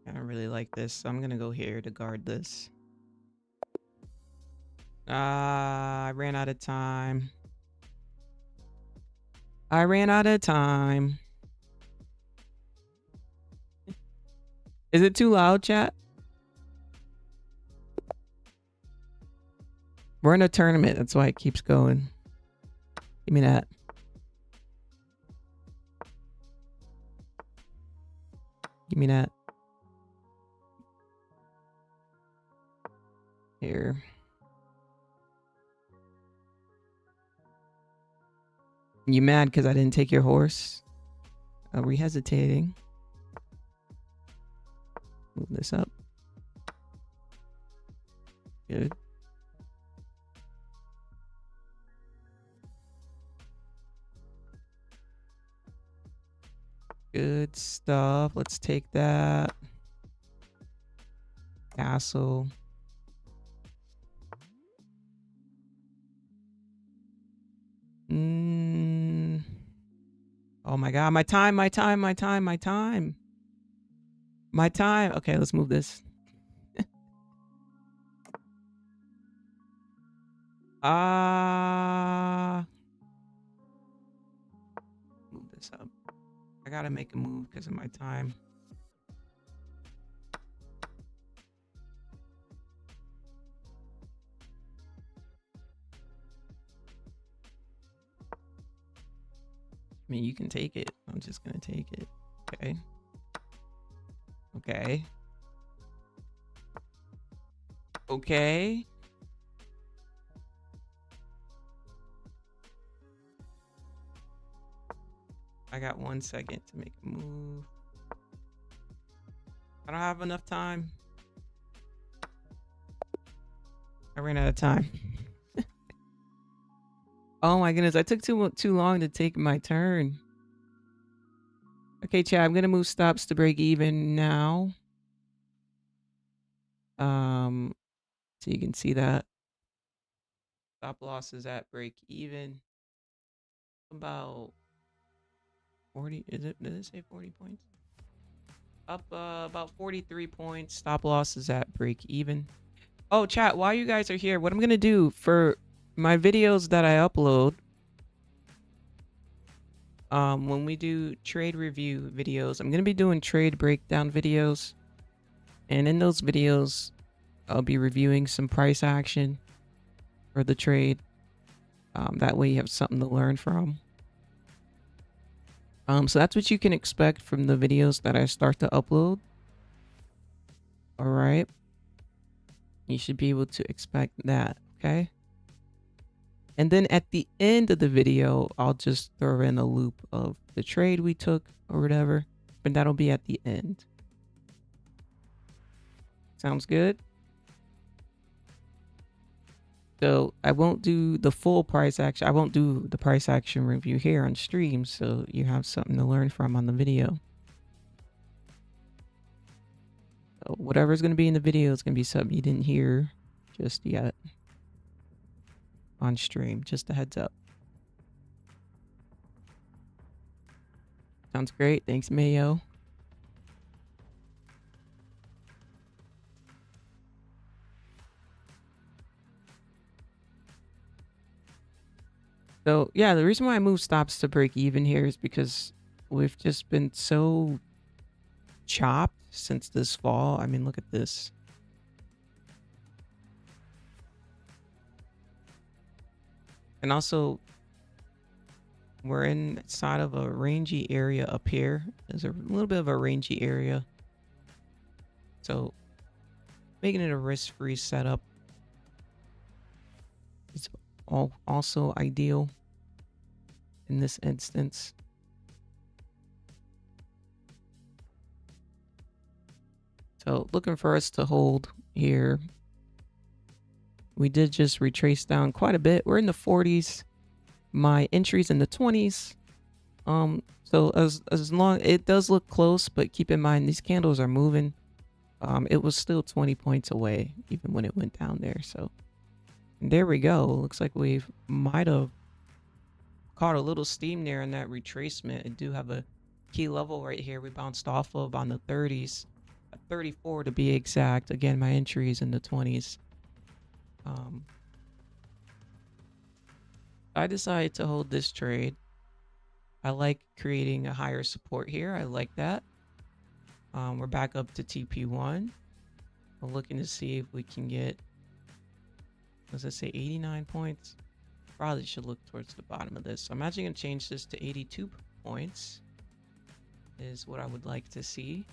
I don't really like this, so I'm gonna go here to guard this. I ran out of time. I ran out of time. Is it too loud, chat? We're in a tournament. That's why it keeps going. Give me that. Give me that. Here. You mad because I didn't take your horse? Are we hesitating? Move this up. Good. Good stuff. Let's take that. Castle. Oh my god, my time. My time. Okay, let's move this. Move this up. I gotta make a move because of my time. I mean, you can take it. I'm just gonna take it. Okay. Okay. Okay. I got 1 second to make a move. I don't have enough time. I ran out of time. Oh my goodness, I took too long to take my turn. Okay, chat, I'm gonna move stops to break even now. So you can see that. Stop losses at break even. About 40, did it say 40 points? Up about 43 points. Stop losses at break even. Oh, chat, while you guys are here, what I'm gonna do for my videos that I upload, when we do trade review videos, I'm gonna be doing trade breakdown videos, and in those videos I'll be reviewing some price action for the trade. That way you have something to learn from. So that's what you can expect from the videos that I start to upload. All right, you should be able to expect that. Okay. And then at the end of the video, I'll just throw in a loop of the trade we took or whatever, but that'll be at the end. Sounds good? So I won't do the full price action. I won't do the price action review here on stream, so you have something to learn from on the video. So whatever's going to be in the video is going to be something you didn't hear just yet on stream. Just a heads up. Sounds great. Thanks, Mayo. So yeah, the reason why I moved stops to break even here is because we've just been so chopped since this fall. I mean, look at this. And also, we're inside of a rangy area up here. There's a little bit of a rangy area. So making it a risk-free setup is also ideal in this instance. So looking for us to hold here. We did just retrace down quite a bit. We're in the 40s. My entry's in the 20s. So as long it does look close, but keep in mind these candles are moving. It was still 20 points away even when it went down there. So there we go. Looks like we might have caught a little steam there in that retracement. I do have a key level right here we bounced off of on the 30s, 34 to be exact. Again, my entry is in the 20s. I decided to hold this trade. I like creating a higher support here. I like that. We're back up to TP1. We're looking to see if we can get, let's just say 89 points. Probably should look towards the bottom of this. So I'm actually going to change this to 82 points is what I would like to see.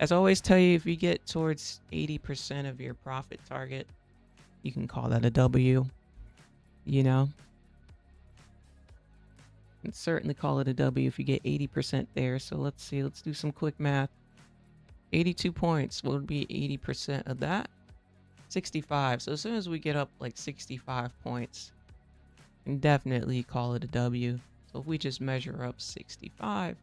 As I always tell you, if you get towards 80% of your profit target, you can call that a W, you know? And certainly call it a W if you get 80% there. So let's see, let's do some quick math. 82 points, what would be 80% of that? 65. So as soon as we get up like 65 points, you can definitely call it a W. So if we just measure up 65,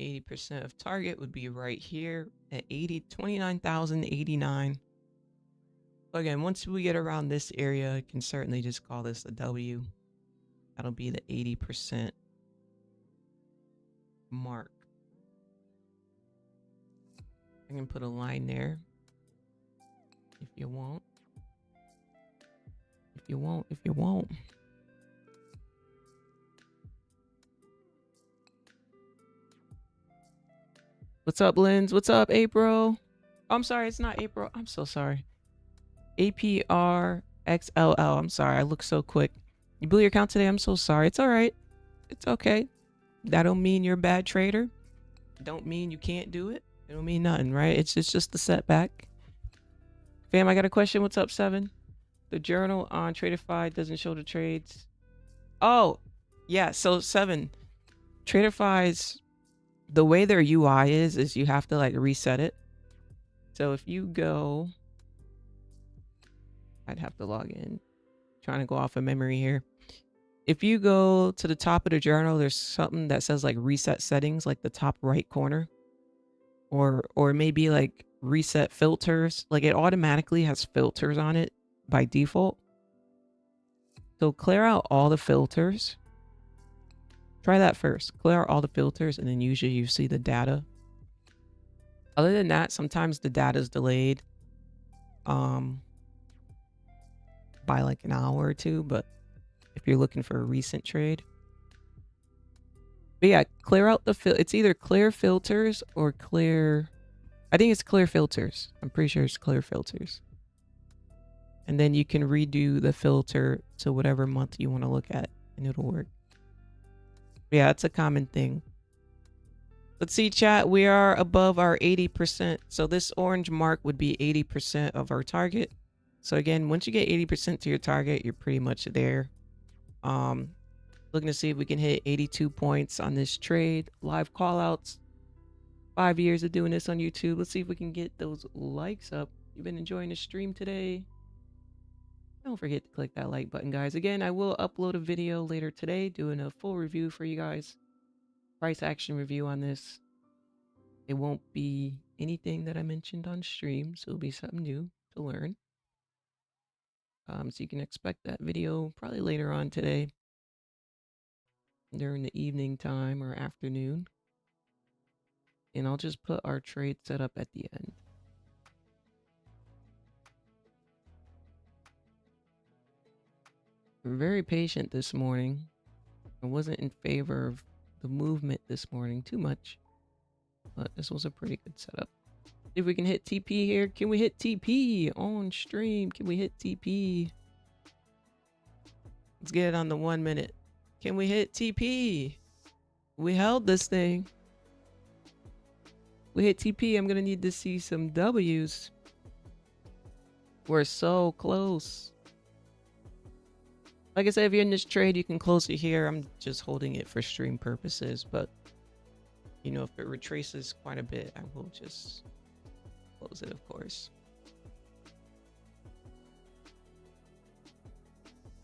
80% of target would be right here at 29,089. So again, once we get around this area, I can certainly just call this a W. That'll be the 80% mark. I can put a line there if you want. If you want. What's up, Linz? What's up, April? Oh, I'm sorry, it's not April. I'm so sorry. APRXLL. I'm sorry, I look so quick. You blew your account today? I'm so sorry. It's all right. It's okay. That don't mean you're a bad trader. Don't mean you can't do it. It don't mean nothing, right? It's just a setback. Fam, I got a question. What's up, 7? The journal on Tradingviews doesn't show the trades. Oh, yeah. So 7, Tradingviews, the way their UI is you have to like reset it. So if you go, I'd have to log in. Trying to go off of memory here. If you go to the top of the journal, there's something that says like reset settings, like the top right corner, or maybe like reset filters. Like it automatically has filters on it by default. So clear out all the filters. Try that first. Clear out all the filters, and then usually you see the data. Other than that, sometimes the data is delayed by like an hour or two, but if you're looking for a recent trade. But yeah, clear out the it's either clear filters or clear, I think it's clear filters. I'm pretty sure it's clear filters. And then you can redo the filter to whatever month you want to look at, and it'll work. But yeah, it's a common thing. Let's see, chat. We are above our 80%. So this orange mark would be 80% of our target. So again, once you get 80% to your target, you're pretty much there. Looking to see if we can hit 82 points on this trade. Live callouts. 5 years of doing this on YouTube. Let's see if we can get those likes up. You've been enjoying the stream today. Don't forget to click that like button, guys. Again, I will upload a video later today doing a full review for you guys. Price action review on this. It won't be anything that I mentioned on stream, so it'll be something new to learn. So you can expect that video probably later on today during the evening time or afternoon. And I'll just put our trade setup at the end. We're very patient this morning. I wasn't in favor of the movement this morning too much, but this was a pretty good setup. If we can hit TP here, can we hit TP on stream? Can we hit TP? Let's get it on the 1 minute. Can we hit TP? We held this thing. We hit TP. I'm gonna need to see some W's. We're so close. Like I said, if you're in this trade, you can close it here. I'm just holding it for stream purposes, but you know, if it retraces quite a bit, I will just close it, of course.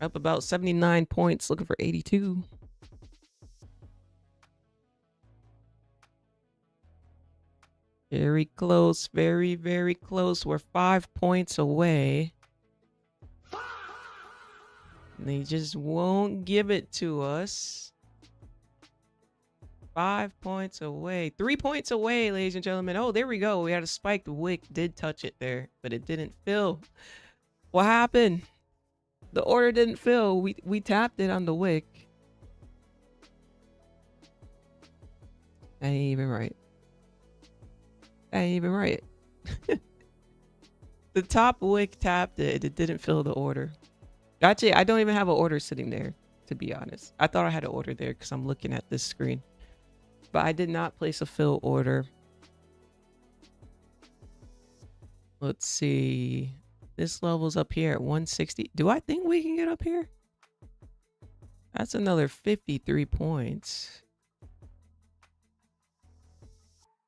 Up about 79 points, looking for 82. Very close, very, very close. We're 5 points away. They just won't give it to us. 5 points away. 3 points away, ladies and gentlemen. Oh, there we go. We had a spike. The wick did touch it there, but it didn't fill. What happened? The order didn't fill. We tapped it on the wick. That ain't even right. That ain't even right. The top wick tapped it. It didn't fill the order. Actually, I don't even have an order sitting there, to be honest. I thought I had an order there because I'm looking at this screen. But I did not place a fill order. Let's see. This level's up here at 160. Do I think we can get up here? That's another 53 points.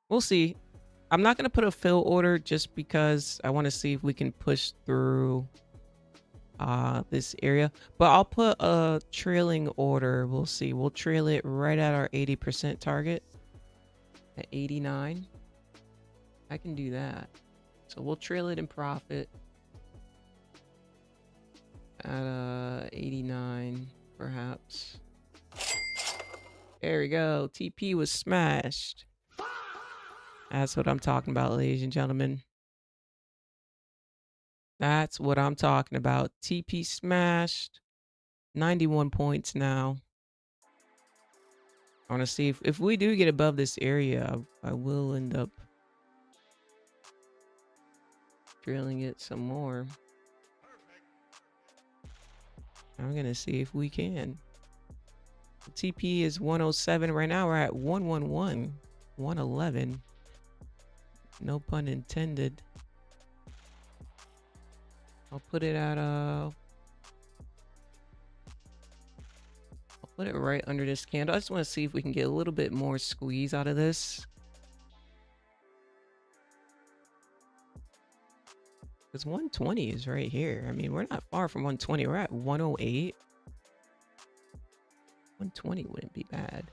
We'll see. I'm not going to put a fill order just because I want to see if we can push through this area. But I'll put a trailing order. We'll see. We'll trail it right at our 80% target at 89. I can do that. So we'll trail it in profit at 89 perhaps. There we go. TP was smashed. That's what I'm talking about, ladies and gentlemen. That's what I'm talking about. TP smashed. 91 points now. I want to see if we do get above this area, I will end up drilling it some more. I'm going to see if we can. TP is 107 right now. We're at 111, 111. No pun intended. I'll put it at I'll put it right under this candle. I just want to see if we can get a little bit more squeeze out of this. Because 120 is right here. I mean, we're not far from 120. We're at 108. 120 wouldn't be bad.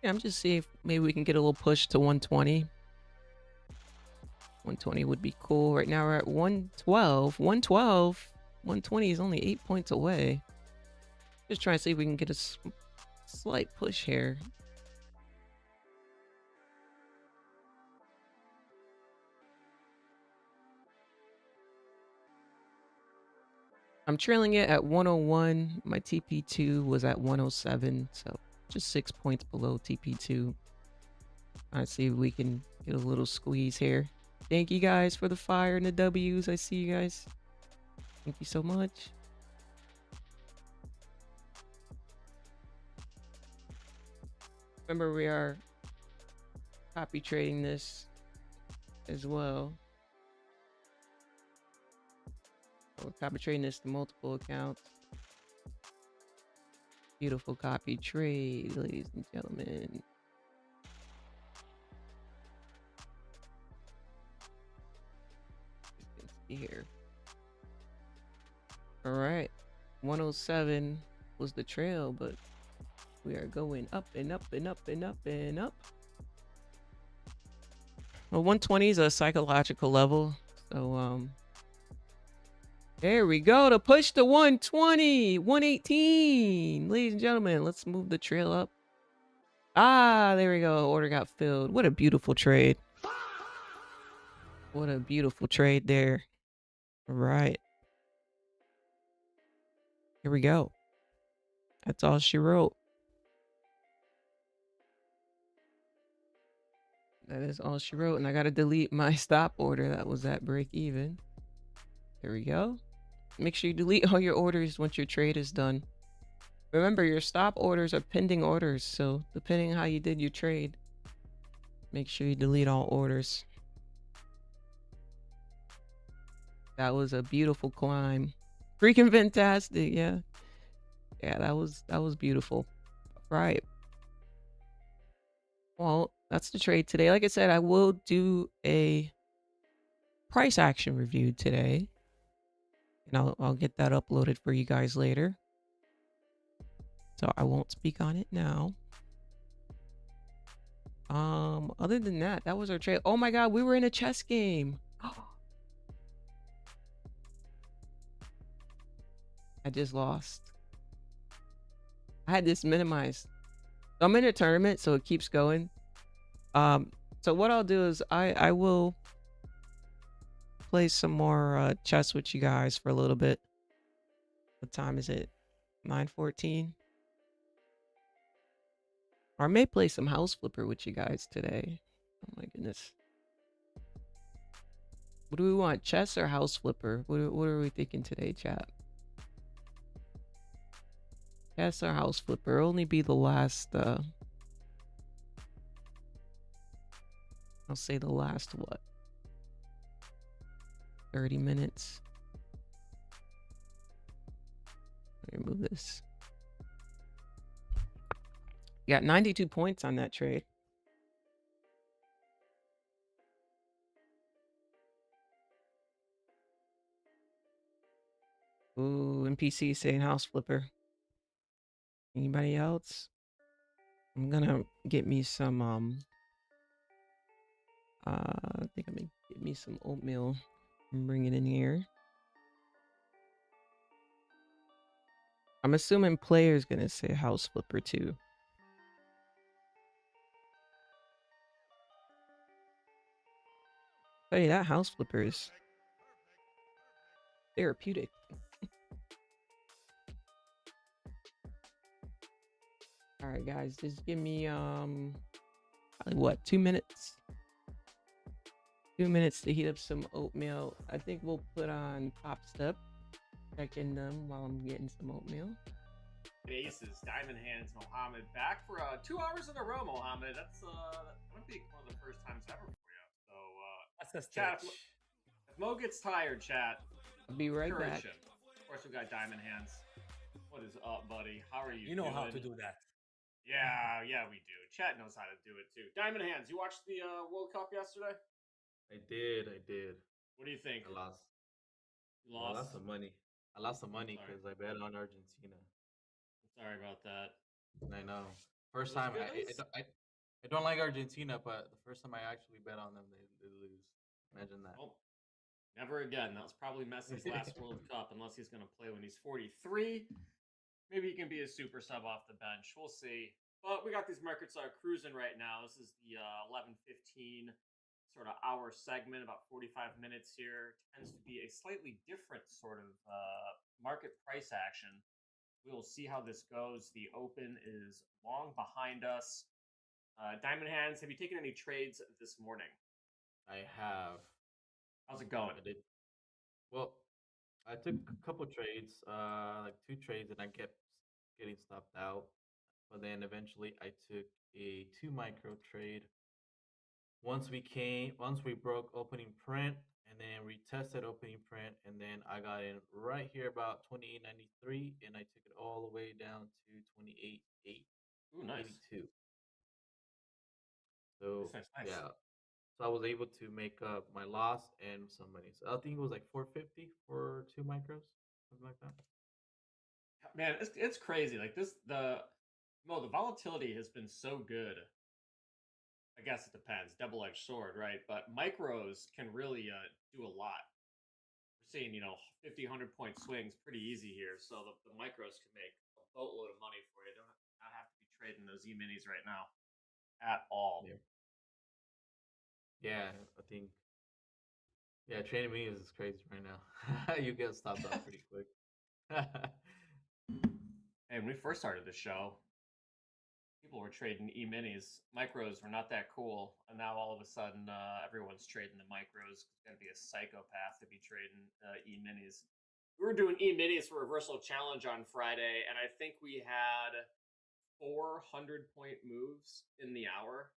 Yeah, I'm just seeing if maybe we can get a little push to 120. 120 would be cool. Right now we're at 112. 112. 120 is only 8 points away. Just trying to see if we can get a slight push here. I'm trailing it at 101. My TP2 was at 107, so just 6 points below TP2. Let's see if we can get a little squeeze here. Thank you guys for the fire and the W's. I see you guys. Thank you so much. Remember, we are copy trading this as well. We're copy trading this to multiple accounts. Beautiful copy trade, ladies and gentlemen. You can see here. All right, 107 was the trail, but we are going up and up and up and up and up. Well, 120 is a psychological level, so there we go to push to 120, 118. Ladies and gentlemen, let's move the trail up. Ah, there we go. Order got filled. What a beautiful trade. What a beautiful trade there. All right. Here we go. That's all she wrote. That is all she wrote. And I got to delete my stop order. That was at break even. There we go. Make sure you delete all your orders once your trade is done. Remember, your stop orders are pending orders. So depending on how you did your trade, make sure you delete all orders. That was a beautiful climb. Freaking fantastic. Yeah. Yeah, that was beautiful. Right. Well, that's the trade today. Like I said, I will do a price action review today, and I'll get that uploaded for you guys later. So I won't speak on it now. Other than that, that was our trade. Oh my god, we were in a chess game. I just lost. I had this minimized. I'm in a tournament, so it keeps going. So what I'll do is I will play some more chess with you guys for a little bit. What time is it? 9:14. Or I may play some House Flipper with you guys today. Oh my goodness. What do we want? Chess or House Flipper? What are we thinking today, chat? Chess or House Flipper? It'll only be the last I'll say the last what? 30 minutes. Let me move this. You got 92 points on that trade. Ooh, NPC saying House Flipper. Anybody else? I'm gonna get me some I think I'm gonna get me some oatmeal and bring it in here. I'm assuming player's gonna say House Flipper too. Hey, that House Flipper is therapeutic. All right, guys, just give me probably what, 2 minutes? 2 minutes to heat up some oatmeal. I think we'll put on Top Step. Checking them while I'm getting some oatmeal. Aces, Diamond Hands, Mohammed back for 2 hours in a row. Mohammed, that would be one of the first times ever for you. So that's a chat. stretch. If Mo gets tired, chat, I'll be right back. him. Of course, we got Diamond Hands. What is up, buddy? How are you? You know doing? how to do that. Yeah, we do. Chat knows how to do it too. Diamond Hands, you watched the World Cup yesterday? I did. What do you think? I lost. You lost? I lost some money. I lost some money because I bet on Argentina. Sorry about that. I know. First time I don't like Argentina, but the first time I actually bet on them, they lose. Imagine that. Oh, never again. That was probably Messi's last World Cup, unless he's going to play when he's 43. Maybe he can be a super sub off the bench. We'll see. But we got these markets cruising right now. This is the 11:15 sort of hour segment, about 45 minutes here. Tends to be a slightly different sort of market price action. We will see how this goes. The open is long behind us. Diamond Hands, have you taken any trades this morning? I have. How's it going? I did. Well, I took a couple trades, like 2 trades, and I kept getting stopped out. But then eventually I took a 2 micro trade. Once we broke opening print, and then we tested opening print, and then I got in right here about 28.93, and I took it all the way down to 28.8. Ooh, nice. 82. So nice. yeah, so I was able to make up my loss and some money. So I think it was like 450 for 2 micros, something like that. Man, it's crazy. Like the volatility has been so good. I guess it depends. Double-edged sword, right? But micros can really do a lot. We're seeing, 50, 100-point swings pretty easy here. So the micros can make a boatload of money for you. Don't not have to be trading those E-minis right now at all. Yeah, I think. Yeah, trading me is crazy right now. You get stopped out pretty quick. Hey, when we first started the show, people were trading E-minis. Micros were not that cool. And now all of a sudden, everyone's trading the micros. It's got to be a psychopath to be trading E-minis. We were doing E-minis for Reversal Challenge on Friday, and I think we had 400-point moves in the hour.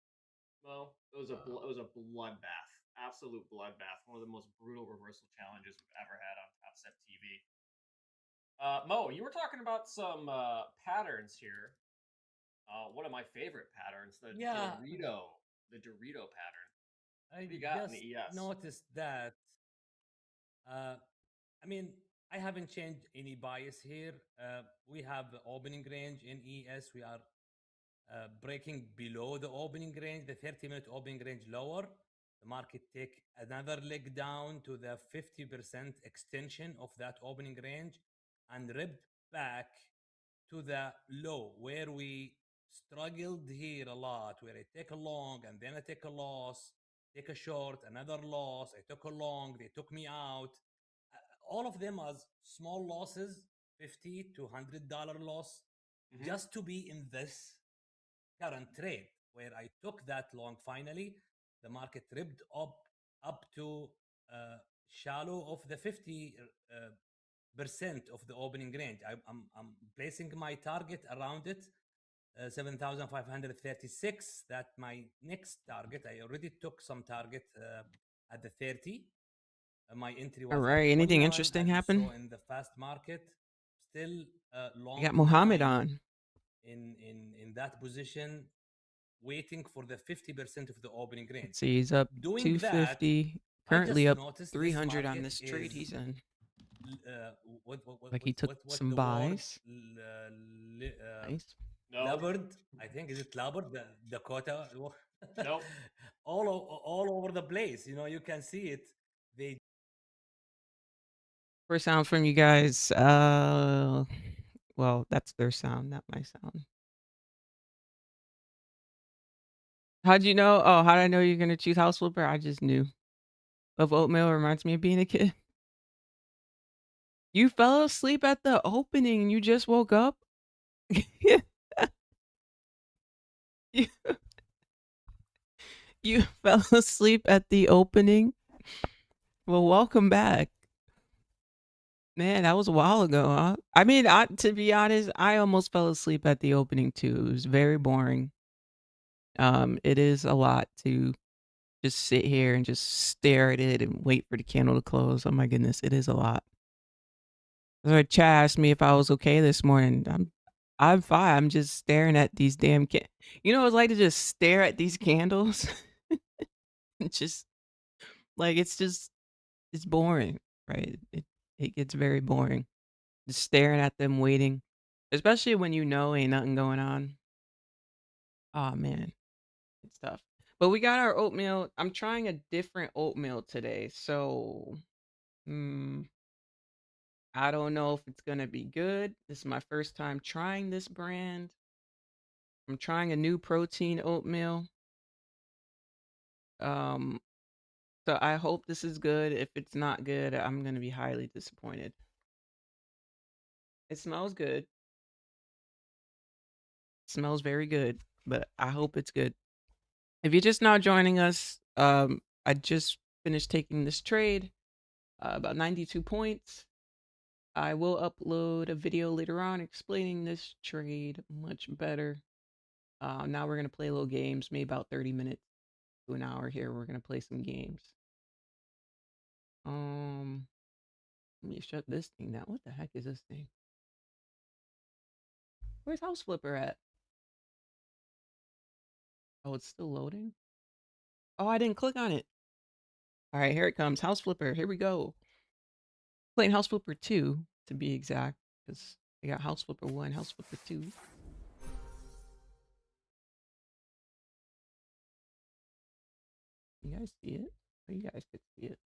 Mo, it was a bloodbath, absolute bloodbath. One of the most brutal reversal challenges we've ever had on Top Step TV. Mo, you were talking about some patterns here. One of my favorite patterns, the Dorito the Dorito pattern. I What do you got in just the ES? noticed that. Uh, I mean, I haven't changed any bias here. We have the opening range in ES. We are breaking below the opening range, the 30-minute opening range lower. The market take another leg down to the 50% extension of that opening range and ripped back to the low where we struggled here a lot, where I take a long and then I take a loss, take a short, another loss, I took a long, they took me out. All of them as small losses, $50 to $100 loss, just to be in this current trade where I took that long finally. The market ripped up to shallow of the 50 percent of the opening range. I'm placing my target around it, 7,536. That my next target. I already took some target at the 30. My entry All was at right. Anything 21, interesting as you happen? saw in the fast market. Still I got long Muhammad 9 on. in that position, waiting for the 50% of the opening range. Let's see, he's up Doing that, 250. I Currently just up noticed 300 this on market this trade is he's in. what Like he took what some the word buys. Nice. No. Leopard, I think, is it leopard, the Dakota? Nope. all over the place. You know, you can see it. They First sound from you guys. Well, that's their sound, not my sound. How'd you know? Oh, how did I know you're gonna choose House Flipper? I just knew. Of oatmeal reminds me of being a kid. You fell asleep at the opening. You just woke up. you, you fell asleep at the opening. Well, welcome back. Man, that was a while ago, huh? I mean, to be honest, I almost fell asleep at the opening too. It was very boring. It is a lot to just sit here and just stare at it and wait for the candle to close. Oh my goodness, it is a lot. So Chad asked me if I was okay this morning. I'm fine. I'm just staring at these damn You know what it's like to just stare at these candles? It's just like it's boring, right? It gets very boring. Just staring at them waiting. Especially when you know ain't nothing going on. Oh man, it's tough. But we got our oatmeal. I'm trying a different oatmeal today. So I don't know if it's gonna be good. This is my first time trying this brand. I'm trying a new protein oatmeal. Um, so I hope this is good. If it's not good, I'm gonna be highly disappointed. It smells good. It smells very good, but I hope it's good. If you're just now joining us, I just finished taking this trade, about 92 points. I will upload a video later on explaining this trade much better. Now we're gonna play little games, maybe about 30 minutes to an hour here. We're gonna play some games. Let me shut this thing down. What the heck is this thing? Where's House Flipper at? Oh, it's still loading? Oh, I didn't click on it. All right, here it comes. House Flipper. Here we go. Playing House Flipper 2, to be exact, because I got House Flipper 1, House Flipper 2. You guys see it? Oh, you guys could see it.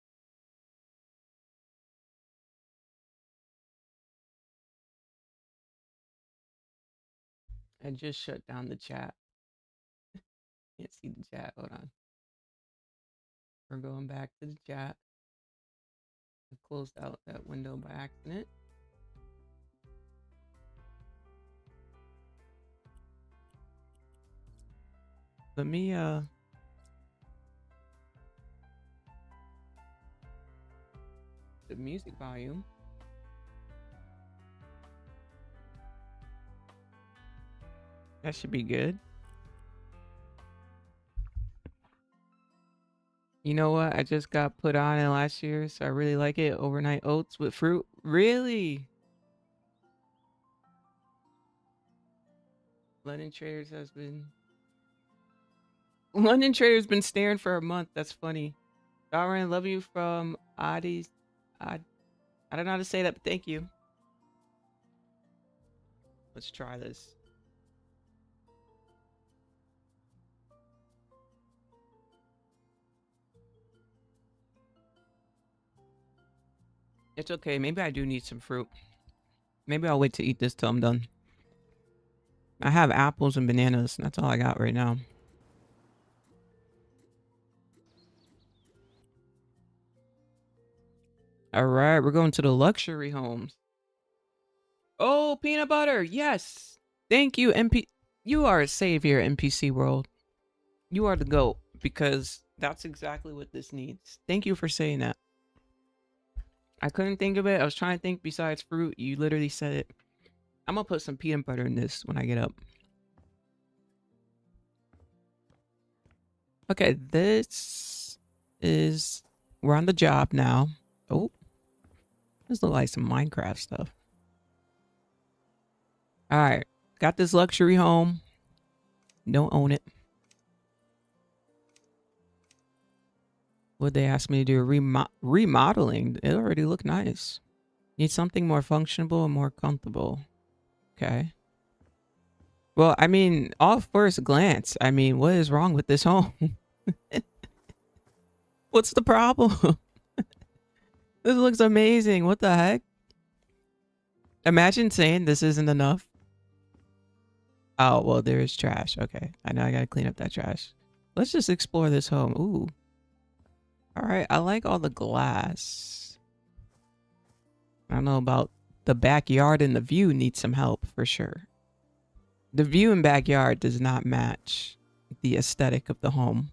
I just shut down the chat. Can't see the chat. Hold on. We're going back to the chat. I closed out that window by accident. Let me the music volume. That should be good. You know what? I just got put on in last year, so I really like it. Overnight oats with fruit. Really? London Traders has been London Trader's been staring for a month. That's funny. Darren, love you from Adi. I don't know how to say that, but thank you. Let's try this. It's okay. Maybe I do need some fruit. Maybe I'll wait to eat this till I'm done. I have apples and bananas. That's all I got right now. All right, we're going to the luxury homes. Oh, peanut butter. Yes. Thank you, MP. You are a savior, NPC world. You are the GOAT because that's exactly what this needs. Thank you for saying that. I couldn't think of it. I was trying to think besides fruit. You literally said it. I'm going to put some peanut butter in this when I get up. Okay, this is... We're on the job now. Oh. This looks like some Minecraft stuff. All right. Got this luxury home. Don't own it. What they asked me to do? Remodeling. It already looked nice. Need something more functional and more comfortable. Okay. Well, I mean, off first glance, I mean, what is wrong with this home? What's the problem? This looks amazing. What the heck? Imagine saying this isn't enough. Oh, well, there is trash. Okay. I know I gotta clean up that trash. Let's just explore this home. Ooh. All right. I like all the glass. I don't know about the backyard, and the view needs some help for sure. The view and backyard does not match the aesthetic of the home.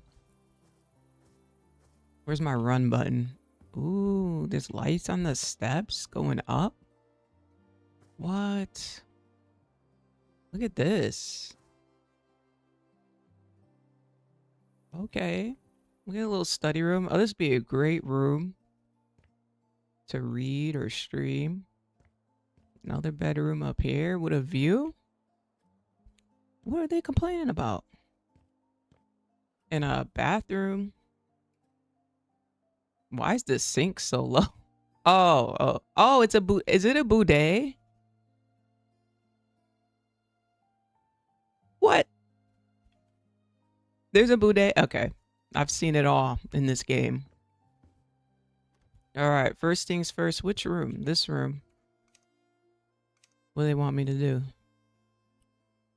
Where's my run button? Ooh, there's lights on the steps going up. What? Look at this. Okay. We got a little study room. Oh, this would be a great room to read or stream. Another bedroom up here with a view. What are they complaining about? And a bathroom. Why is this sink so low? Oh, it's a is it a boudet? What? There's a boudet? Okay. I've seen it all in this game. All right, first things first. Which room? This room. What do they want me to do?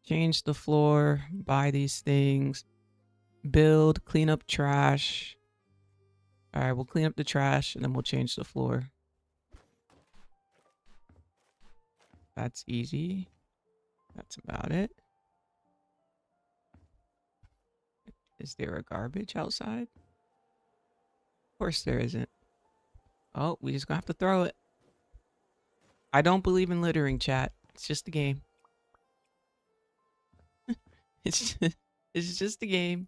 Change the floor, buy these things, build, clean up trash. All right, we'll clean up the trash and then we'll change the floor. That's easy. That's about it. Is there a garbage outside? Of course there isn't. Oh, we just gonna have to throw it. I don't believe in littering, chat. It's just a game. It's just a game.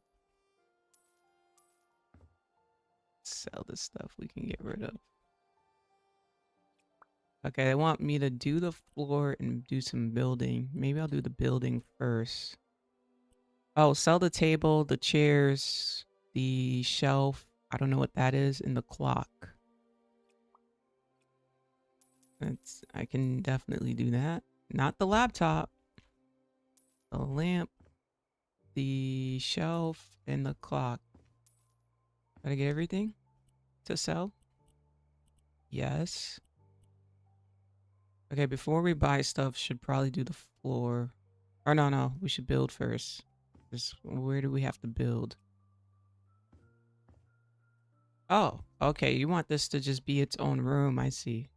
Sell the stuff we can get rid of. Okay, they want me to do the floor and do some building. Maybe I'll do the building first. Oh, sell the table, the chairs, the shelf. I don't know what that is, and the clock. I can definitely do that. Not the laptop. The lamp, the shelf, and the clock. Did I get everything to sell? Yes. Okay, before we buy stuff, should probably do the floor. Or no, we should build first. Where do we have to build? Oh, okay, you want this to just be its own room, I see.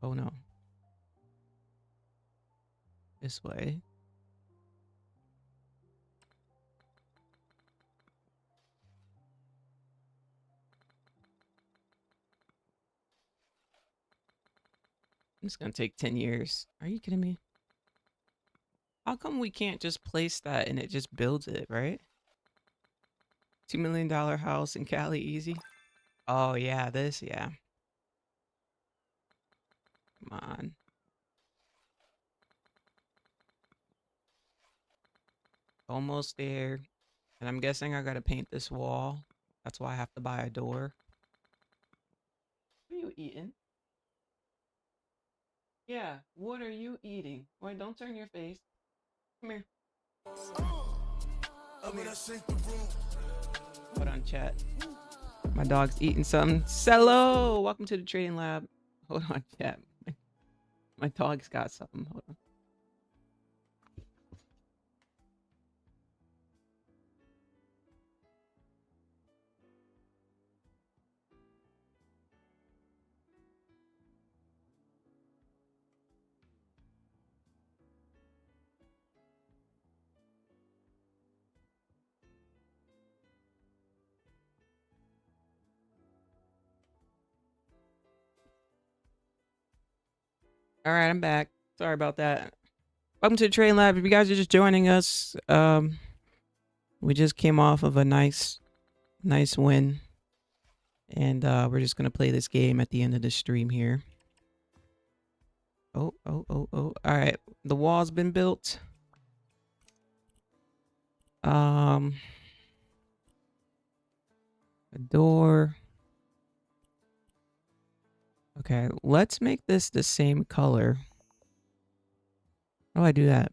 Oh no. This way. It's gonna take 10 years. Are you kidding me? How come we can't just place that and it just builds it, right? $2 million house in Cali, easy. Oh yeah, this, yeah. Come on. Almost there. And I'm guessing I gotta paint this wall. That's why I have to buy a door. What are you eating? Yeah, what are you eating? Wait, don't turn your face. Come here. Come here. Hold on, chat. My dog's eating something. Cello! Welcome to the trading lab. Hold on, chat. My dog's got something. Hold on. All right, I'm back. Sorry about that. Welcome to the trading lab. If you guys are just joining us, we just came off of a nice win, and we're just gonna play this game at the end of the stream here. Oh. All right, the wall's been built. A door. Okay, let's make this the same color. How do I do that?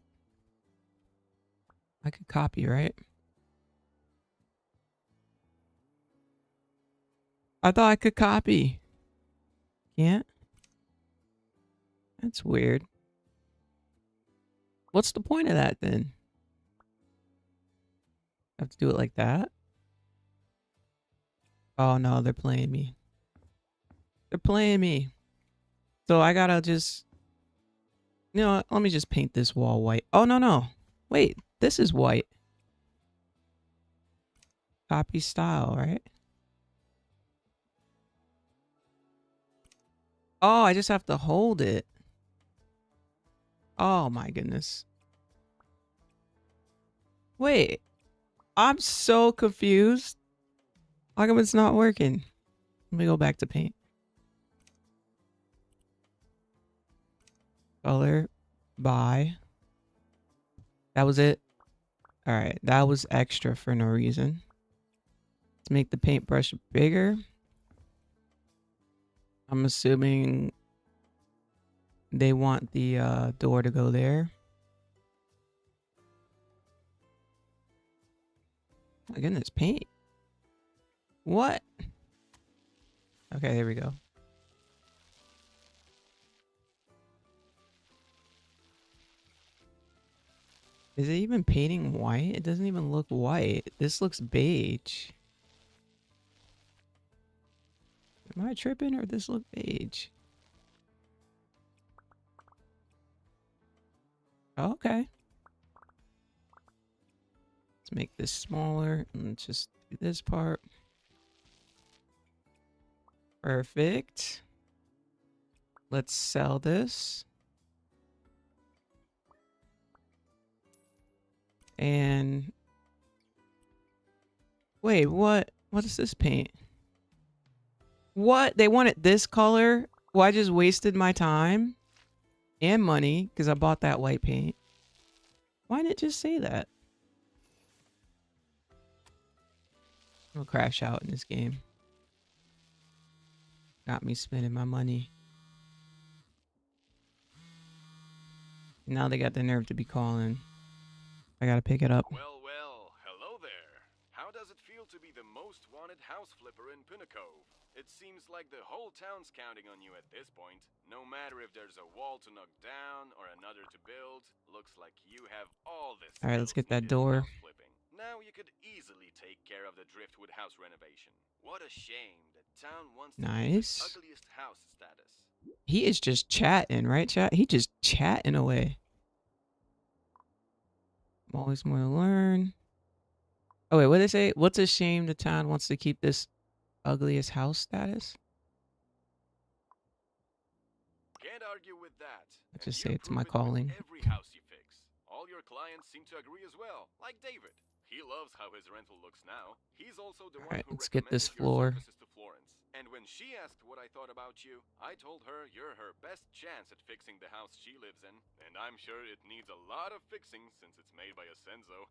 I could copy, right? I thought I could copy. Can't? That's weird. What's the point of that then? I have to do it like that? Oh no, they're playing me. They're playing me. So I gotta just... You know what? Let me just paint this wall white. Oh, no. Wait, this is white. Copy style, right? Oh, I just have to hold it. Oh my goodness. Wait, I'm so confused. How come it's not working? Let me go back to paint. Color by. That was it. All right, that was extra for no reason. Let's make the paintbrush bigger. I'm assuming they want the door to go there. My goodness, paint. What? Okay, there we go. Is it even painting white? It doesn't even look white. This looks beige. Am I tripping or does this look beige? Okay. Let's make this smaller and let's just do this part. Perfect. Let's sell this. And wait, what? What is this paint? What? They want it this color? Well, I just wasted my time and money because I bought that white paint. Why didn't it just say that? I'll crash out in this game. Got me spending my money. Now they got the nerve to be calling. I gotta pick it up. Well, hello there. How does it feel to be the most wanted house flipper in Pinnacle? It seems like the whole town's counting on you at this point. No matter if there's a wall to knock down or another to build, looks like you have all this. All right, let's get that door. Now you could easily take care of the driftwood house renovation. What a shame that town wants to give Nice. the ugliest house status. He is just chatting, right, chat? He just chatting away. Always more to learn. Oh, wait, what did they say? What's a shame the town wants to keep this ugliest house status? Can't argue with that. Let's just say it's my calling. Every house you fix. All your clients seem to agree as well, like David. He loves how his rental looks now. He's also the one who let's get this recommended your floor. services to Florence. And when she asked what I thought about you, I told her you're her best chance at fixing the house she lives in. And I'm sure it needs a lot of fixing since it's made by a Senzo.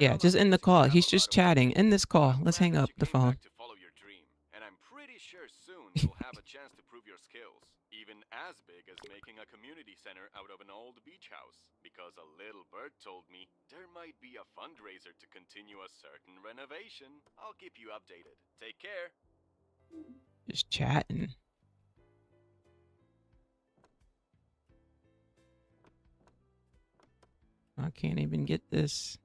Yeah, Well, just end the unless you call. have He's a just lot of work chatting. to End do, this call. I'm Let's glad hang that up you the came phone. back to follow your dream, and I'm pretty sure soon you'll have a chance to prove your skills, even as big as making a community center out of an old beach house. Because a little bird told me there might be a fundraiser to continue a certain renovation. I'll keep you updated. Take care. Just chatting. I can't even get this.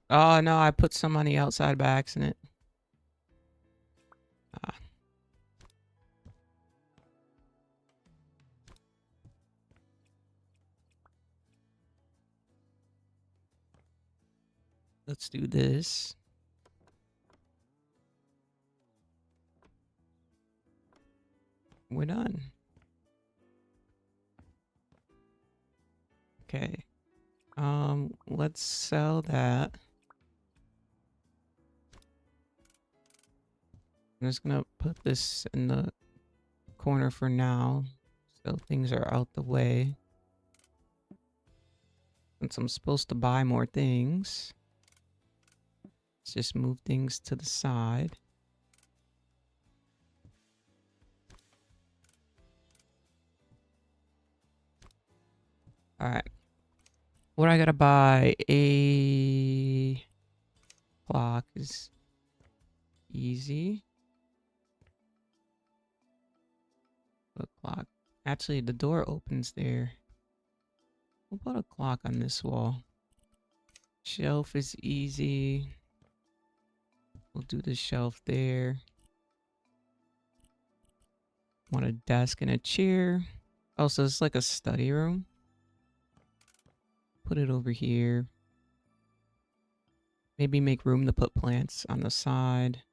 Oh no, I put some on the outside by accident. Ah. Let's do this. We're done. Okay. Let's sell that. I'm just gonna put this in the corner for now, so things are out the way. Since I'm supposed to buy more things, let's just move things to the side. All right. What I gotta buy? A clock is easy. A clock. Actually, the door opens there. We'll put a clock on this wall. Shelf is easy. We'll do the shelf there. Want a desk and a chair. Oh, so it's like a study room. Put it over here. Maybe make room to put plants on the side.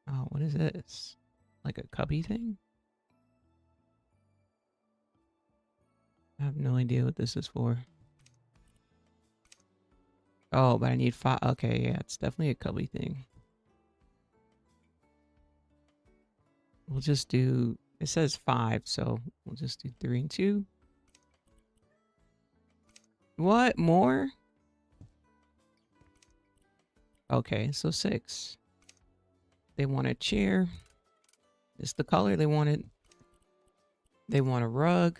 Oh, what is this? Like a cubby thing? I have no idea what this is for. Oh, but I need 5. Okay, yeah, it's definitely a cubby thing. We'll just do, it says 5, so we'll just do 3 and 2. What? More? Okay, so 6. They want a chair. It's the color they wanted. They want a rug.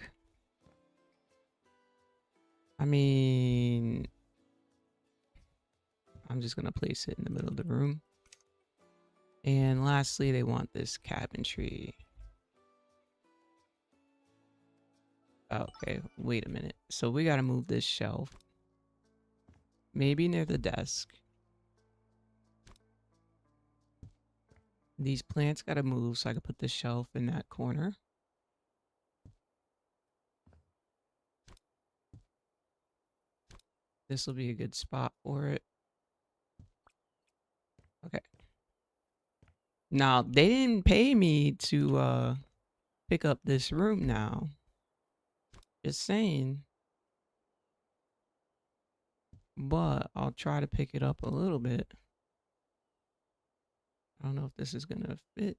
I mean, I'm just going to place it in the middle of the room. And lastly, they want this cabinetry. Okay, wait a minute. So we got to move this shelf. Maybe near the desk. These plants got to move so I can put the shelf in that corner. This will be a good spot for it. Okay. Now, they didn't pay me to pick up this room now. Just saying. But I'll try to pick it up a little bit. I don't know if this is going to fit.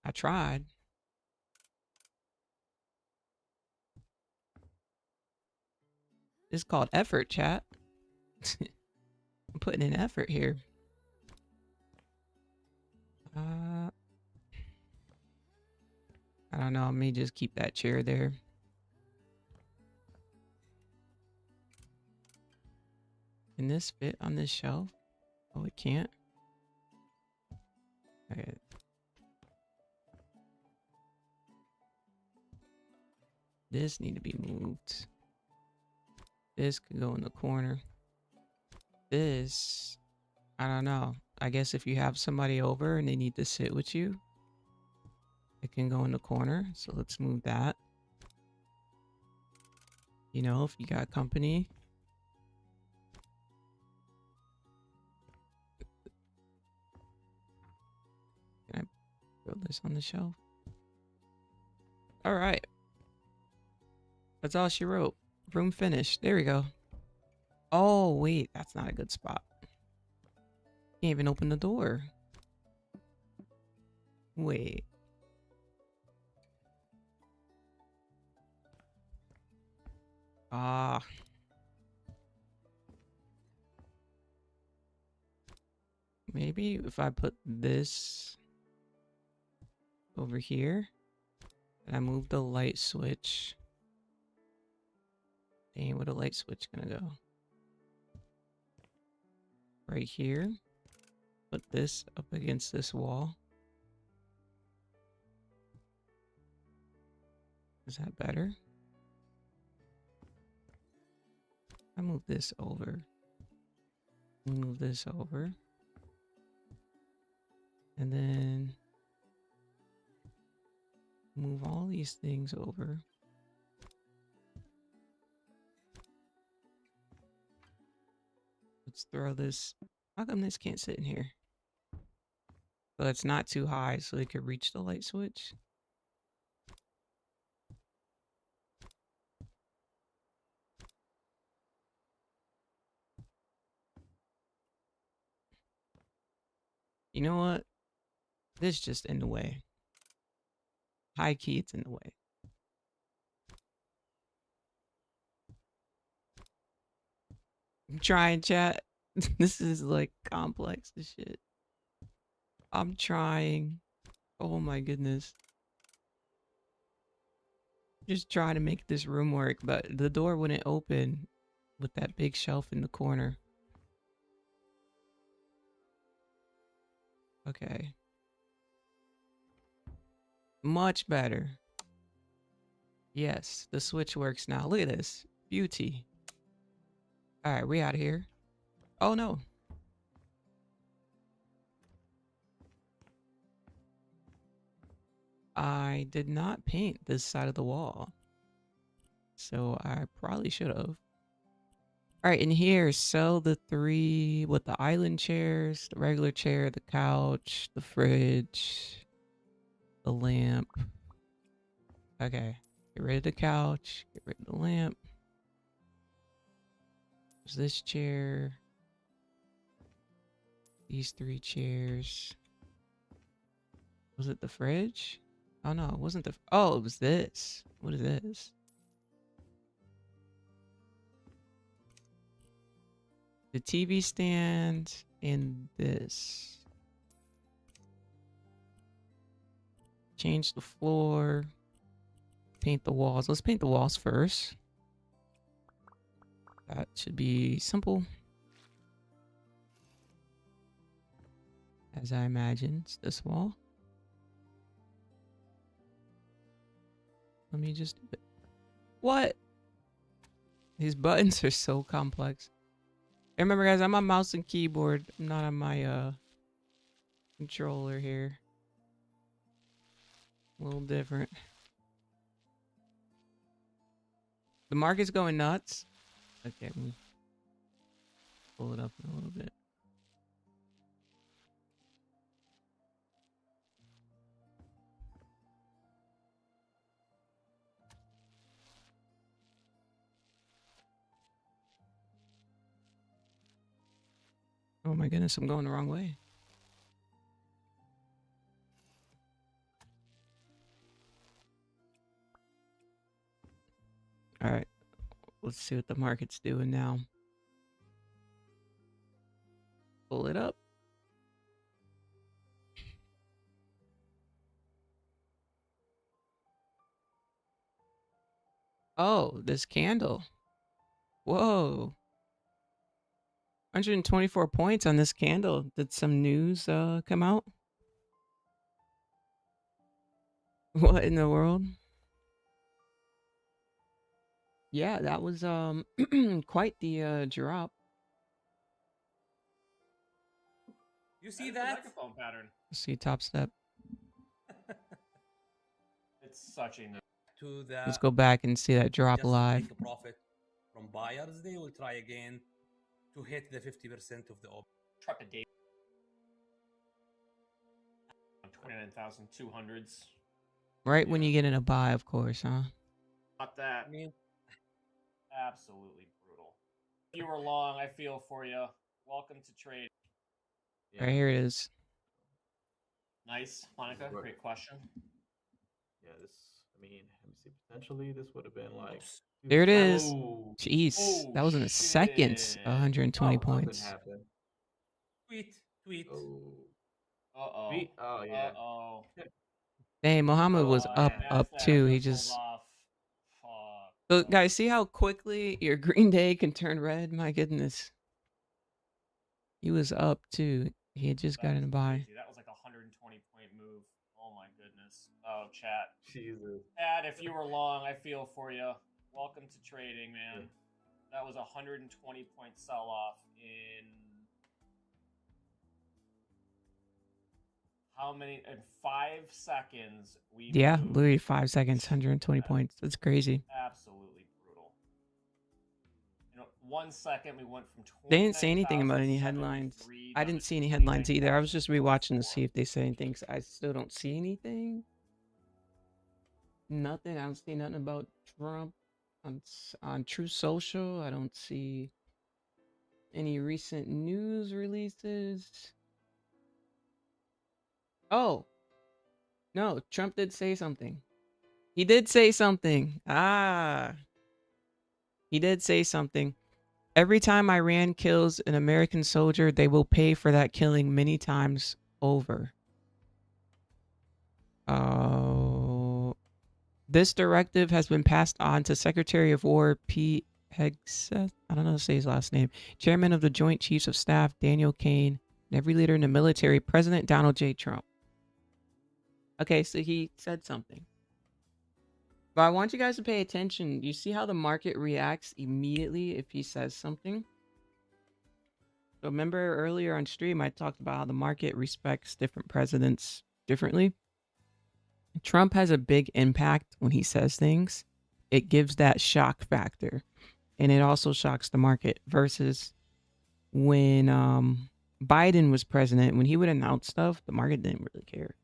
I tried. It's called effort, chat. I'm putting in effort here. I don't know. I may just keep that chair there. Can this fit on this shelf? Oh, it can't. Okay. This need to be moved. This could go in the corner. This, I don't know. I guess if you have somebody over and they need to sit with you, it can go in the corner. So let's move that. You know, if you got company. Can I throw this on the shelf? All right. That's all she wrote. Room finished. There we go. Oh, wait. That's not a good spot. Can't even open the door. Wait. Ah. Maybe if I put this over here and I move the light switch. Dang, where the light switch gonna go? Right here. Put this up against this wall. Is that better? I move this over. Move this over. And then move all these things over. Let's throw this. How come this can't sit in here? So it's not too high so it could reach the light switch. You know what? This just in the way. High key, it's in the way. I'm trying, chat. This is like complex as shit. I'm trying. Oh my goodness. Just trying to make this room work, but the door wouldn't open with that big shelf in the corner. Okay. Much better. Yes, the switch works now. Look at this. Beauty. Alright, we out of here. Oh no. I did not paint this side of the wall. So I probably should have. Alright, in here, sell the three, what, the island chairs, the regular chair, the couch, the fridge, the lamp. Okay. Get rid of the couch, get rid of the lamp. There's this chair. These three chairs. Was it the fridge? Oh no, it wasn't the... Oh, it was this. What is this? The TV stand and this. Change the floor. Paint the walls. Let's paint the walls first. That should be simple. As I imagined, it's this wall. Let me just do it. What? These buttons are so complex. Remember, guys, I'm on mouse and keyboard. I'm not on my controller here. A little different. The market's going nuts. Okay, let me pull it up in a little bit. Oh my goodness, I'm going the wrong way. All right, let's see what the market's doing now. Pull it up. Oh, this candle. Whoa. 124 points on this candle. Did some news come out? What in the world? Yeah, that was quite the drop. You see That is a that? microphone pattern. See top step. It's such a no. To the Let's go back and see that drop just to live. take a profit from buyers. They will try again to hit the 50% of the open. Trepidation. 29,200s. Right when you get in a buy, of course, huh? Not that. I mean, Absolutely brutal. If you were long, I feel for you. Welcome to trade. Yeah. Right here it is. Nice, Monica. Right. Great question. Yeah, this. I mean, let me see. Potentially, this would have been like oops. There it is. Oh, Jeez, Oh that was in a second. shit. 120 oh, something points. happened. Tweet. Oh, Uh-oh. we. Oh yeah. Uh-oh. Dang, Muhammad Oh was man. up Beth too. He pulled just. off. Fuck. So, bro. guys, see how quickly your Green Day can turn red? My goodness. He was up too. He had just got in That's a buy. crazy. That was like a 120-point move. Oh my goodness. Oh, chat. Jesus. Chat, if you were long, I feel for you. Welcome to trading, man. That was a 120-point sell-off in how many? In 5 seconds, we Yeah, moved. literally 5 seconds, 120 points. That's crazy. Absolutely brutal. 1 second we went from 29,073 They didn't say anything about any headlines. I didn't see any headlines either. I was just rewatching to see if they said anything. I still don't see anything. Nothing. I don't see nothing about Trump on True Social. I don't see any recent news releases. Oh, no, Trump did say something. He did say something. He did say something. Every time Iran kills an American soldier, they will pay for that killing many times over. Oh, this directive has been passed on to Secretary of War Pete Hegseth. I don't know how to say his last name. Chairman of the Joint Chiefs of Staff Daniel Kaine, and every leader in the military, President Donald J. Trump. Okay, so he said something. But I want you guys to pay attention. You see how the market reacts immediately if he says something? So remember earlier on stream, I talked about how the market respects different presidents differently. Trump has a big impact when he says things. It gives that shock factor. And it also shocks the market versus when Biden was president, when he would announce stuff, the market didn't really care.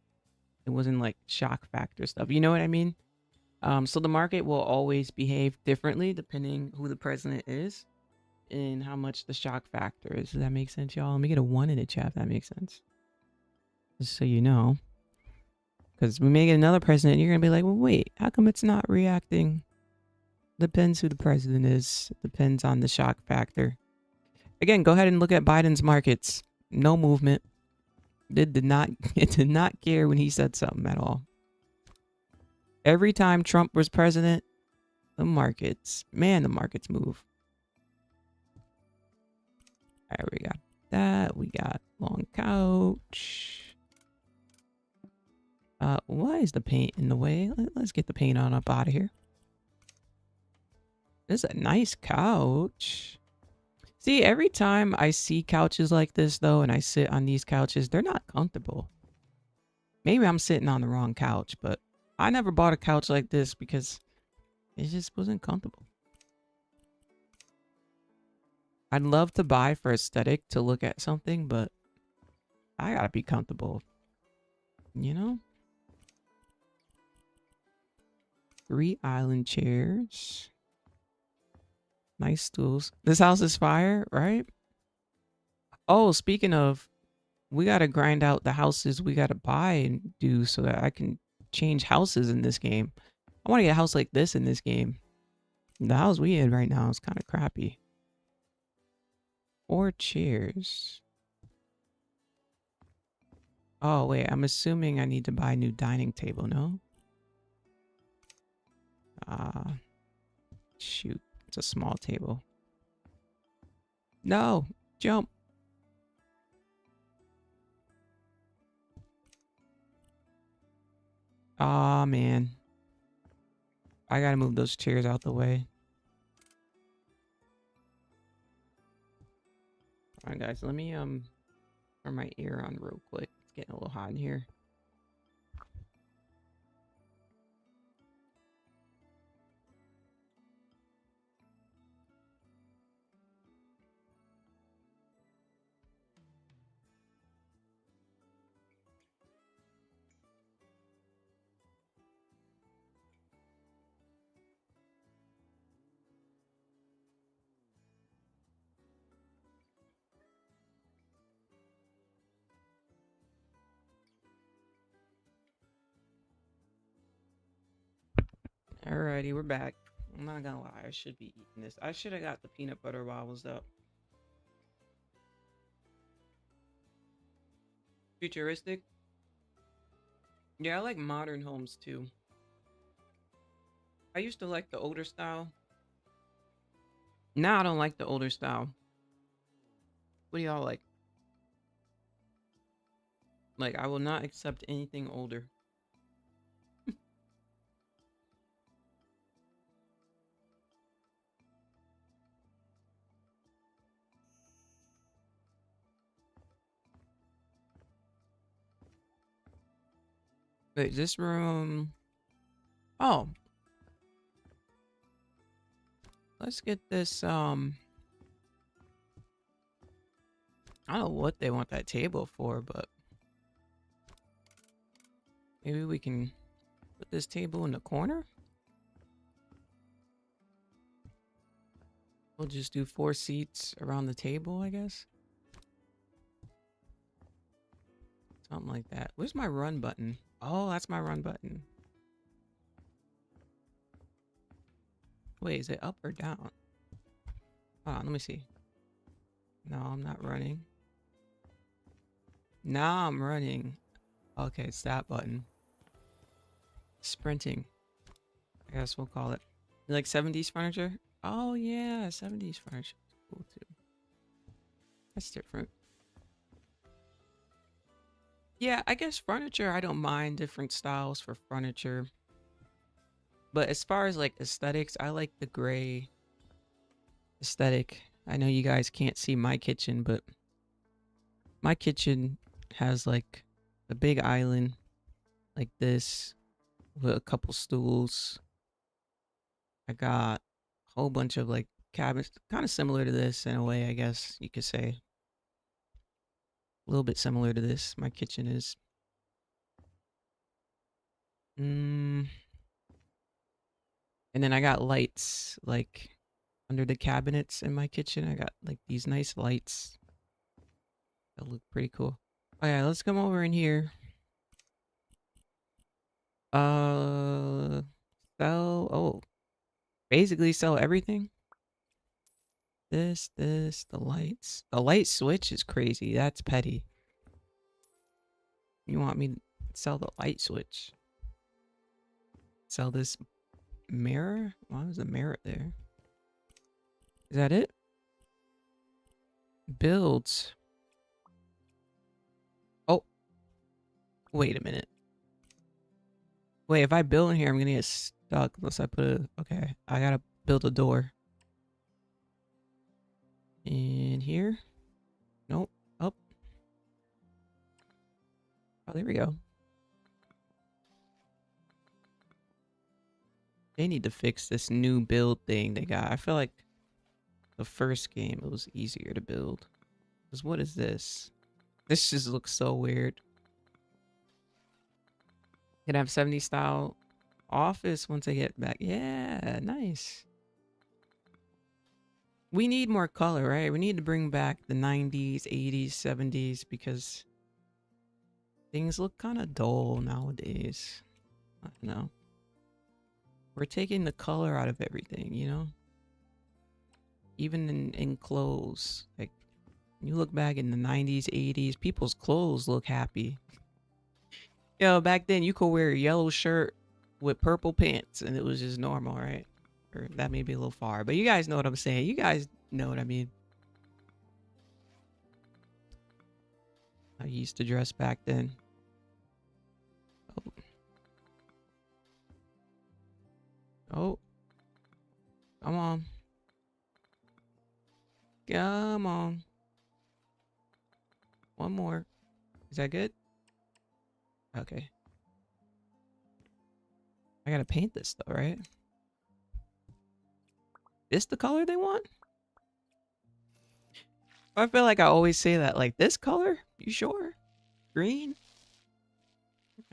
It wasn't like shock factor stuff. You know what I mean? So the market will always behave differently depending who the president is and how much the shock factor is. Does that make sense, y'all? Let me get a 1 in the chat if that makes sense. Just so you know. Because we may get another president, you're going to be like, well, wait, how come it's not reacting? Depends who the president is. Depends on the shock factor. Again, go ahead and look at Biden's markets. No movement. It did not care when he said something at all. Every time Trump was president, the markets move. All right, we got that. We got long couch. Why is the paint in the way? Let's get the paint on up out of here. This is a nice couch. See, every time I see couches like this, though, and I sit on these couches, they're not comfortable. Maybe I'm sitting on the wrong couch, but I never bought a couch like this because it just wasn't comfortable. I'd love to buy for aesthetic to look at something, but I gotta be comfortable. You know? 3 island chairs. Nice stools. This house is fire, right? Oh, speaking of, we gotta grind out the houses we gotta buy and do so that I can change houses in this game. I want to get a house like this in this game. The house we in right now is kind of crappy. 4 chairs. Oh, wait. I'm assuming I need to buy a new dining table, no? Shoot. It's a small table. No! Jump! Aw, man. I gotta move those chairs out the way. Alright, guys. Let me, turn my ear on real quick. It's getting a little hot in here. Alrighty, we're back. I'm not gonna lie, I should be eating this. I should have got the peanut butter while I was up. Futuristic? Yeah, I like modern homes too. I used to like the older style. Now I don't like the older style. What do y'all like? Like, I will not accept anything older. Wait, this room... Oh. Let's get this, I don't know what they want that table for, but... maybe we can put this table in the corner? We'll just do 4 seats around the table, I guess. Something like that. Where's my run button? Oh, that's my run button. Wait, is it up or down? Hold on, let me see. No, I'm not running. Now I'm running. Okay, it's that button. Sprinting. I guess we'll call it. You like 70s furniture? Oh yeah, 70s furniture. Cool too. That's different. Yeah, I guess furniture, I don't mind different styles for furniture. But as far as like aesthetics, I like the gray aesthetic. I know you guys can't see my kitchen, but my kitchen has like a big island like this with a couple stools. I got a whole bunch of like cabinets, kind of similar to this in a way, I guess you could say. A little bit similar to this, my kitchen is. And then I got lights like under the cabinets in my kitchen. I got like these nice lights that look pretty cool. Okay, let's come over in here. Sell, oh, basically sell everything. This, the lights. The light switch is crazy. That's petty. You want me to sell the light switch? Sell this mirror? Why was the mirror there? Is that it? Builds. Oh. Wait a minute. Wait, if I build in here, I'm gonna get stuck unless I put a... Okay, I gotta build a door. In here? Nope. Up. Oh, there we go. They need to fix this new build thing they got. I feel like the first game, it was easier to build. Because what is this? This just looks so weird. Can have 70 style office once I get back. Yeah, nice. We need more color, right? We need to bring back the 90s, 80s, 70s because things look kind of dull nowadays. I don't know. We're taking the color out of everything, you know? Even in clothes. Like, you look back in the 90s, 80s, people's clothes look happy. Yo, back then you could wear a yellow shirt with purple pants and it was just normal, right? Or that may be a little far, but you guys know what I'm saying. You guys know what I mean. I used to dress back then. Oh. Oh. Come on. Come on. One more. Is that good? Okay. I gotta paint this though, right? This the color they want? I feel like I always say that. Like, this color? You sure? Green?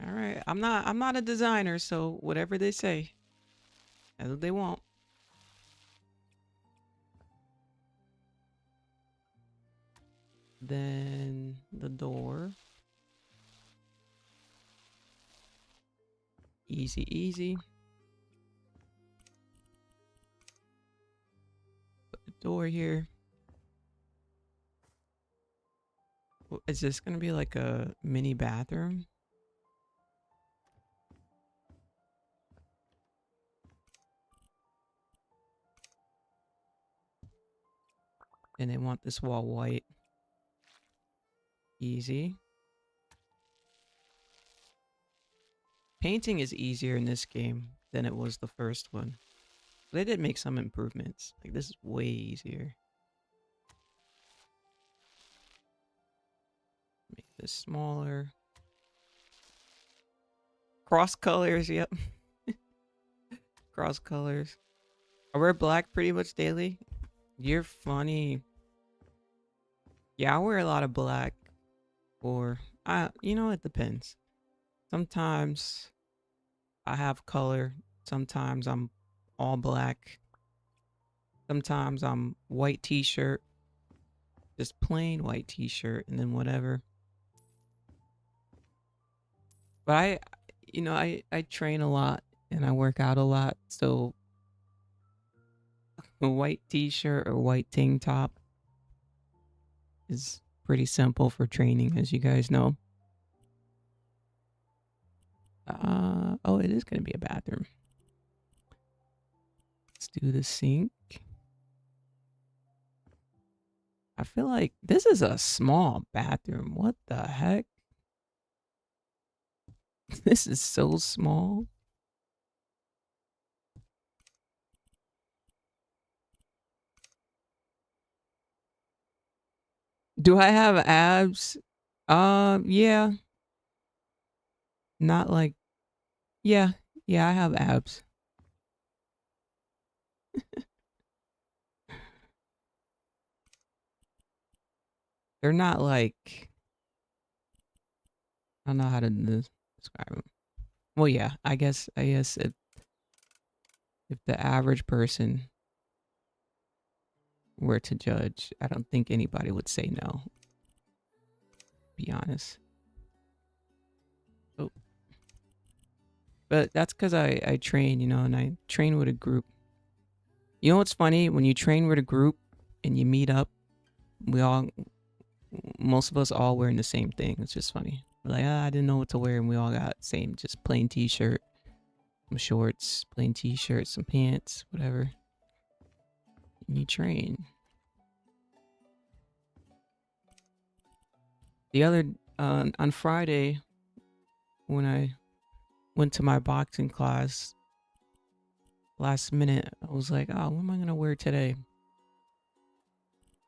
Alright. I'm not a designer, so whatever they say. That's what they want. Then the door. Easy, easy. door here. Is this gonna be like a mini bathroom? And they want this wall white. Easy. Painting is easier in this game than it was the first one. They did make some improvements. Like, this is way easier. Make this smaller. Cross colors, yep. Cross colors. I wear black pretty much daily. You're funny. Yeah, I wear a lot of black. Or, you know, it depends. Sometimes I have color. Sometimes I'm all black. Sometimes I'm white t-shirt. Just plain white t-shirt and then whatever. But I train a lot and I work out a lot, so a white t-shirt or white tank top is pretty simple for training, as you guys know. Oh, it is gonna be a bathroom. Let's do the sink. I feel like this is a small bathroom. What the heck? This is so small. Do I have abs? Yeah. Not like, yeah, I have abs. They're not like, I don't know how to describe them. Well, yeah, I guess if the average person were to judge, I don't think anybody would say no. Be honest. Oh. But that's because I train, you know, and I train with a group. You know what's funny? When you train with a group and you meet up, most of us all wearing the same thing. It's just funny. We're like, I didn't know what to wear, and we all got same, just plain t-shirt, some shorts, plain t-shirt, some pants, whatever. And you train. The other on Friday, when I went to my boxing class, last minute, I was like, oh, what am I gonna wear today?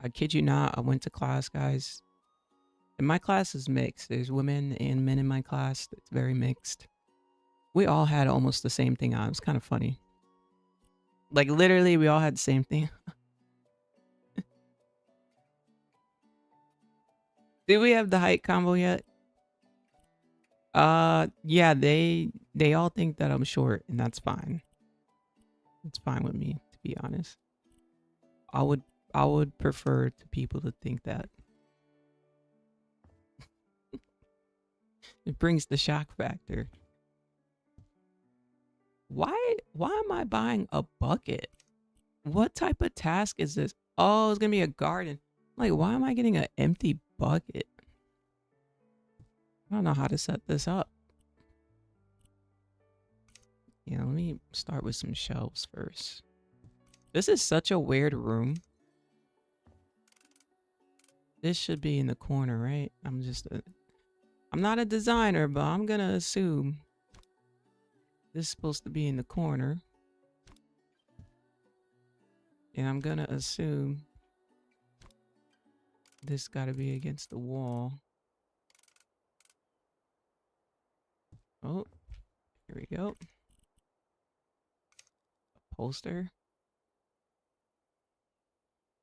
I kid you not, I went to class, guys. And my class is mixed. There's women and men in my class. It's very mixed. We all had almost the same thing on. It was kind of funny. Like, literally, we all had the same thing. Did we have the height combo yet? Yeah, they all think that I'm short, and that's fine. It's fine with me, to be honest. I would prefer to people to think that. It brings the shock factor. Why am I buying a bucket? What type of task is this? Oh, it's gonna be a garden. Like, why am I getting an empty bucket? I don't know how to set this up. Yeah, let me start with some shelves first. This is such a weird room. This should be in the corner, right? I'm not a designer, but I'm gonna assume this is supposed to be in the corner. And I'm gonna assume this gotta be against the wall. Oh, here we go. A poster.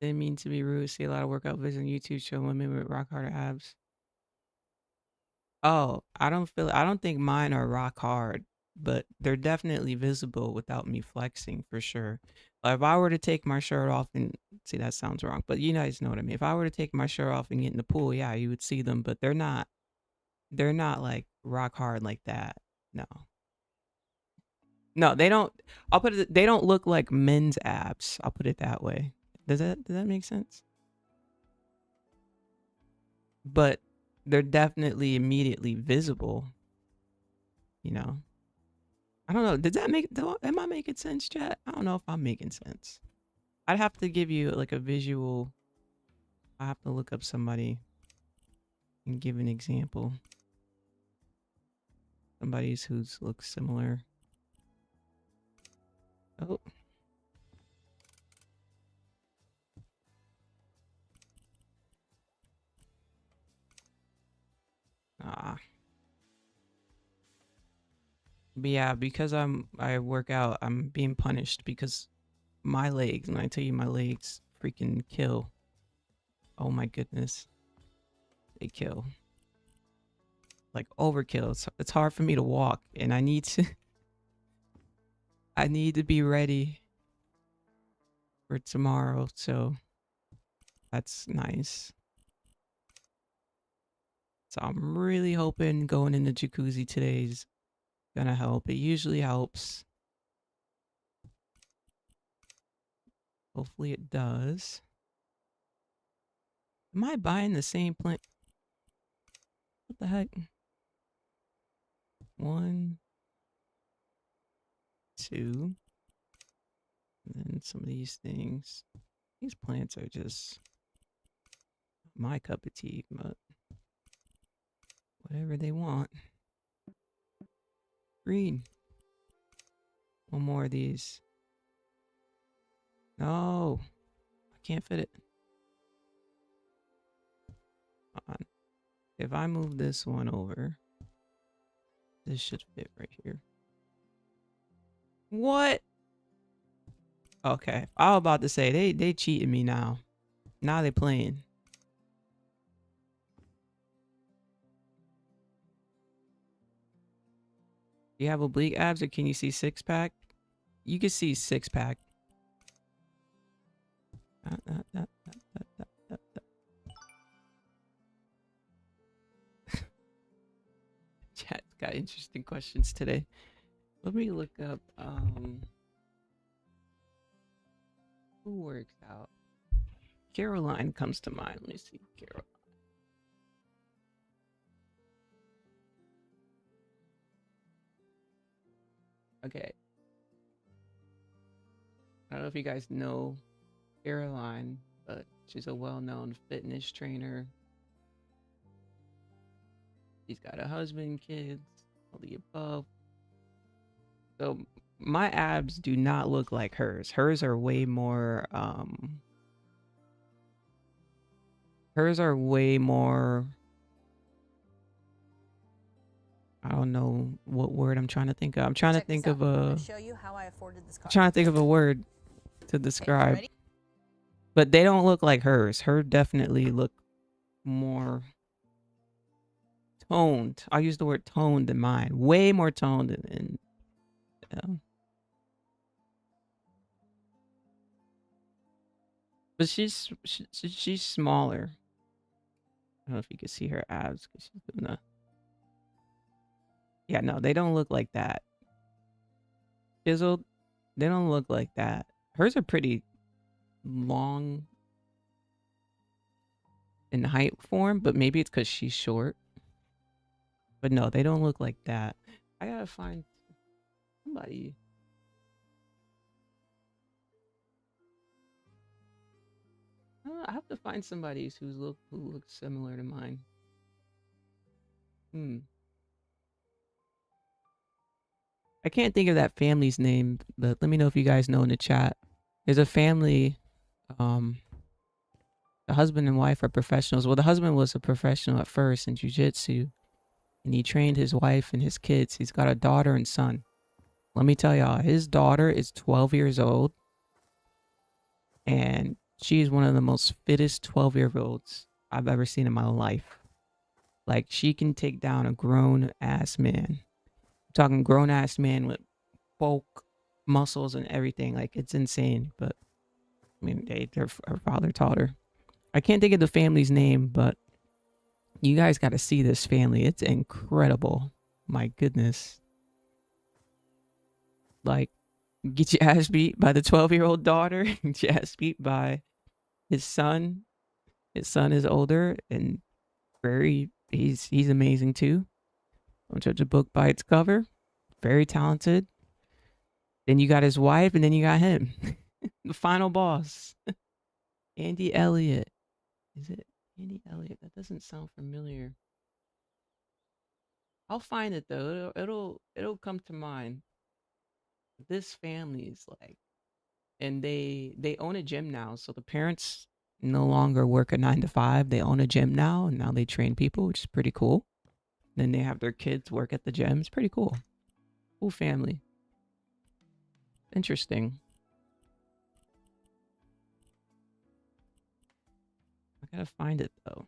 Didn't mean to be rude. See a lot of workout videos on YouTube show women with rock hard abs. Oh, I don't think mine are rock hard, but they're definitely visible without me flexing for sure. Like, if I were to take my shirt off and see, that sounds wrong, but you guys know what I mean. If I were to take my shirt off and get in the pool, yeah, you would see them, but they're not like rock hard like that. No. No, they don't. They don't look like men's abs. I'll put it that way. Does that make sense? But they're definitely immediately visible. You know. I don't know. Am I making sense, chat? I don't know if I'm making sense. I'd have to give you like a visual. I have to look up somebody and give an example. Somebody's who's looks similar. Oh. Ah. But yeah, because I work out, I'm being punished because my legs, when I tell you my legs freaking kill. Oh my goodness. They kill. Like overkill. It's hard for me to walk and I need to I need to be ready for tomorrow, so that's nice. So I'm really hoping going in the jacuzzi today's gonna help. It usually helps. Hopefully it does. Am I buying the same plant? What the heck? 1, 2. And then some of these things. These plants are just my cup of tea, but whatever they want. Green. One more of these. No. I can't fit it. Hold on. If I move this one over, this should fit right here. What? Okay. I was about to say they cheating me now. Now they playing. Do you have oblique abs or can you see six pack? You can see six pack. Chat's got interesting questions today. Let me look up who works out. Caroline comes to mind. Let me see. Caroline. Okay. I don't know if you guys know Caroline, but she's a well-known fitness trainer. She's got a husband, kids, all the above. So my abs do not look like hers. Hers are way more I don't know what word I'm trying to think of. I'm trying to think of a show you how I afforded this car. I'm trying to think of a word to describe. Okay, but they don't look like hers. Her definitely look more toned. I'll use the word toned than mine. Way more toned than but she's smaller. I don't know if you can see her abs because she's doing a. Yeah, no, they don't look like that. Chiseled, they don't look like that. Hers are pretty long in height form, but maybe it's because she's short. But no, they don't look like that. I gotta find somebody. I have to find somebody who looks similar to mine. I can't think of that family's name, but let me know if you guys know in the chat. There's a family, the husband and wife are professionals. Well, the husband was a professional at first in jiu-jitsu, and he trained his wife and his kids. He's got a daughter and son. Let me tell y'all, his daughter is 12 years old, and she is one of the most fittest 12-year-olds I've ever seen in my life. Like, she can take down a grown-ass man. I'm talking grown-ass man with bulk, muscles, and everything. Like, it's insane. But, I mean, her father taught her. I can't think of the family's name, but you guys got to see this family. It's incredible. My goodness. Like, get your ass beat by the 12-year-old daughter. Get your ass beat by His son is older and he's amazing too. Don't judge a book by its cover. Very talented. Then you got his wife, and then you got him. The final boss. Andy Elliott. Is it Andy Elliott? That doesn't sound familiar. I'll find it though. It'll come to mind. This family is like, and they own a gym now. So the parents no longer work a 9 to 5. They own a gym now, and now they train people, which is pretty cool. Then they have their kids work at the gym. It's pretty cool. Cool family. Interesting. I gotta find it though.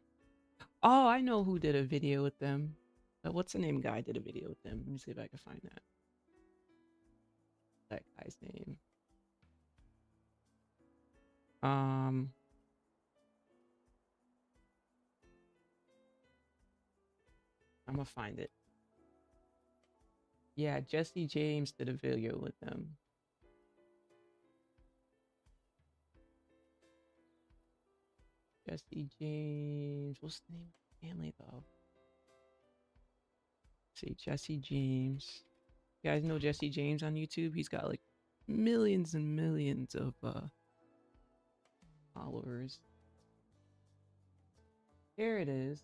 Oh, I know who did a video with them. What's the name guy did a video with them? Let me see if I can find that. That guy's name. I'm gonna find it. Yeah, Jesse James did a video with them. Jesse James. What's the name of the family though? Let's see, Jesse James. You guys know Jesse James on YouTube? He's got like millions and millions of followers. Here it is.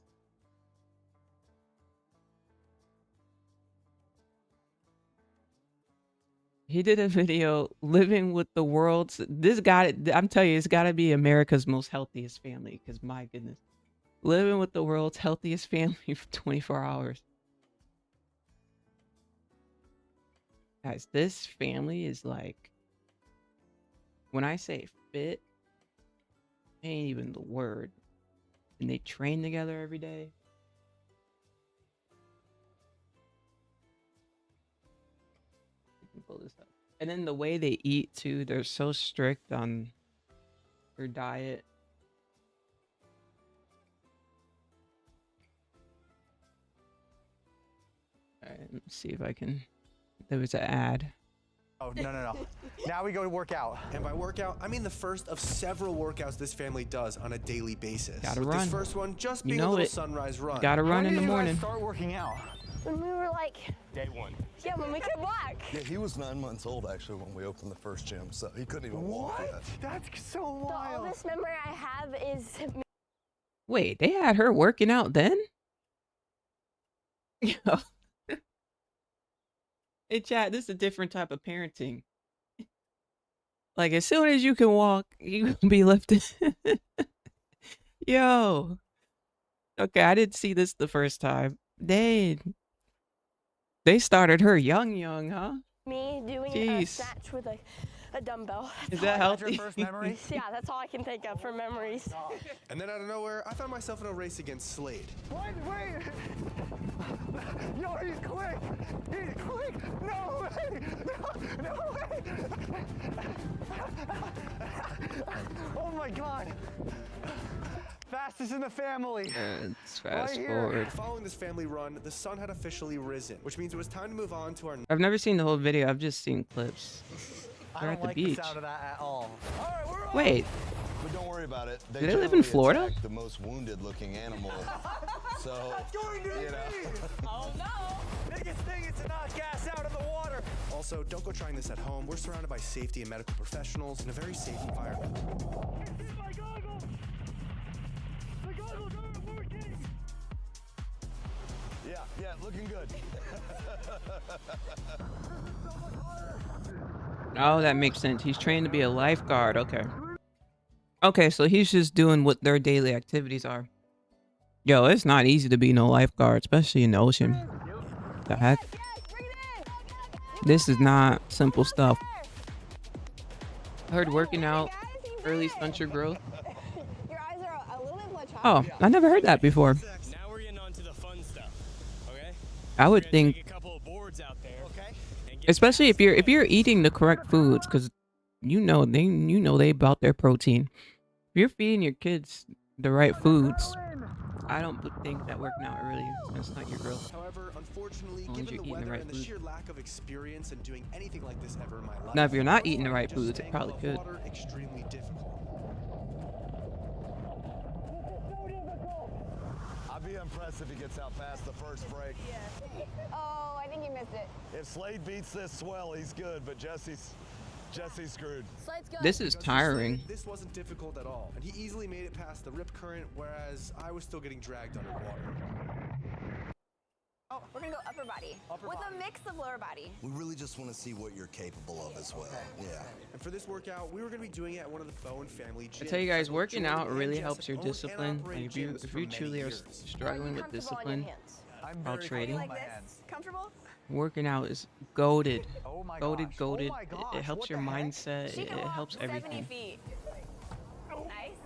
He did a video living with the world's. This guy, I'm telling you, it's got to be America's most healthiest family. Because my goodness, living with the world's healthiest family for 24 hours. Guys, this family is like, when I say fit, ain't even the word. And they train together every day. Pull this up. And then the way they eat too, they're so strict on their diet. All right, let's see if I can. There was an ad. Oh, no. Now we go to work out. And by workout, I mean the first of several workouts this family does on a daily basis. Gotta With run. this first one just You being know a little it. sunrise run. Gotta run in the morning. Start working out. When we were like, Day one. yeah, when we could walk. Yeah, he was 9 months old actually when we opened the first gym, so he couldn't even walk yet. That's so The wild. oldest memory I have is me. Wait, they had her working out then? Yo. Hey, chat, this is a different type of parenting. Like, as soon as you can walk, you gonna be lifted. Yo. Okay, I didn't see this the first time. They started her young, huh? Me doing a Jeez. snatch with a dumbbell. Is that That's healthy? your first memory? Yeah, that's all I can think of for memories. And then out of nowhere, I found myself in a race against Slade. Wait! Yo, he's quick! He's quick! No way! No way! Oh my God! Fastest in the family. Let's fast Right here. forward. Following this family run, the sun had officially risen, which means it was time to move on to our. I've never seen the whole video. I've just seen clips. I They're don't at the like beach. the sound of that at all. All right, we're on. Wait, But don't worry about it. Do they live in generally Florida? attack the most wounded looking animal. So, Going to you know. Oh no! Biggest thing is to not gas out of the water. Also, don't go trying this at home. We're surrounded by safety and medical professionals in a very safe environment. My goggles! The goggles aren't working! Yeah, looking good. oh, that makes sense. He's trained to be a lifeguard. Okay, so he's just doing what their daily activities are. Yo, it's not easy to be no lifeguard, especially in the ocean. The heck? This is not simple stuff. I heard working out early stunts your growth. Your eyes are a little bit bloodshot. Oh, I never heard that before. Now we're getting on to the fun stuff, okay? I would We're gonna think, take a couple of boards out there, okay? especially if you're eating the correct foods, because you know they about their protein. If you're feeding your kids the right foods, I don't think that working out really is gonna stunt your growth. However, unfortunately, As long as given you're the eating the weather right and the food. sheer lack of experience in doing anything like this ever in my life. Now, if you're not eating the I right just foods, it staying probably above could. water extremely difficult. impressed if he gets out past the first break. Oh, I think you missed it. If Slade beats this swell, he's good, but Jesse's screwed. Slade's good. This is tiring. This wasn't difficult at all, and he easily made it past the rip current, whereas I was still getting dragged underwater. Oh, we're gonna go upper body with a mix of lower body. We really just want to see what you're capable of as well. Yeah. And for this workout, we were going to be doing it at one of the Bowen family gyms. I tell you guys, working out Jordan really and helps your Jess own and discipline. operate And gyms if for you many truly are years. struggling with discipline while trading, Like this? Comfortable? working out is goaded. Oh my Goaded, gosh. goaded. Oh my gosh. It helps What your the heck? mindset. She It can walk helps 70 everything. feet. Nice.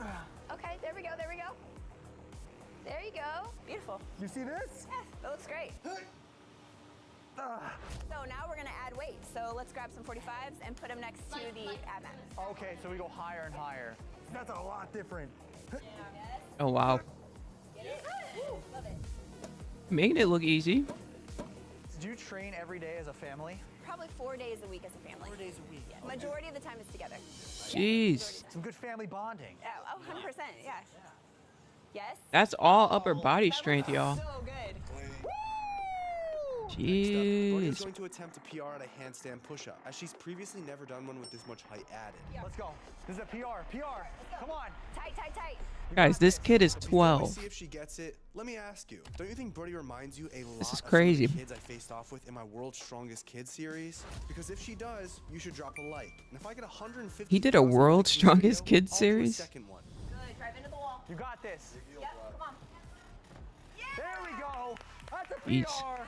Okay, there we go, there we go. There you go. Beautiful. You see this? Yes, that looks great. So now we're gonna add weight. So let's grab some 45s and put them next to the ab mat. Okay, so we go higher and higher. That's a lot different. Oh wow, Get it? Woo, love it. making it look easy. Do you train every day as a family? Probably 4 days a week as a family. 4 days a week. Yeah. Majority of the time it's together. Jeez, Some good family bonding. Yeah, oh, 100%. Yeah. Yes. that's all upper body strength, y'all. So good. Brody's Jeez. going to attempt a PR at a handstand push-up, as she's previously never done one with this much height added. Let's go. This is a PR. PR. Come on. Tight, tight, tight. Guys, this kid is Before I 12. see if she gets it, let me ask you, don't you think Brody reminds you a lot This is of some of crazy. the kids I faced off with in my World's Strongest Kids series? Because if she does, you should drop a like. And if I get 150, He did a World's Strongest Kids I'll do a series? second one. Good. Drive into the wall. You got this. Yep. Come on. There we go. That's a Jeez. PR.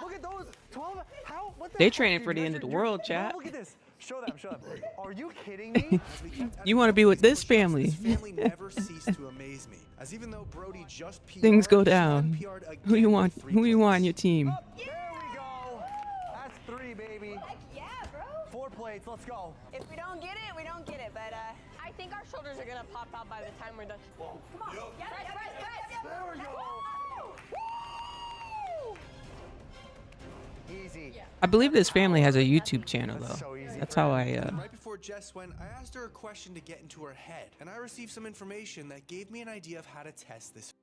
Look at those 12. How? What the They heck, training dude? for the You end guys of are- the world, no, chat. Look at this. Show them. Show them. Are you kidding me? As we kept adding You want to be with these this push-ups, family. This family never ceased to amaze me. As even though Brody just PR'd, Things go she then down. PR'd Who again you with want? 3 Who you want on plates. your team? There we go. That's 3, baby. Heck yeah, bro. 4 plates. Let's go. If we don't get it, we don't get it. But I think our shoulders are gonna pop out by the time we're done. Come on. Yes, press, press, press. There we go. Woo! Easy. I believe this family has a YouTube channel That's though. so easy. That's how I. And right before Jess went, I asked her a question to get into her head, and I received some information that gave me an idea of how to test this.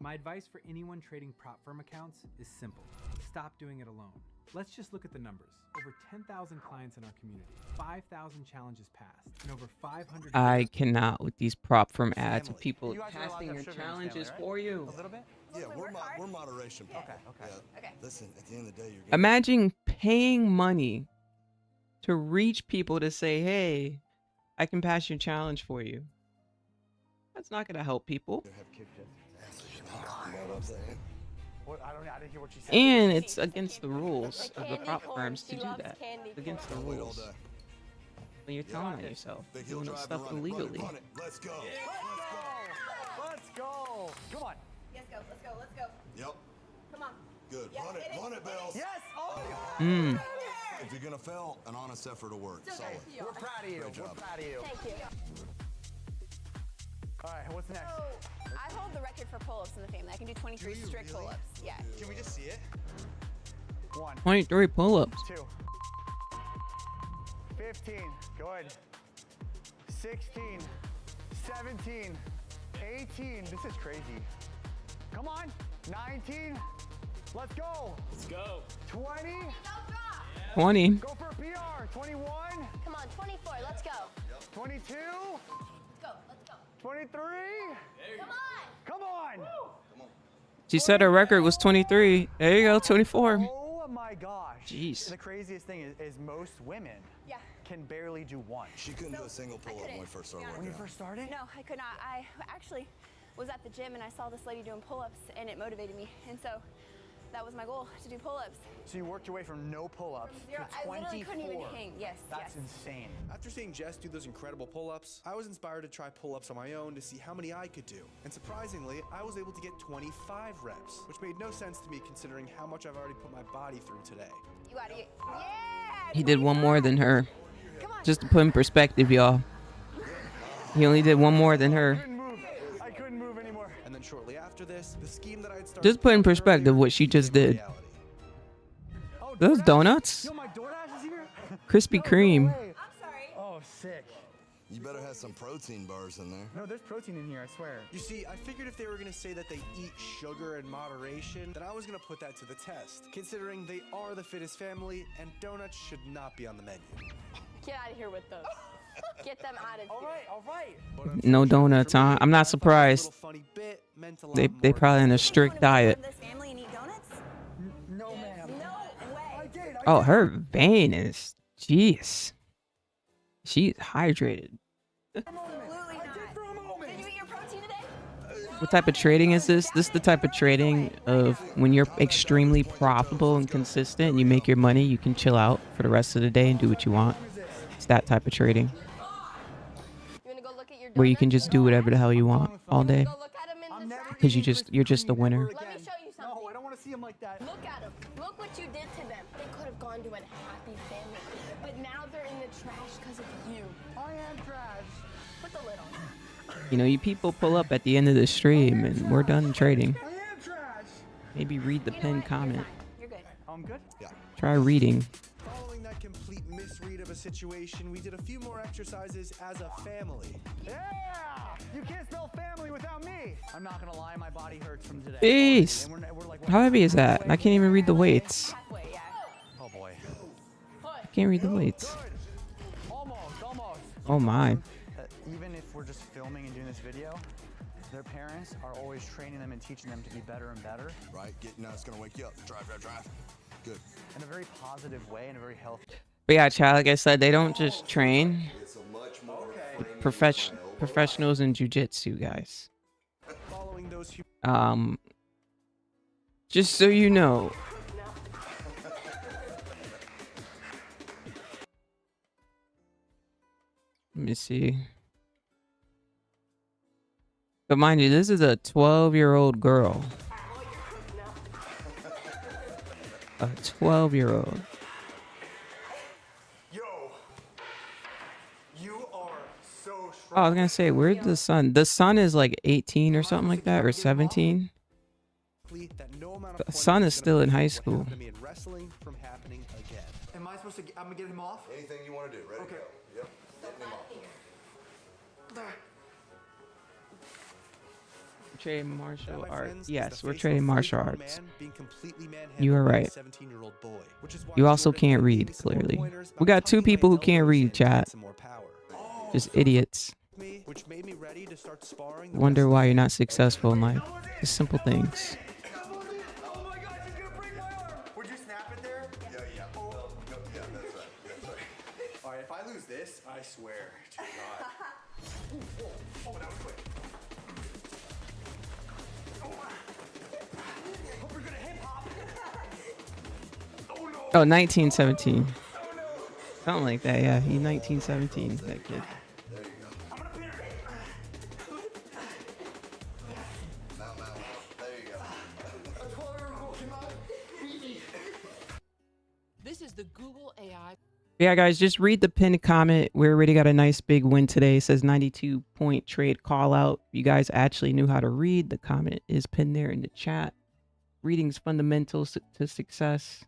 My advice for anyone trading prop firm accounts is simple. Stop doing it alone. Let's just look at the numbers. Over 10,000 clients in our community, 5,000 challenges passed, and over 500... I cannot with these prop firm ads of Family. people You guys are allowed to casting have your sugar in this challenges family, for you. A little bit? Yeah, Mostly we're, work hard. we're moderation. Okay. Yeah. Okay. Listen, at the end of the day, you're gonna Imagine paying money to reach people to say, "Hey, I can pass your challenge for you." That's not going to help people. have kicked Jesse's ass. You know what I'm saying? What? I didn't hear what you said. And it's against the rules Like of the candy prop corn. firms to She do loves that. candy It's against the I'll wait all rules. day. When you're telling on yourself, Big hill doing drive stuff and run it, illegally. Run it. Let's go. Let's go. Come on. Let's go. Let's go. Let's go. Yep. Come on. Good. Yes, Run it. hit it, Run it, hit Bells. Yes. Oh, Mm. If you're gonna fail, an honest effort will work. Solid. we're proud of you. Great We're job. proud of you. Thank you. All right. What's next? So I hold the record for pull-ups in the family. I can do 23 strict pull-ups. Yeah. Can we just see it? 1, 23 pull-ups. 2, 15. Good. 16, 17, 18. This is crazy. Come on. 19. Let's go. Let's go. 20. 20. Go for a PR. 21. Come on, 24. Let's go. 22. Let's go. Let's go. 23. Come on. Come on. She said her record was 23. There you go, 24. Oh my gosh. Jeez. The craziest thing is most women Yeah. can barely do one. She couldn't do a single pull-up when we couldn't, first to be started. honest. When you working first started? No, I could not. I actually was at the gym and I saw this lady doing pull-ups and it motivated me. And so that was my goal, to do pull-ups. So you worked your way from no pull-ups From zero, to I 24. literally couldn't even hang. Yes, That's yes. insane. After seeing Jess do those incredible pull-ups, I was inspired to try pull-ups on my own to see how many I could do. And surprisingly, I was able to get 25 reps, which made no sense to me considering how much I've already put my body through today. You gotta get, yeah! He did one more than her. Come on. Just to put in perspective, y'all. He only did one more than her. Couldn't move. I couldn't move anymore. And then shortly after this, the scheme that I'd started Just put in earlier perspective what she just became did. reality. Oh, Those DoorDash? donuts? Yo, my DoorDash is here? Krispy No, no Kreme. way. I'm sorry. Oh, sick. You better have some protein bars in there. No, there's protein in here, I swear. You see, I figured if they were going to say that they eat sugar in moderation, then I was going to put that to the test, considering they are the fittest family and donuts should not be on the menu. Get out of here with those. Get them out of here. All right. No donuts, huh? I'm not surprised. They probably in a strict diet. No, ma'am. No way. Oh, her vein is, jeez. She's hydrated. Absolutely not. Did you eat your protein today? What type of trading is this? This is the type of trading of when you're extremely profitable and consistent and you make your money, you can chill out for the rest of the day and do what you want. It's that type of trading. Where you can just do whatever the hell you want all day. Because you're just a winner. Let me show you something. No, I don't want to see him like that. Look at them. Look what you did to them. They could have gone to a happy family, but now they're in the trash because of you. I am trash. Put the lid on. You know, you people pull up at the end of the stream and we're done trading. I am trash. Maybe read the pinned comment. You're good. I'm good? Yeah. Try reading. Following that complete misread of a situation, we did a few more exercises as a family. Yeah! You can't spell family without me. I'm not going to lie, my body hurts from today. Jeez. How heavy is that? I can't even read the weights. Halfway, yeah. Oh boy. I can't read the weights. Almost. Oh my. Even if we're just filming and doing this video, their parents are always training them and teaching them to be better and better. Right? Now it's going to wake you up. Drive. Good. In a very positive way, in a very healthy. But yeah, Chad, like I said, they don't just train. It's a much more Professionals in jiu-jitsu, guys. Following those Just so you know. Let me see. But mind you, this is a 12-year-old girl. A 12-year-old. Yo, you are so strong. Oh, I was gonna say, where's the son? The son is like 18 or something like that, or 17. The son is still in high school. Wrestling from happening again. Am I supposed to? I'm gonna get him off. Anything you want to do. Ready? Okay. Go. Yep. Getting him off. Trading martial That, my arts. friends, is Yes, the we're face of trading a martial 44 arts. man being completely manhandled You are by a right. 17-year-old boy, which is why You I also scored can't at read, least some more clearly. pointers We by got two tucking my people who can't elbows read, in to chat. get some more power. Just idiots. Which made me ready to start sparring the Wonder rest why of you're not successful in life. Just simple things. Oh my God, she's gonna break my arm. Would you snap it there? Yeah. Oh, no, yeah, that's right. All right, if I lose this, I swear to God. Oh, that was quick. Hope you're gonna hip hop. Oh, 1917. Something like that, yeah. He 1917, that kid. There you go. I'm gonna pin her. Mount. There you go. A 12-year-old cannot beat me. This is the Google AI. Yeah, guys, just read the pinned comment. We already got a nice big win today. It says 92-point trade call out. You guys actually knew how to read. The comment is pinned there in the chat. Reading's fundamental to success.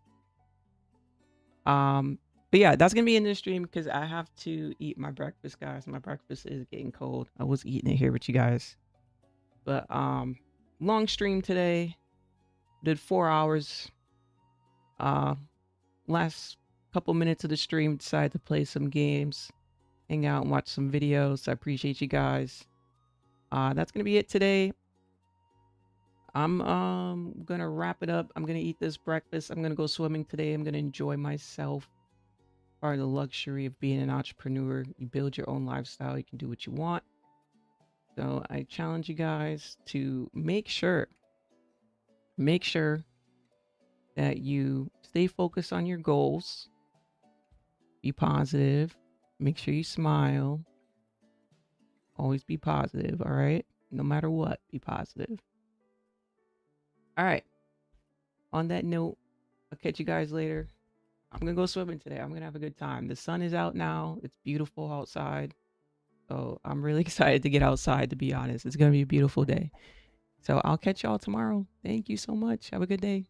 But yeah, that's gonna be in the stream because I have to eat my breakfast, guys. My breakfast is getting cold. I was eating it here with you guys. But long stream today. Did 4 hours. Last couple minutes of the stream, decided to play some games, hang out and watch some videos. I appreciate you guys. That's gonna be it today. I'm gonna wrap it up. I'm gonna eat this breakfast. I'm gonna go swimming today. I'm gonna enjoy myself. Part of the luxury of being an entrepreneur. You build your own lifestyle. You can do what you want. So I challenge you guys to make sure that you stay focused on your goals. Be positive. Make sure you smile. Always be positive, all right? No matter what, be positive. All right. On that note, I'll catch you guys later. I'm going to go swimming today. I'm going to have a good time. The sun is out now. It's beautiful outside. So I'm really excited to get outside, to be honest. It's going to be a beautiful day. So I'll catch y'all tomorrow. Thank you so much. Have a good day.